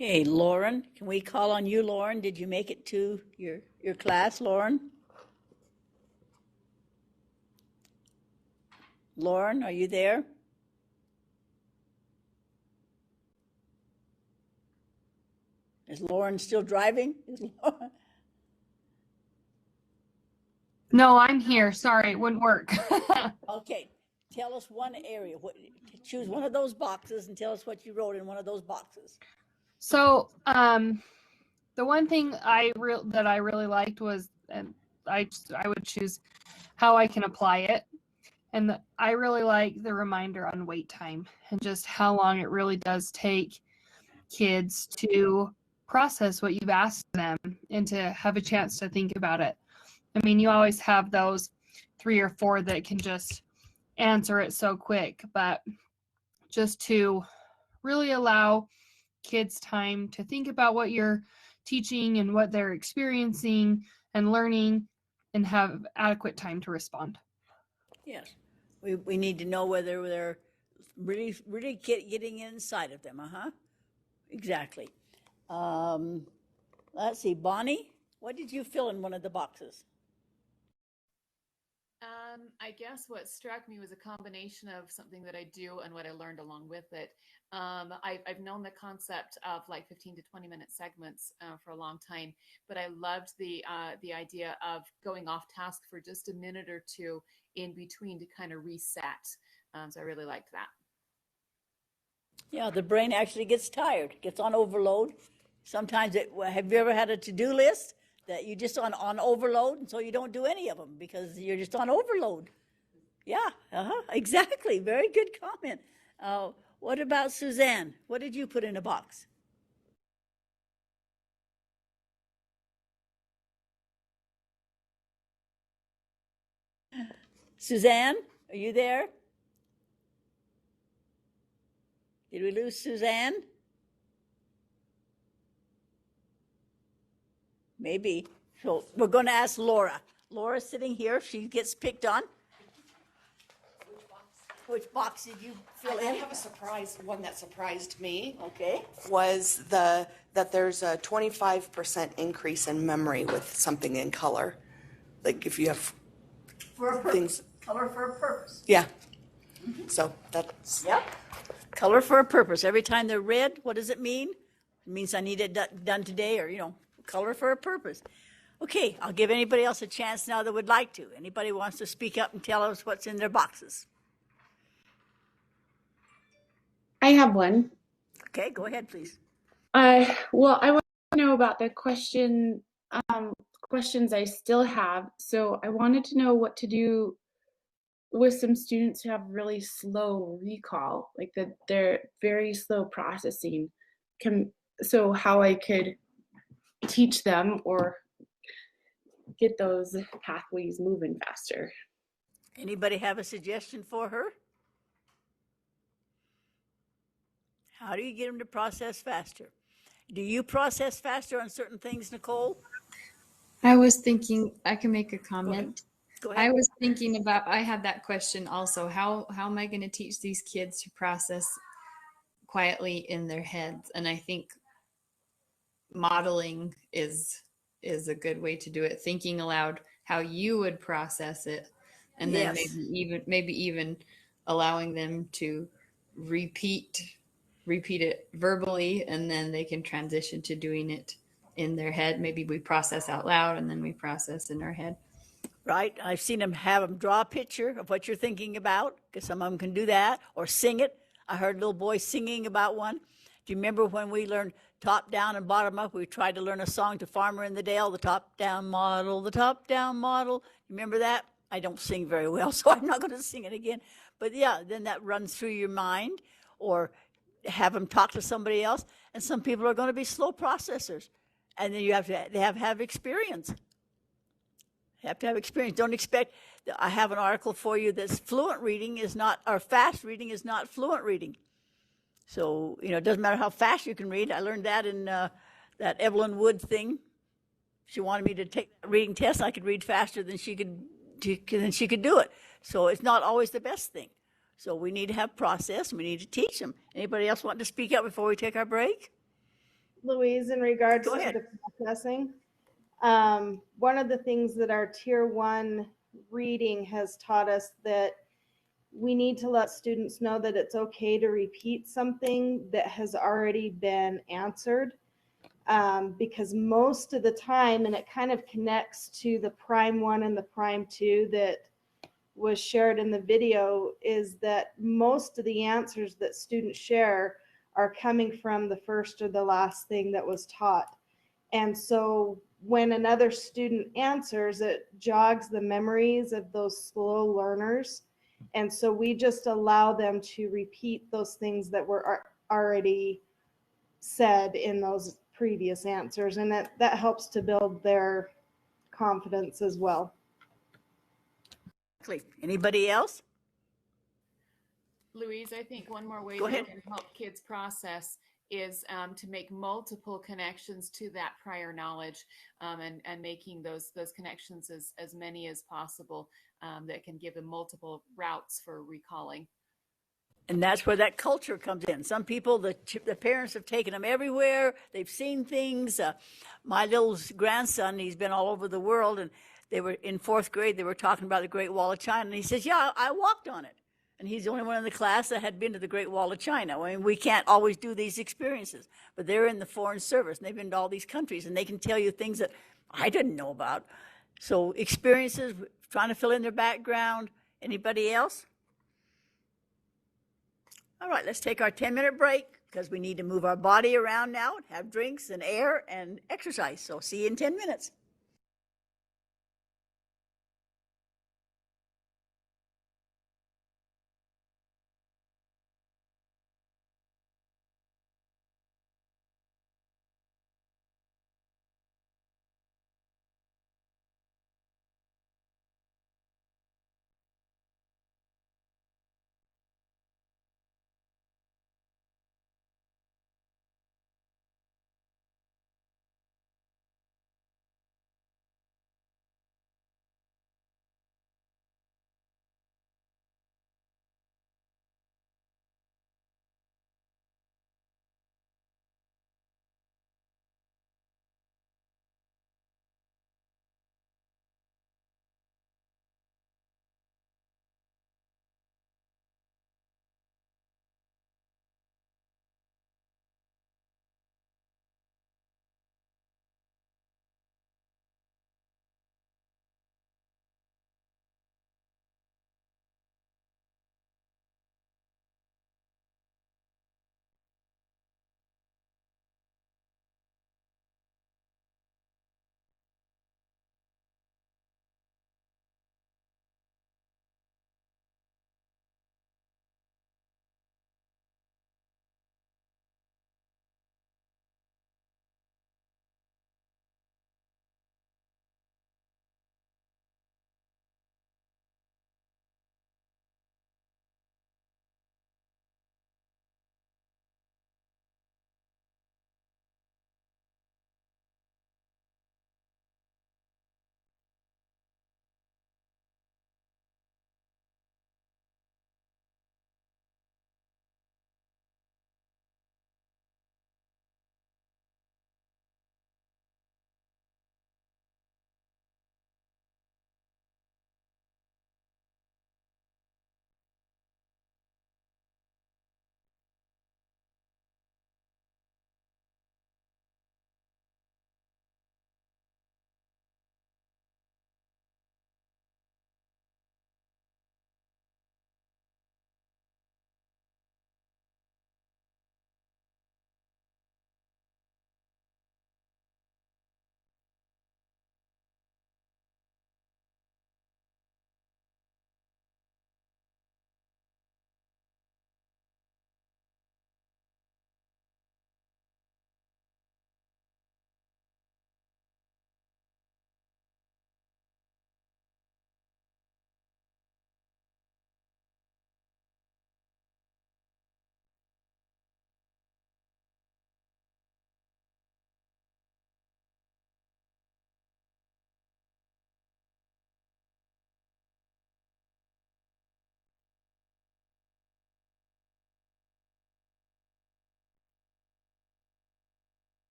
Okay, Lauren, can we call on you, Lauren? Did you make it to your class, Lauren? Lauren, are you there? Is Lauren still driving? No, I'm here. Sorry, it wouldn't work. Okay, tell us one area. Choose one of those boxes and tell us what you wrote in one of those boxes. So, the one thing that I really liked was, and I would choose how I can apply it, and I really like the reminder on wait time and just how long it really does take kids to process what you've asked them and to have a chance to think about it. I mean, you always have those 3 or 4 that can just answer it so quick, but just to really allow kids time to think about what you're teaching and what they're experiencing and learning, and have adequate time to respond. Yes. We need to know whether they're really getting inside of them. Exactly. Let's see, Bonnie, what did you fill in one of the boxes? I guess what struck me was a combination of something that I do and what I learned along with it. I've known the concept of like 15 to 20 minute segments for a long time, but I loved the idea of going off task for just a minute or two in between to kind of reset. So I really liked that. Yeah, the brain actually gets tired, gets on overload. Sometimes have you ever had a to-do list that you just on overload, and so you don't do any of them because you're just on overload? Yeah, exactly. Very good comment. What about Suzanne? What did you put in a box? Suzanne, are you there? Did we lose Suzanne? Maybe. So we're going to ask Laura. Laura's sitting here. She gets picked on. Which box did you fill in? I have a surprise. One that surprised me. Okay. Was that there's a 25% increase in memory with something in color. Like if you have for a purpose. Things. Color for a purpose. Yeah. So that's. Yep. Color for a purpose. Every time they're red, what does it mean? It means I need it done today, or, color for a purpose. Okay, I'll give anybody else a chance now that would like to. Anybody wants to speak up and tell us what's in their boxes? I have one. Okay, go ahead, please. Well, I want to know about the questions I still have. So I wanted to know what to do with some students who have really slow recall, like that they're very slow processing. So how I could teach them or get those pathways moving faster. Anybody have a suggestion for her? How do you get them to process faster? Do you process faster on certain things, Nicole? I was thinking, I can make a comment. Go ahead. I was thinking about, I had that question also. How am I going to teach these kids to process quietly in their heads? And I think modeling is a good way to do it. Thinking aloud how you would process it, and then maybe even allowing them to repeat it verbally, and then they can transition to doing it in their head. Maybe we process out loud and then we process in our head. Right. I've seen them have them draw a picture of what you're thinking about, because some of them can do that, or sing it. I heard little boys singing about one. Do you remember when we learned top down and bottom up? We tried to learn a song to Farmer in the Dale, the top down model, the top down model. Remember that? I don't sing very well, so I'm not going to sing it again. But yeah, then that runs through your mind, or have them talk to somebody else. And some people are going to be slow processors, and then you have to have experience. You have to have experience. Don't expect. I have an article for you that's fluent reading is not, or fast reading is not fluent reading. So, it doesn't matter how fast you can read. I learned that in that Evelyn Wood thing. She wanted me to take a reading test. I could read faster than she could do it. So it's not always the best thing. So we need to have process, and we need to teach them. Anybody else want to speak up before we take our break? Louise, in regards Go to ahead. the processing, one of the things that our Tier 1 reading has taught us that we need to let students know that it's okay to repeat something that has already been answered, because most of the time, and it kind of connects to the Prime 1 and the Prime 2 that was shared in the video, is that most of the answers that students share are coming from the first or the last thing that was taught. And so when another student answers, it jogs the memories of those slow learners. And so we just allow them to repeat those things that were already said in those previous answers, and that helps to build their confidence as well. Anybody else? Louise, I think one more way Go that ahead. can help kids process is to make multiple connections to that prior knowledge, and making those connections as many as possible, that can give them multiple routes for recalling. And that's where that culture comes in. Some people, the parents have taken them everywhere. They've seen things. My little grandson, he's been all over the world, and they were in fourth grade. They were talking about the Great Wall of China, and he says, "Yeah, I walked on it." And he's the only one in the class that had been to the Great Wall of China. I mean, we can't always do these experiences, but they're in the foreign service, and they've been to all these countries, and they can tell you things that I didn't know about. So experiences, trying to fill in their background. Anybody else? All right, let's take our 10-minute break because we need to move our body around now and have drinks and air and exercise. So see you in 10 minutes.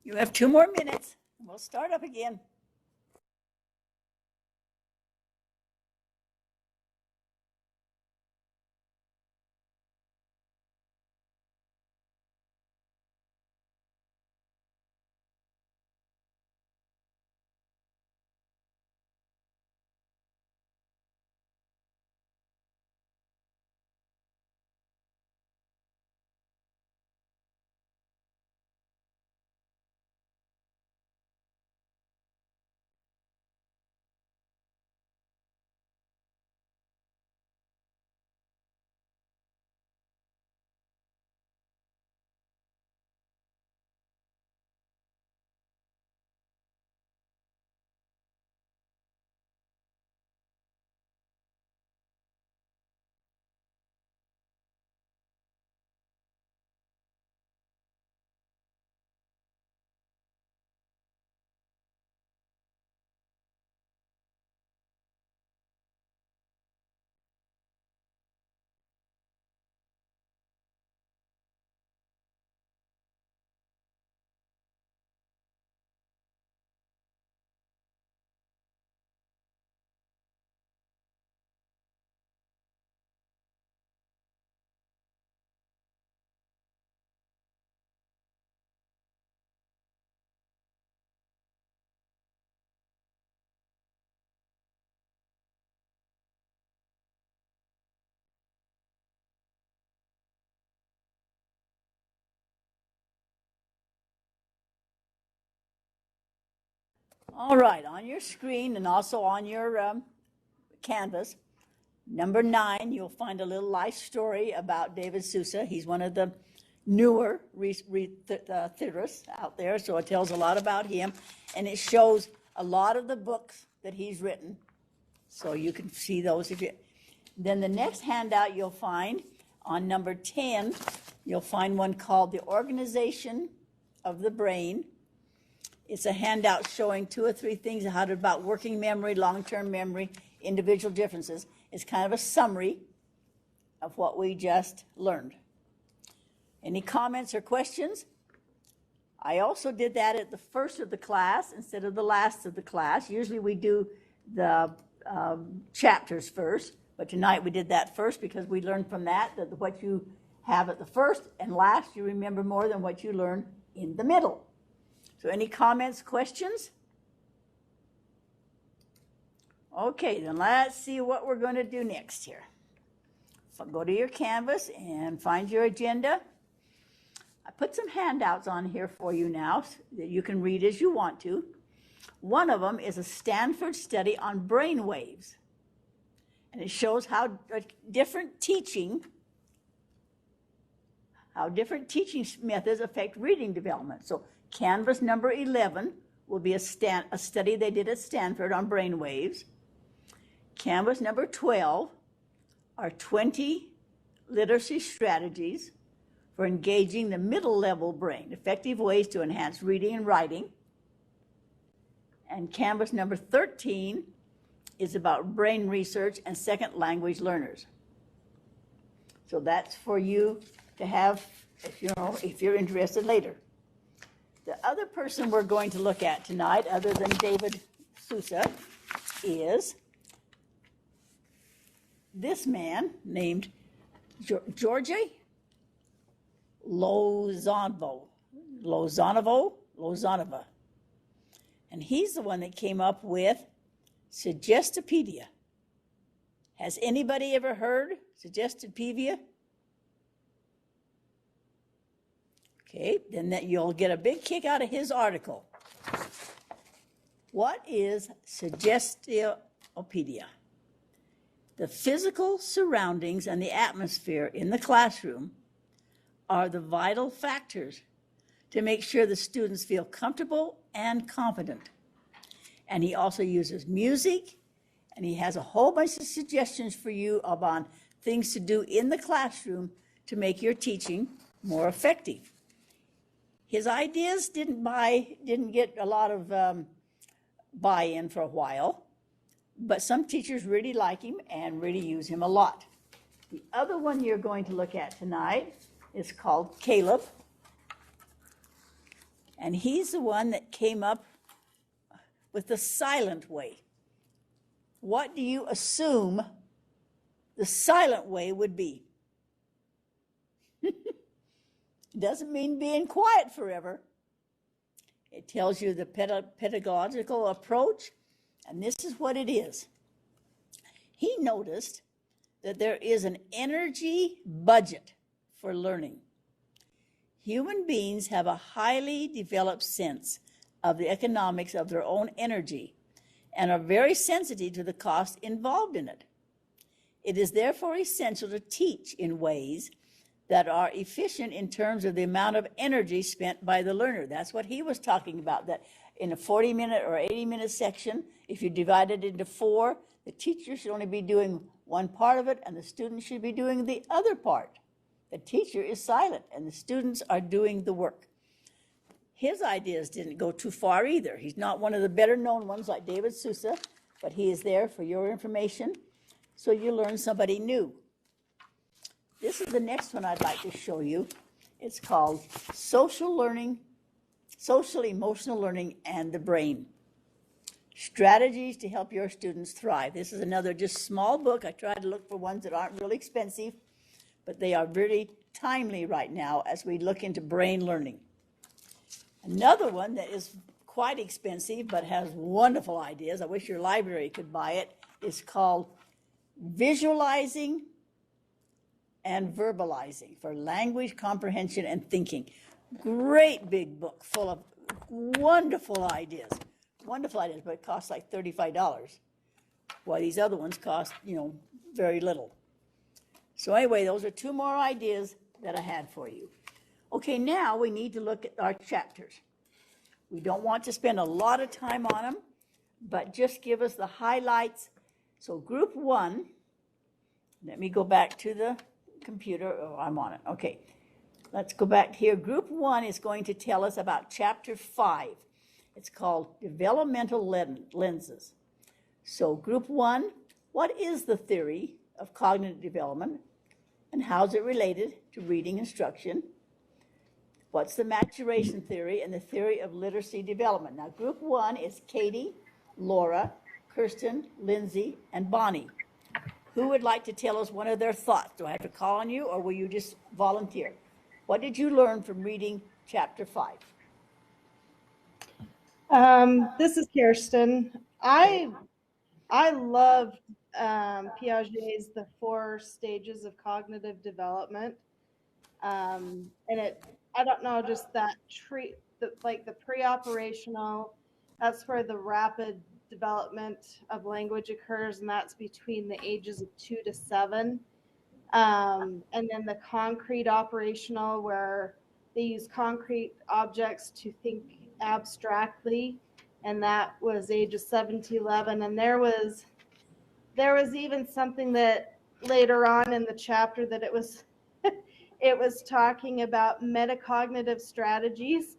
You have 2 more minutes. We'll start up again. All right, on your screen and also on your canvas, number 9, you'll find a little life story about David Sousa. He's one of the newer theorists out there, so it tells a lot about him, and it shows a lot of the books that he's written, so you can see those. Then the next handout you'll find on number 10, you'll find one called The Organization of the Brain. It's a handout showing 2 or 3 things about working memory, long-term memory, individual differences. It's kind of a summary of what we just learned. Any comments or questions? I also did that at the first of the class instead of the last of the class. Usually we do the chapters first, but tonight we did that first because we learned from that what you have at the first and last, you remember more than what you learn in the middle. So any comments, questions? Okay, then let's see what we're going to do next here. So go to your canvas and find your agenda. I put some handouts on here for you now that you can read as you want to. One of them is a Stanford study on brain waves. And it shows how different teaching methods affect reading development. So canvas number 11 will be a study they did at Stanford on brain waves. Canvas number 12 are 20 literacy strategies for engaging the middle level brain, effective ways to enhance reading and writing. And canvas number 13 is about brain research and second language learners. So that's for you to have, if you're interested later. The other person we're going to look at tonight, other than David Sousa, is this man named Jorge Lozanova. And he's the one that came up with Suggestopedia. Has anybody ever heard Suggestopedia? Okay, then you'll get a big kick out of his article. What is Suggestopedia? The physical surroundings and the atmosphere in the classroom are the vital factors to make sure the students feel comfortable and confident. And he also uses music, and he has a whole bunch of suggestions for you about things to do in the classroom to make your teaching more effective. His ideas didn't get a lot of buy-in for a while, but some teachers really like him and really use him a lot. The other one you're going to look at tonight is called Caleb. And he's the one that came up with the silent way. What do you assume the silent way would be? It doesn't mean being quiet forever. It tells you the pedagogical approach, and this is what it is. He noticed that there is an energy budget for learning. Human beings have a highly developed sense of the economics of their own energy and are very sensitive to the cost involved in it. It is therefore essential to teach in ways that are efficient in terms of the amount of energy spent by the learner. That's what he was talking about, that in a 40-minute or 80-minute section, if you divide it into 4, the teacher should only be doing one part of it, and the student should be doing the other part. The teacher is silent, and the students are doing the work. His ideas didn't go too far either. He's not one of the better-known ones like David Sousa, but he is there for your information, so you learn somebody new. This is the next one I'd like to show you. It's called Social Emotional Learning and the Brain. Strategies to help your students thrive. This is another just small book. I try to look for ones that aren't really expensive, but they are really timely right now as we look into brain learning. Another one that is quite expensive but has wonderful ideas, I wish your library could buy it, is called Visualizing and Verbalizing for Language Comprehension and Thinking. Great big book full of wonderful ideas, but it costs like $35, while these other ones cost, very little. So anyway, those are 2 more ideas that I had for you. Okay, now we need to look at our chapters. We don't want to spend a lot of time on them, but just give us the highlights. So group 1, let me go back to the computer. Oh, I'm on it. Okay, let's go back here. Group 1 is going to tell us about chapter 5. It's called Developmental Lenses. So group 1, what is the theory of cognitive development and how is it related to reading instruction? What's the maturation theory and the theory of literacy development? Now, group 1 is Katie, Laura, Kirsten, Lindsay, and Bonnie. Who would like to tell us one of their thoughts? Do I have to call on you, or will you just volunteer? What did you learn from reading chapter 5? This is Kirsten. I love Piaget's The 4 Stages of Cognitive Development. And I don't know, just that the pre-operational, that's where the rapid development of language occurs, and that's between the ages of 2 to 7. And then the concrete operational, where they use concrete objects to think abstractly, and that was ages 7 to 11. And there was even something that later on in the chapter that it was talking about metacognitive strategies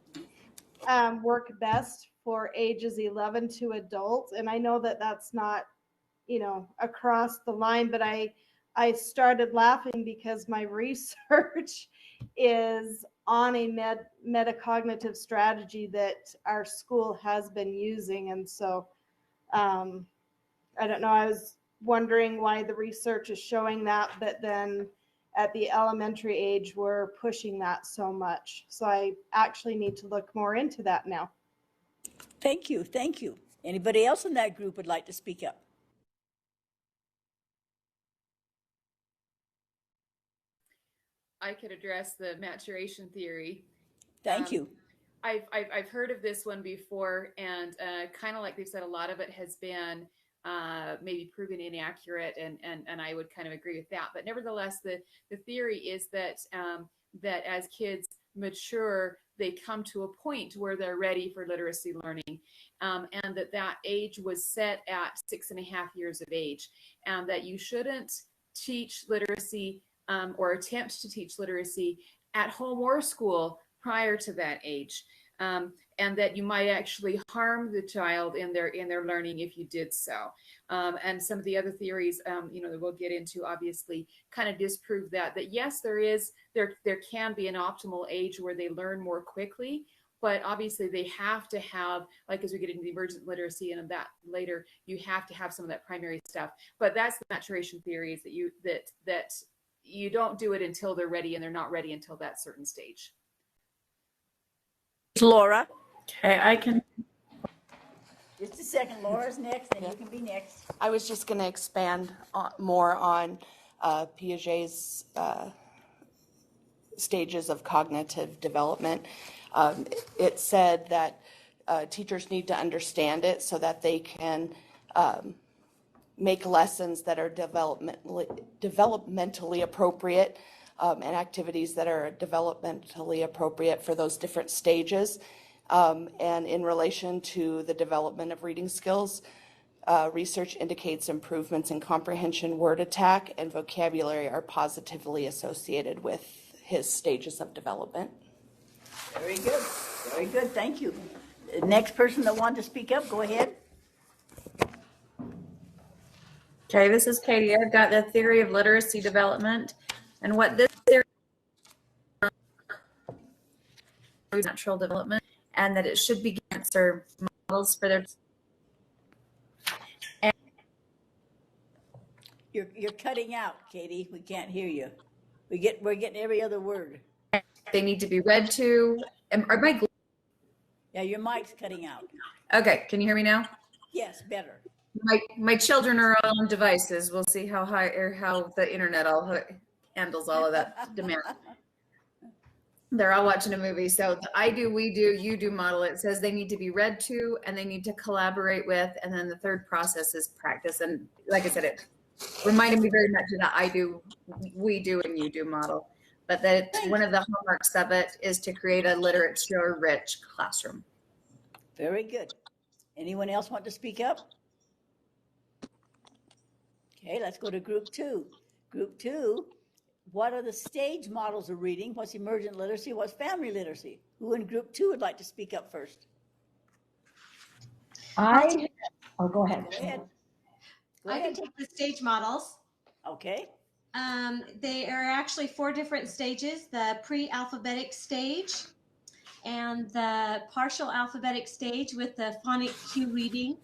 work best for ages 11 to adults. And I know that that's not, across the line, but I started laughing because my research is on a metacognitive strategy that our school has been using. And so I don't know, I was wondering why the research is showing that, but then at the elementary age, we're pushing that so much. So I actually need to look more into that now. Thank you. Anybody else in that group would like to speak up? I could address the maturation theory. Thank you. I've heard of this one before, and kind of like they've said, a lot of it has been maybe proven inaccurate, and I would kind of agree with that. But nevertheless, the theory is that that as kids mature, they come to a point where they're ready for literacy learning, and that age was set at 6.5 years of age, and that you shouldn't teach literacy or attempt to teach literacy at home or school prior to that age. And that you might actually harm the child in their learning if you did so. And some of the other theories, that we'll get into, obviously, kind of disprove that yes, there can be an optimal age where they learn more quickly, But obviously they have to have, like, as we get into the emergent literacy and that later, you have to have some of that primary stuff. But that's the maturation theory, is that you don't do it until they're ready, and they're not ready until that certain stage. Laura. Okay, I can. Just a second. Laura's next, and you can be next. I was just going to expand more on Piaget's stages of cognitive development. It said that teachers need to understand it so that they can make lessons that are developmentally appropriate and activities that are developmentally appropriate for those different stages. And in relation to the development of reading skills, research indicates improvements in comprehension, word attack, and vocabulary are positively associated with his stages of development. Very good. Very good. Thank you. The next person that wanted to speak up, go ahead. Okay, this is Katie. I've got the theory of literacy development, and what this theory is natural development, and that it should be answer models for their. And You're cutting out, Katie. We can't hear you. We're getting every other word. They need to be read to. Are my? Yeah, your mic's cutting out. Okay, can you hear me now? Yes, better. My children are all on devices. We'll see how high or how the internet all handles all of that demand. They're all watching a movie. So the I do, we do, you do model, it says they need to be read to and they need to collaborate with. And then the third process is practice. And like I said, it reminded me very much of the I do, we do, and you do model. But that one of the hallmarks of it is to create a literature-rich classroom. Very good. Anyone else want to speak up? Okay, let's go to group 2. Group 2, what are the stage models of reading? What's emergent literacy? What's family literacy? Who in group 2 would like to speak up first? Go ahead. Go ahead. I can take the stage models. Okay. They are actually 4 different stages: the pre-alphabetic stage, and the partial alphabetic stage with the phonic cue reading,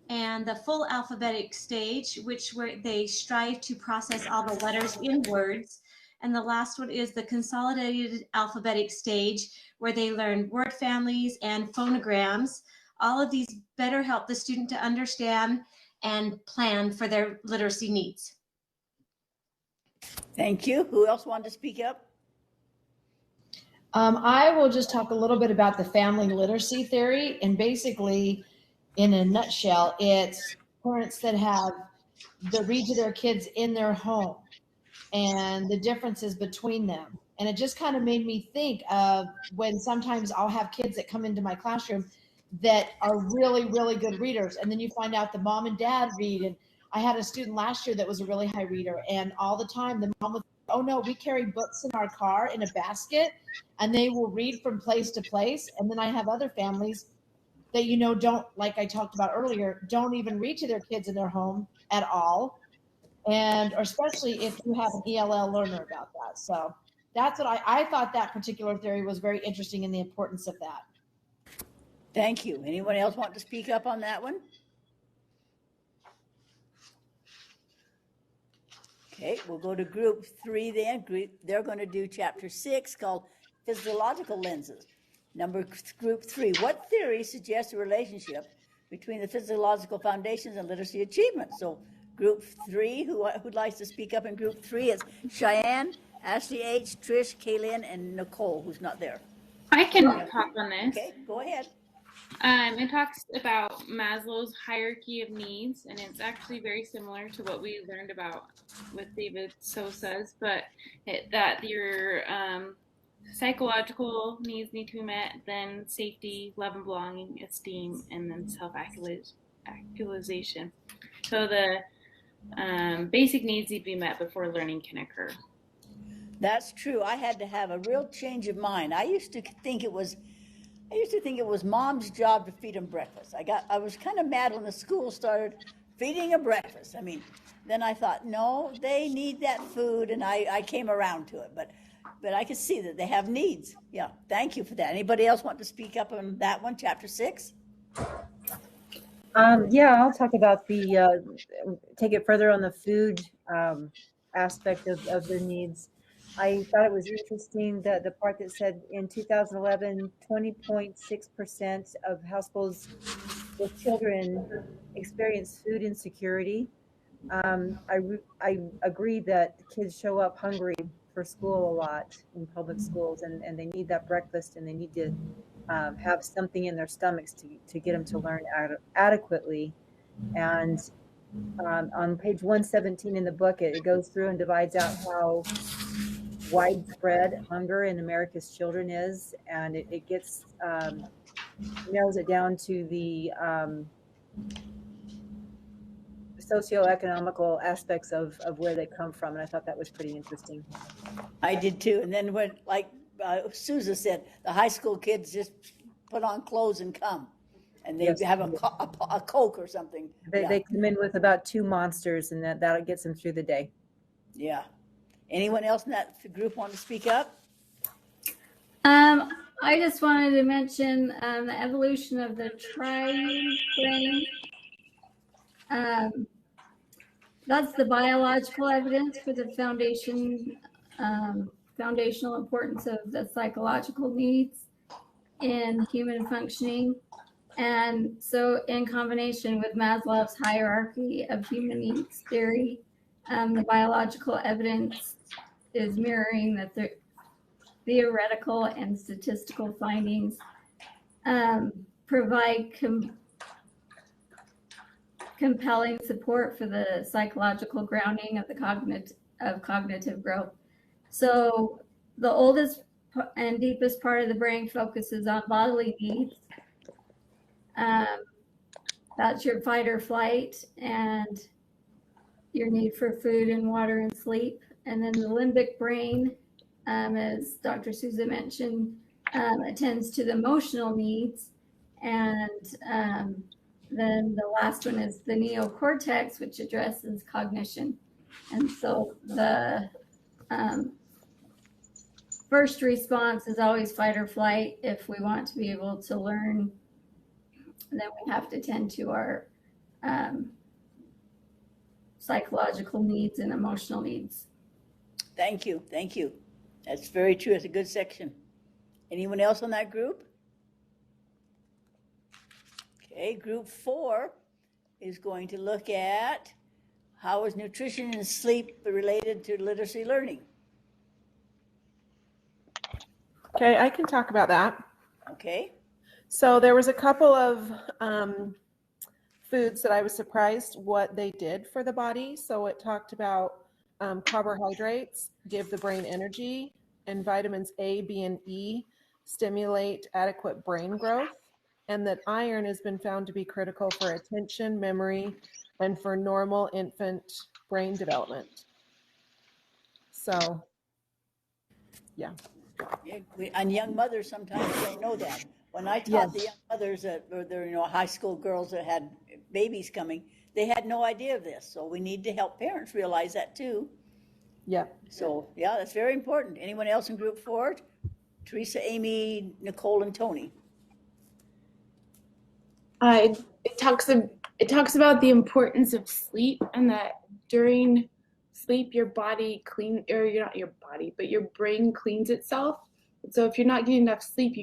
and the full alphabetic stage, where they strive to process all the letters in words. And the last one is the consolidated alphabetic stage, where they learn word families and phonograms. All of these better help the student to understand and plan for their literacy needs. Thank you. Who else wanted to speak up? I will just talk a little bit about the family literacy theory. And basically, in a nutshell, it's parents that read to their kids in their home and the differences between them. And it just kind of made me think of when sometimes I'll have kids that come into my classroom that are really, really good readers. And then you find out the mom and dad read. And I had a student last year that was a really high reader. And all the time the mom would, oh no, we carry books in our car in a basket and they will read from place to place. And then I have other families that, don't, like I talked about earlier, don't even read to their kids in their home at all. And or especially if you have an ELL learner about that. So that's what I thought that particular theory was very interesting in the importance of that. Thank you. Anyone else want to speak up on that one? Okay, we'll go to group 3 then. They're going to do chapter 6 called Physiological Lenses. Group 3, what theory suggests a relationship between the physiological foundations and literacy achievement? So group 3, who'd like to speak up in group 3? It's Cheyenne, Ashley H., Trish, Kaylin, and Nicole, who's not there. I can talk on this. Okay, go ahead. It talks about Maslow's hierarchy of needs, and it's actually very similar to what we learned about with David Sosa's, but that your psychological needs need to be met, then safety, love and belonging, esteem, and then self-actualization. So the basic needs need to be met before learning can occur. That's true. I had to have a real change of mind. I used to think it was mom's job to feed them breakfast. I was kind of mad when the school started feeding them breakfast. Then I thought, no, they need that food, and I came around to it. But but I can see that they have needs. Yeah, thank you for that. Anybody else want to speak up on that one, chapter 6? Yeah, I'll talk about take it further on the food aspect of their needs. I thought it was interesting that the part that said in 2011, 20.6% of households with children experience food insecurity. I agree that kids show up hungry for school a lot in public schools, and they need that breakfast, and they need to have something in their stomachs to get them to learn adequately. And on page 117 in the book, it goes through and divides out how widespread hunger in America's children is, and it gets narrows it down to the socioeconomical aspects of where they come from, and I thought that was pretty interesting. I did too. And then when, like Susan said, the high school kids just put on clothes and come, and they have a Coke or something. They come in with about 2 monsters, and that gets them through the day. Yeah. Anyone else in that group want to speak up? I just wanted to mention the evolution of the triune brain. That's the biological evidence for the foundational importance of the psychological needs in human functioning. And so in combination with Maslow's hierarchy of human needs theory, the biological evidence is mirroring the theoretical and statistical findings, provide compelling support for the psychological grounding of the cognitive growth. So the oldest and deepest part of the brain focuses on bodily needs. That's your fight or flight and your need for food and water and sleep. And then the limbic brain, as Dr. Souza mentioned, attends to the emotional needs. And then the last one is the neocortex, which addresses cognition. And so the first response is always fight or flight. If we want to be able to learn, then we have to tend to our psychological needs and emotional needs. Thank you. Thank you. That's very true. It's a good section. Anyone else on that group? Okay, group 4 is going to look at how is nutrition and sleep related to literacy learning. Okay, I can talk about that. Okay. So there was a couple of foods that I was surprised what they did for the body. So it talked about carbohydrates give the brain energy, and vitamins A, B, and E stimulate adequate brain growth, and that iron has been found to be critical for attention, memory, and for normal infant brain development. So, yeah. And young mothers sometimes don't know that. When I taught the young mothers that were, high school girls that had babies coming, they had no idea of this. So we need to help parents realize that too. Yeah. So yeah, that's very important. Anyone else in group 4? Teresa, Amy, Nicole, and Tony. It talks about the importance of sleep, and that during sleep your body but your brain cleans itself. So if you're not getting enough sleep,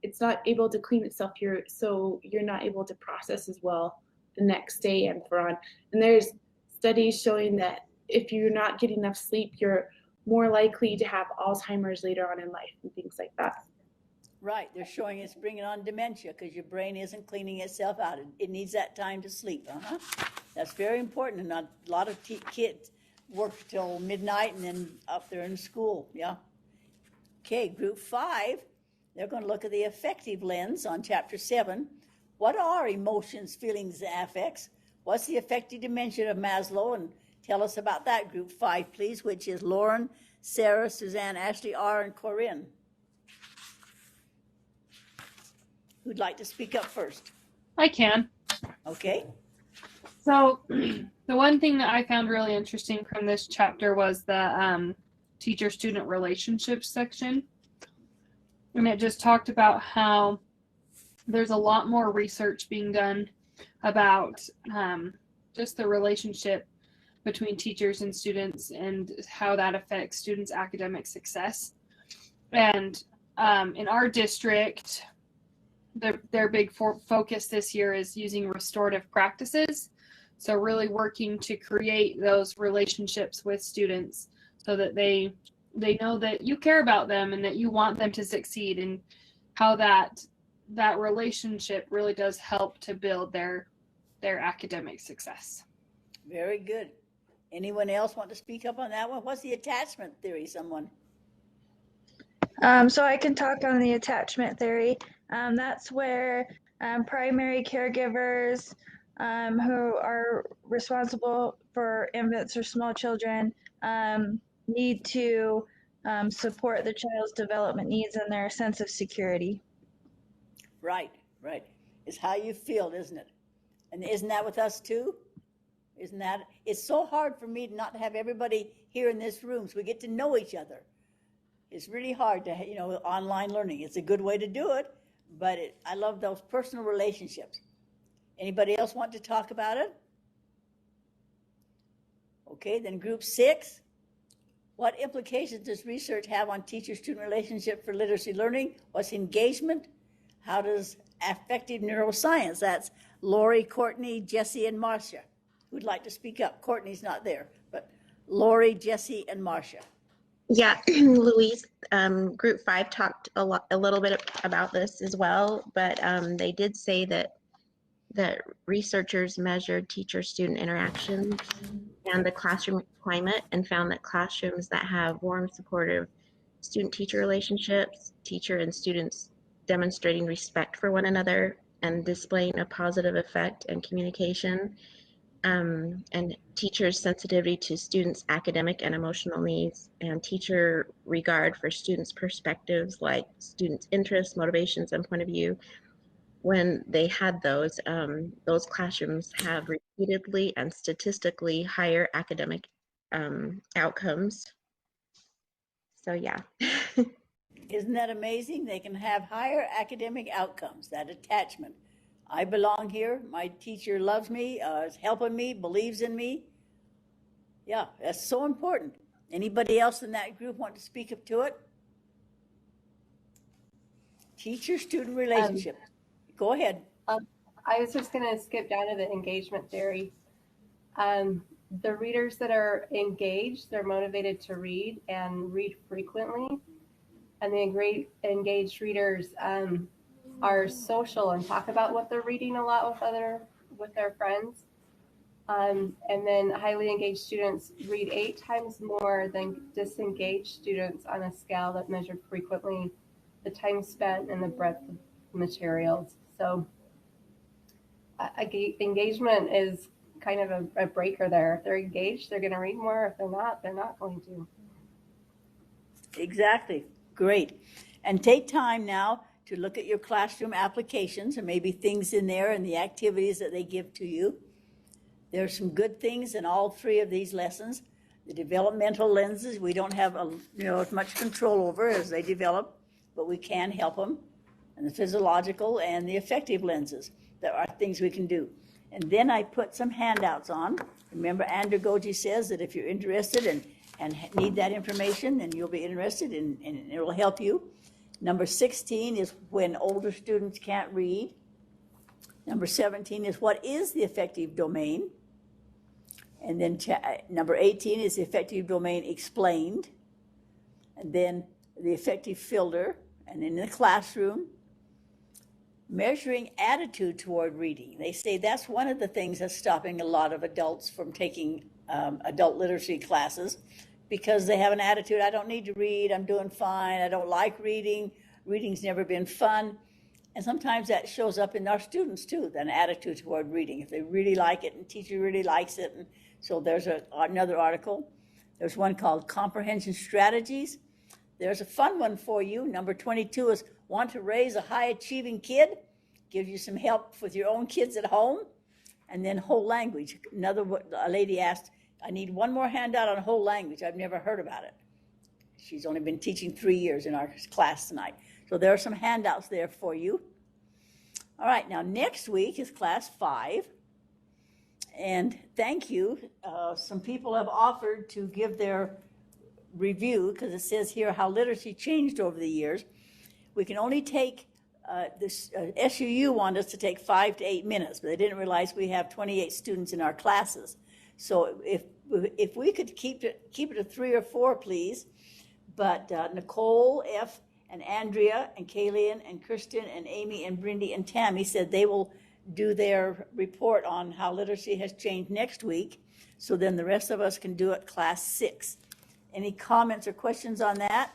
it's not able to clean itself. You're not able to process as well the next day and on. And there's studies showing that if you're not getting enough sleep, you're more likely to have Alzheimer's later on in life and things like that. Right, they're showing it's bringing on dementia because your brain isn't cleaning itself out. It needs that time to sleep. That's very important. And a lot of kids work till midnight and then up there in school. Yeah. Okay, group 5, they're going to look at the affective lens on chapter 7. What are emotions, feelings, and affects? What's the affective dimension of Maslow? And tell us about that, group 5, please, which is Lauren, Sarah, Suzanne, Ashley, R., and Corinne. Who'd like to speak up first? I can. Okay. So the one thing that I found really interesting from this chapter was the teacher-student relationships section. And it just talked about how there's a lot more research being done about just the relationship between teachers and students and how that affects students' academic success. And in our district, their big focus this year is using restorative practices. So really working to create those relationships with students so that they know that you care about them and that you want them to succeed, and how that relationship really does help to build their academic success. Very good. Anyone else want to speak up on that one? What's the attachment theory, someone? So I can talk on the attachment theory. That's where primary caregivers who are responsible for infants or small children need to support the child's development needs and their sense of security. Right. It's how you feel, isn't it? And isn't that with us too? It's so hard for me not to have everybody here in this room so we get to know each other. It's really hard to, online learning. It's a good way to do it, but I love those personal relationships. Anybody else want to talk about it? Okay, then group 6. What implications does research have on teacher-student relationship for literacy learning? What's engagement? How does affective neuroscience? That's Lori, Courtney, Jesse, and Marcia. Who'd like to speak up? Courtney's not there, but Lori, Jesse, and Marcia. Yeah, Louise, group 5 talked a little bit about this as well, but they did say that researchers measured teacher-student interactions and the classroom climate and found that classrooms that have warm, supportive student-teacher relationships, teacher and students demonstrating respect for one another and displaying a positive effect and communication, and teachers' sensitivity to students' academic and emotional needs, and teacher regard for students' perspectives like students' interests, motivations, and point of view. When they had those classrooms have repeatedly and statistically higher academic outcomes. So yeah. Isn't that amazing? They can have higher academic outcomes, that attachment. I belong here. My teacher loves me, is helping me, believes in me. Yeah, that's so important. Anybody else in that group want to speak up to it? Teacher-student relationship. Go ahead. I was just going to skip down to the engagement theory. The readers that are engaged, they're motivated to read and read frequently. And the engaged readers are social and talk about what they're reading a lot with their friends. And then highly engaged students read 8 times more than disengaged students on a scale that measured frequently the time spent and the breadth of materials. So engagement is kind of a breaker there. If they're engaged, they're going to read more. If they're not going to. Exactly. Great. And take time now to look at your classroom applications, and maybe things in there and the activities that they give to you. There's some good things in all 3 of these lessons. The developmental lenses, we don't have as much control over as they develop, but we can help them. And the physiological and the affective lenses, there are things we can do. And then I put some handouts on. Remember, andragogy says that if you're interested and need that information, then you'll be interested and it will help you. Number 16 is when older students can't read. Number 17 is what is the affective domain. And then number 18 is the affective domain explained. And then the affective filter. And in the classroom, measuring attitude toward reading. They say that's one of the things that's stopping a lot of adults from taking adult literacy classes, because they have an attitude, I don't need to read, I'm doing fine, I don't like reading, reading's never been fun. And sometimes that shows up in our students too, an attitude toward reading, if they really like it and teacher really likes it. And so there's another article. There's one called Comprehension Strategies. There's a fun one for you. Number 22 is want to raise a high-achieving kid? Gives you some help with your own kids at home. And then whole language. A lady asked, I need one more handout on whole language. I've never heard about it. She's only been teaching 3 years in our class tonight. So there are some handouts there for you. All right, now next week is class 5. And thank you. Some people have offered to give their review, because it says here how literacy changed over the years. We can only take this SUU wanted us to take 5 to 8 minutes, but they didn't realize we have 28 students in our classes. So if we could keep it to 3 or 4, please. But Nicole F. and Andrea and Kayleen and Kristen and Amy and Brindy and Tammy said they will do their report on how literacy has changed next week. So then the rest of us can do it class 6. Any comments or questions on that?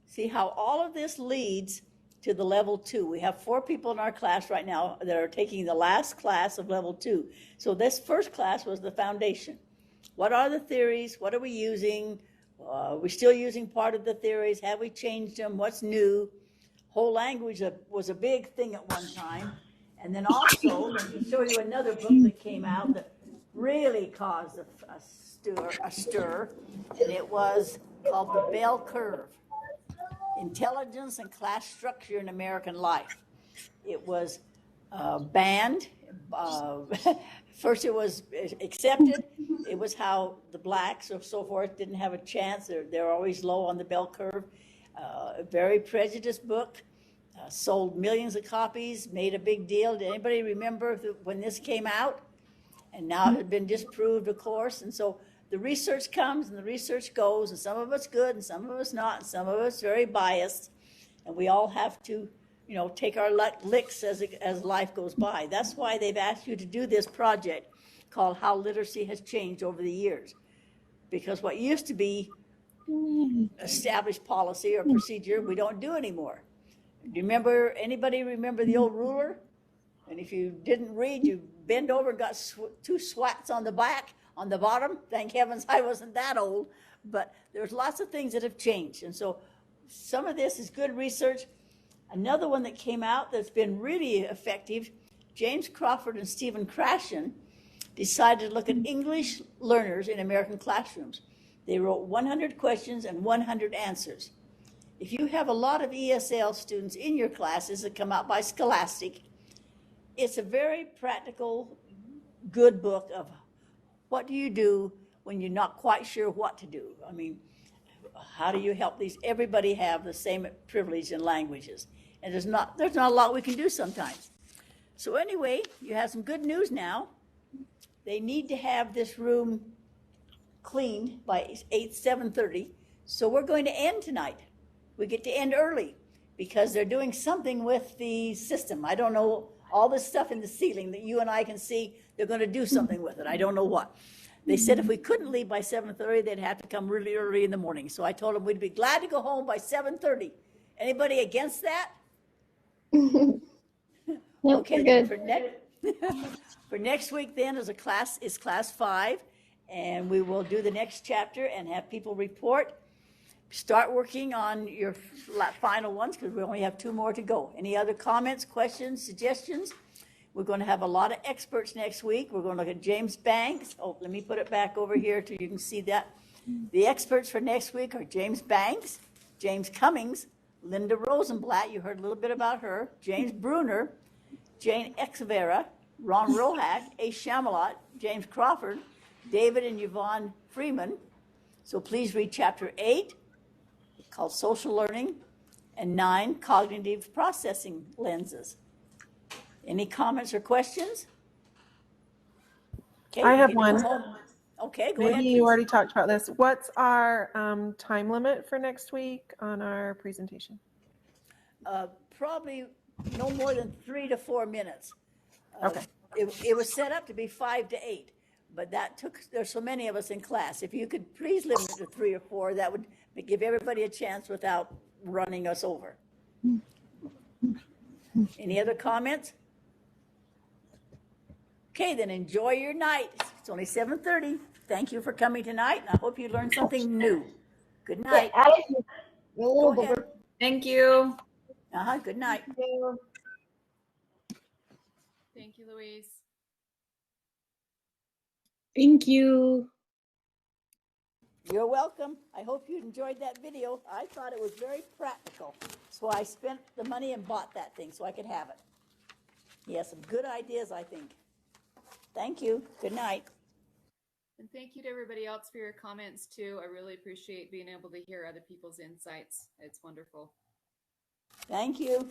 See how all of this leads to the level 2. We have 4 people in our class right now that are taking the last class of level 2. So this first class was the foundation. What are the theories? What are we using? We're still using part of the theories. Have we changed them? What's new? Whole language was a big thing at one time. And then also, let me show you another book that came out that really caused a stir, and it was called The Bell Curve: Intelligence and Class Structure in American Life. It was banned. First it was accepted. It was how the blacks or so forth didn't have a chance. They're always low on the bell curve. A very prejudiced book. Sold millions of copies, made a big deal. Did anybody remember when this came out? And now it had been disproved, of course. And so the research comes and the research goes, and some of it's good and some of it's not, and some of it's very biased. And we all have to, take our licks as life goes by. That's why they've asked you to do this project called How Literacy Has Changed Over the Years. Because what used to be established policy or procedure, we don't do anymore. Anybody remember the old ruler? And if you didn't read, you bend over and got 2 swats on the back, on the bottom. Thank heavens I wasn't that old. But there's lots of things that have changed. And so some of this is good research. Another one that came out that's been really effective, James Crawford and Stephen Krashen decided to look at English learners in American classrooms. They wrote 100 questions and 100 answers. If you have a lot of ESL students in your classes that come out by Scholastic, it's a very practical, good book of what do you do when you're not quite sure what to do. I mean, how do you help everybody have the same privilege in languages? And there's not a lot we can do sometimes. So anyway, you have some good news now. They need to have this room cleaned by 7:30. So we're going to end tonight. We get to end early because they're doing something with the system. I don't know, all this stuff in the ceiling that you and I can see, they're going to do something with it. I don't know what. They said if we couldn't leave by 7:30, they'd have to come really early in the morning. So I told them we'd be glad to go home by 7:30. Anybody against that? Okay, then for next week then is class 5, and we will do the next chapter and have people report. Start working on your final ones because we only have 2 more to go. Any other comments, questions, suggestions? We're going to have a lot of experts next week. We're going to look at James Banks. Oh, let me put it back over here so you can see that. The experts for next week are James Banks, James Cummings, Linda Rosenblatt, you heard a little bit about her, James Bruner, Jane Exavera, Ron Rohack, A. Shamalot, James Crawford, David and Yvonne Freeman. So please read chapter 8, called Social Learning, and 9, Cognitive Processing Lenses. Any comments or questions? Okay, I have one. Okay, go Maybe ahead. You already talked about this. What's our time limit for next week on our presentation? Probably no more than 3 to 4 minutes. Okay. It was set up to be 5 to 8, but there's so many of us in class. If you could please limit it to 3 or 4, that would give everybody a chance without running us over. Any other comments? Okay, then enjoy your night. It's only 7:30. Thank you for coming tonight, and I hope you learned something new. Good night. Go ahead. Thank you. Good night. Thank you, Louise. Thank you. You're welcome. I hope you enjoyed that video. I thought it was very practical. So I spent the money and bought that thing so I could have it. He has some good ideas, I think. Thank you. Good night. And thank you to everybody else for your comments too. I really appreciate being able to hear other people's insights. It's wonderful. Thank you.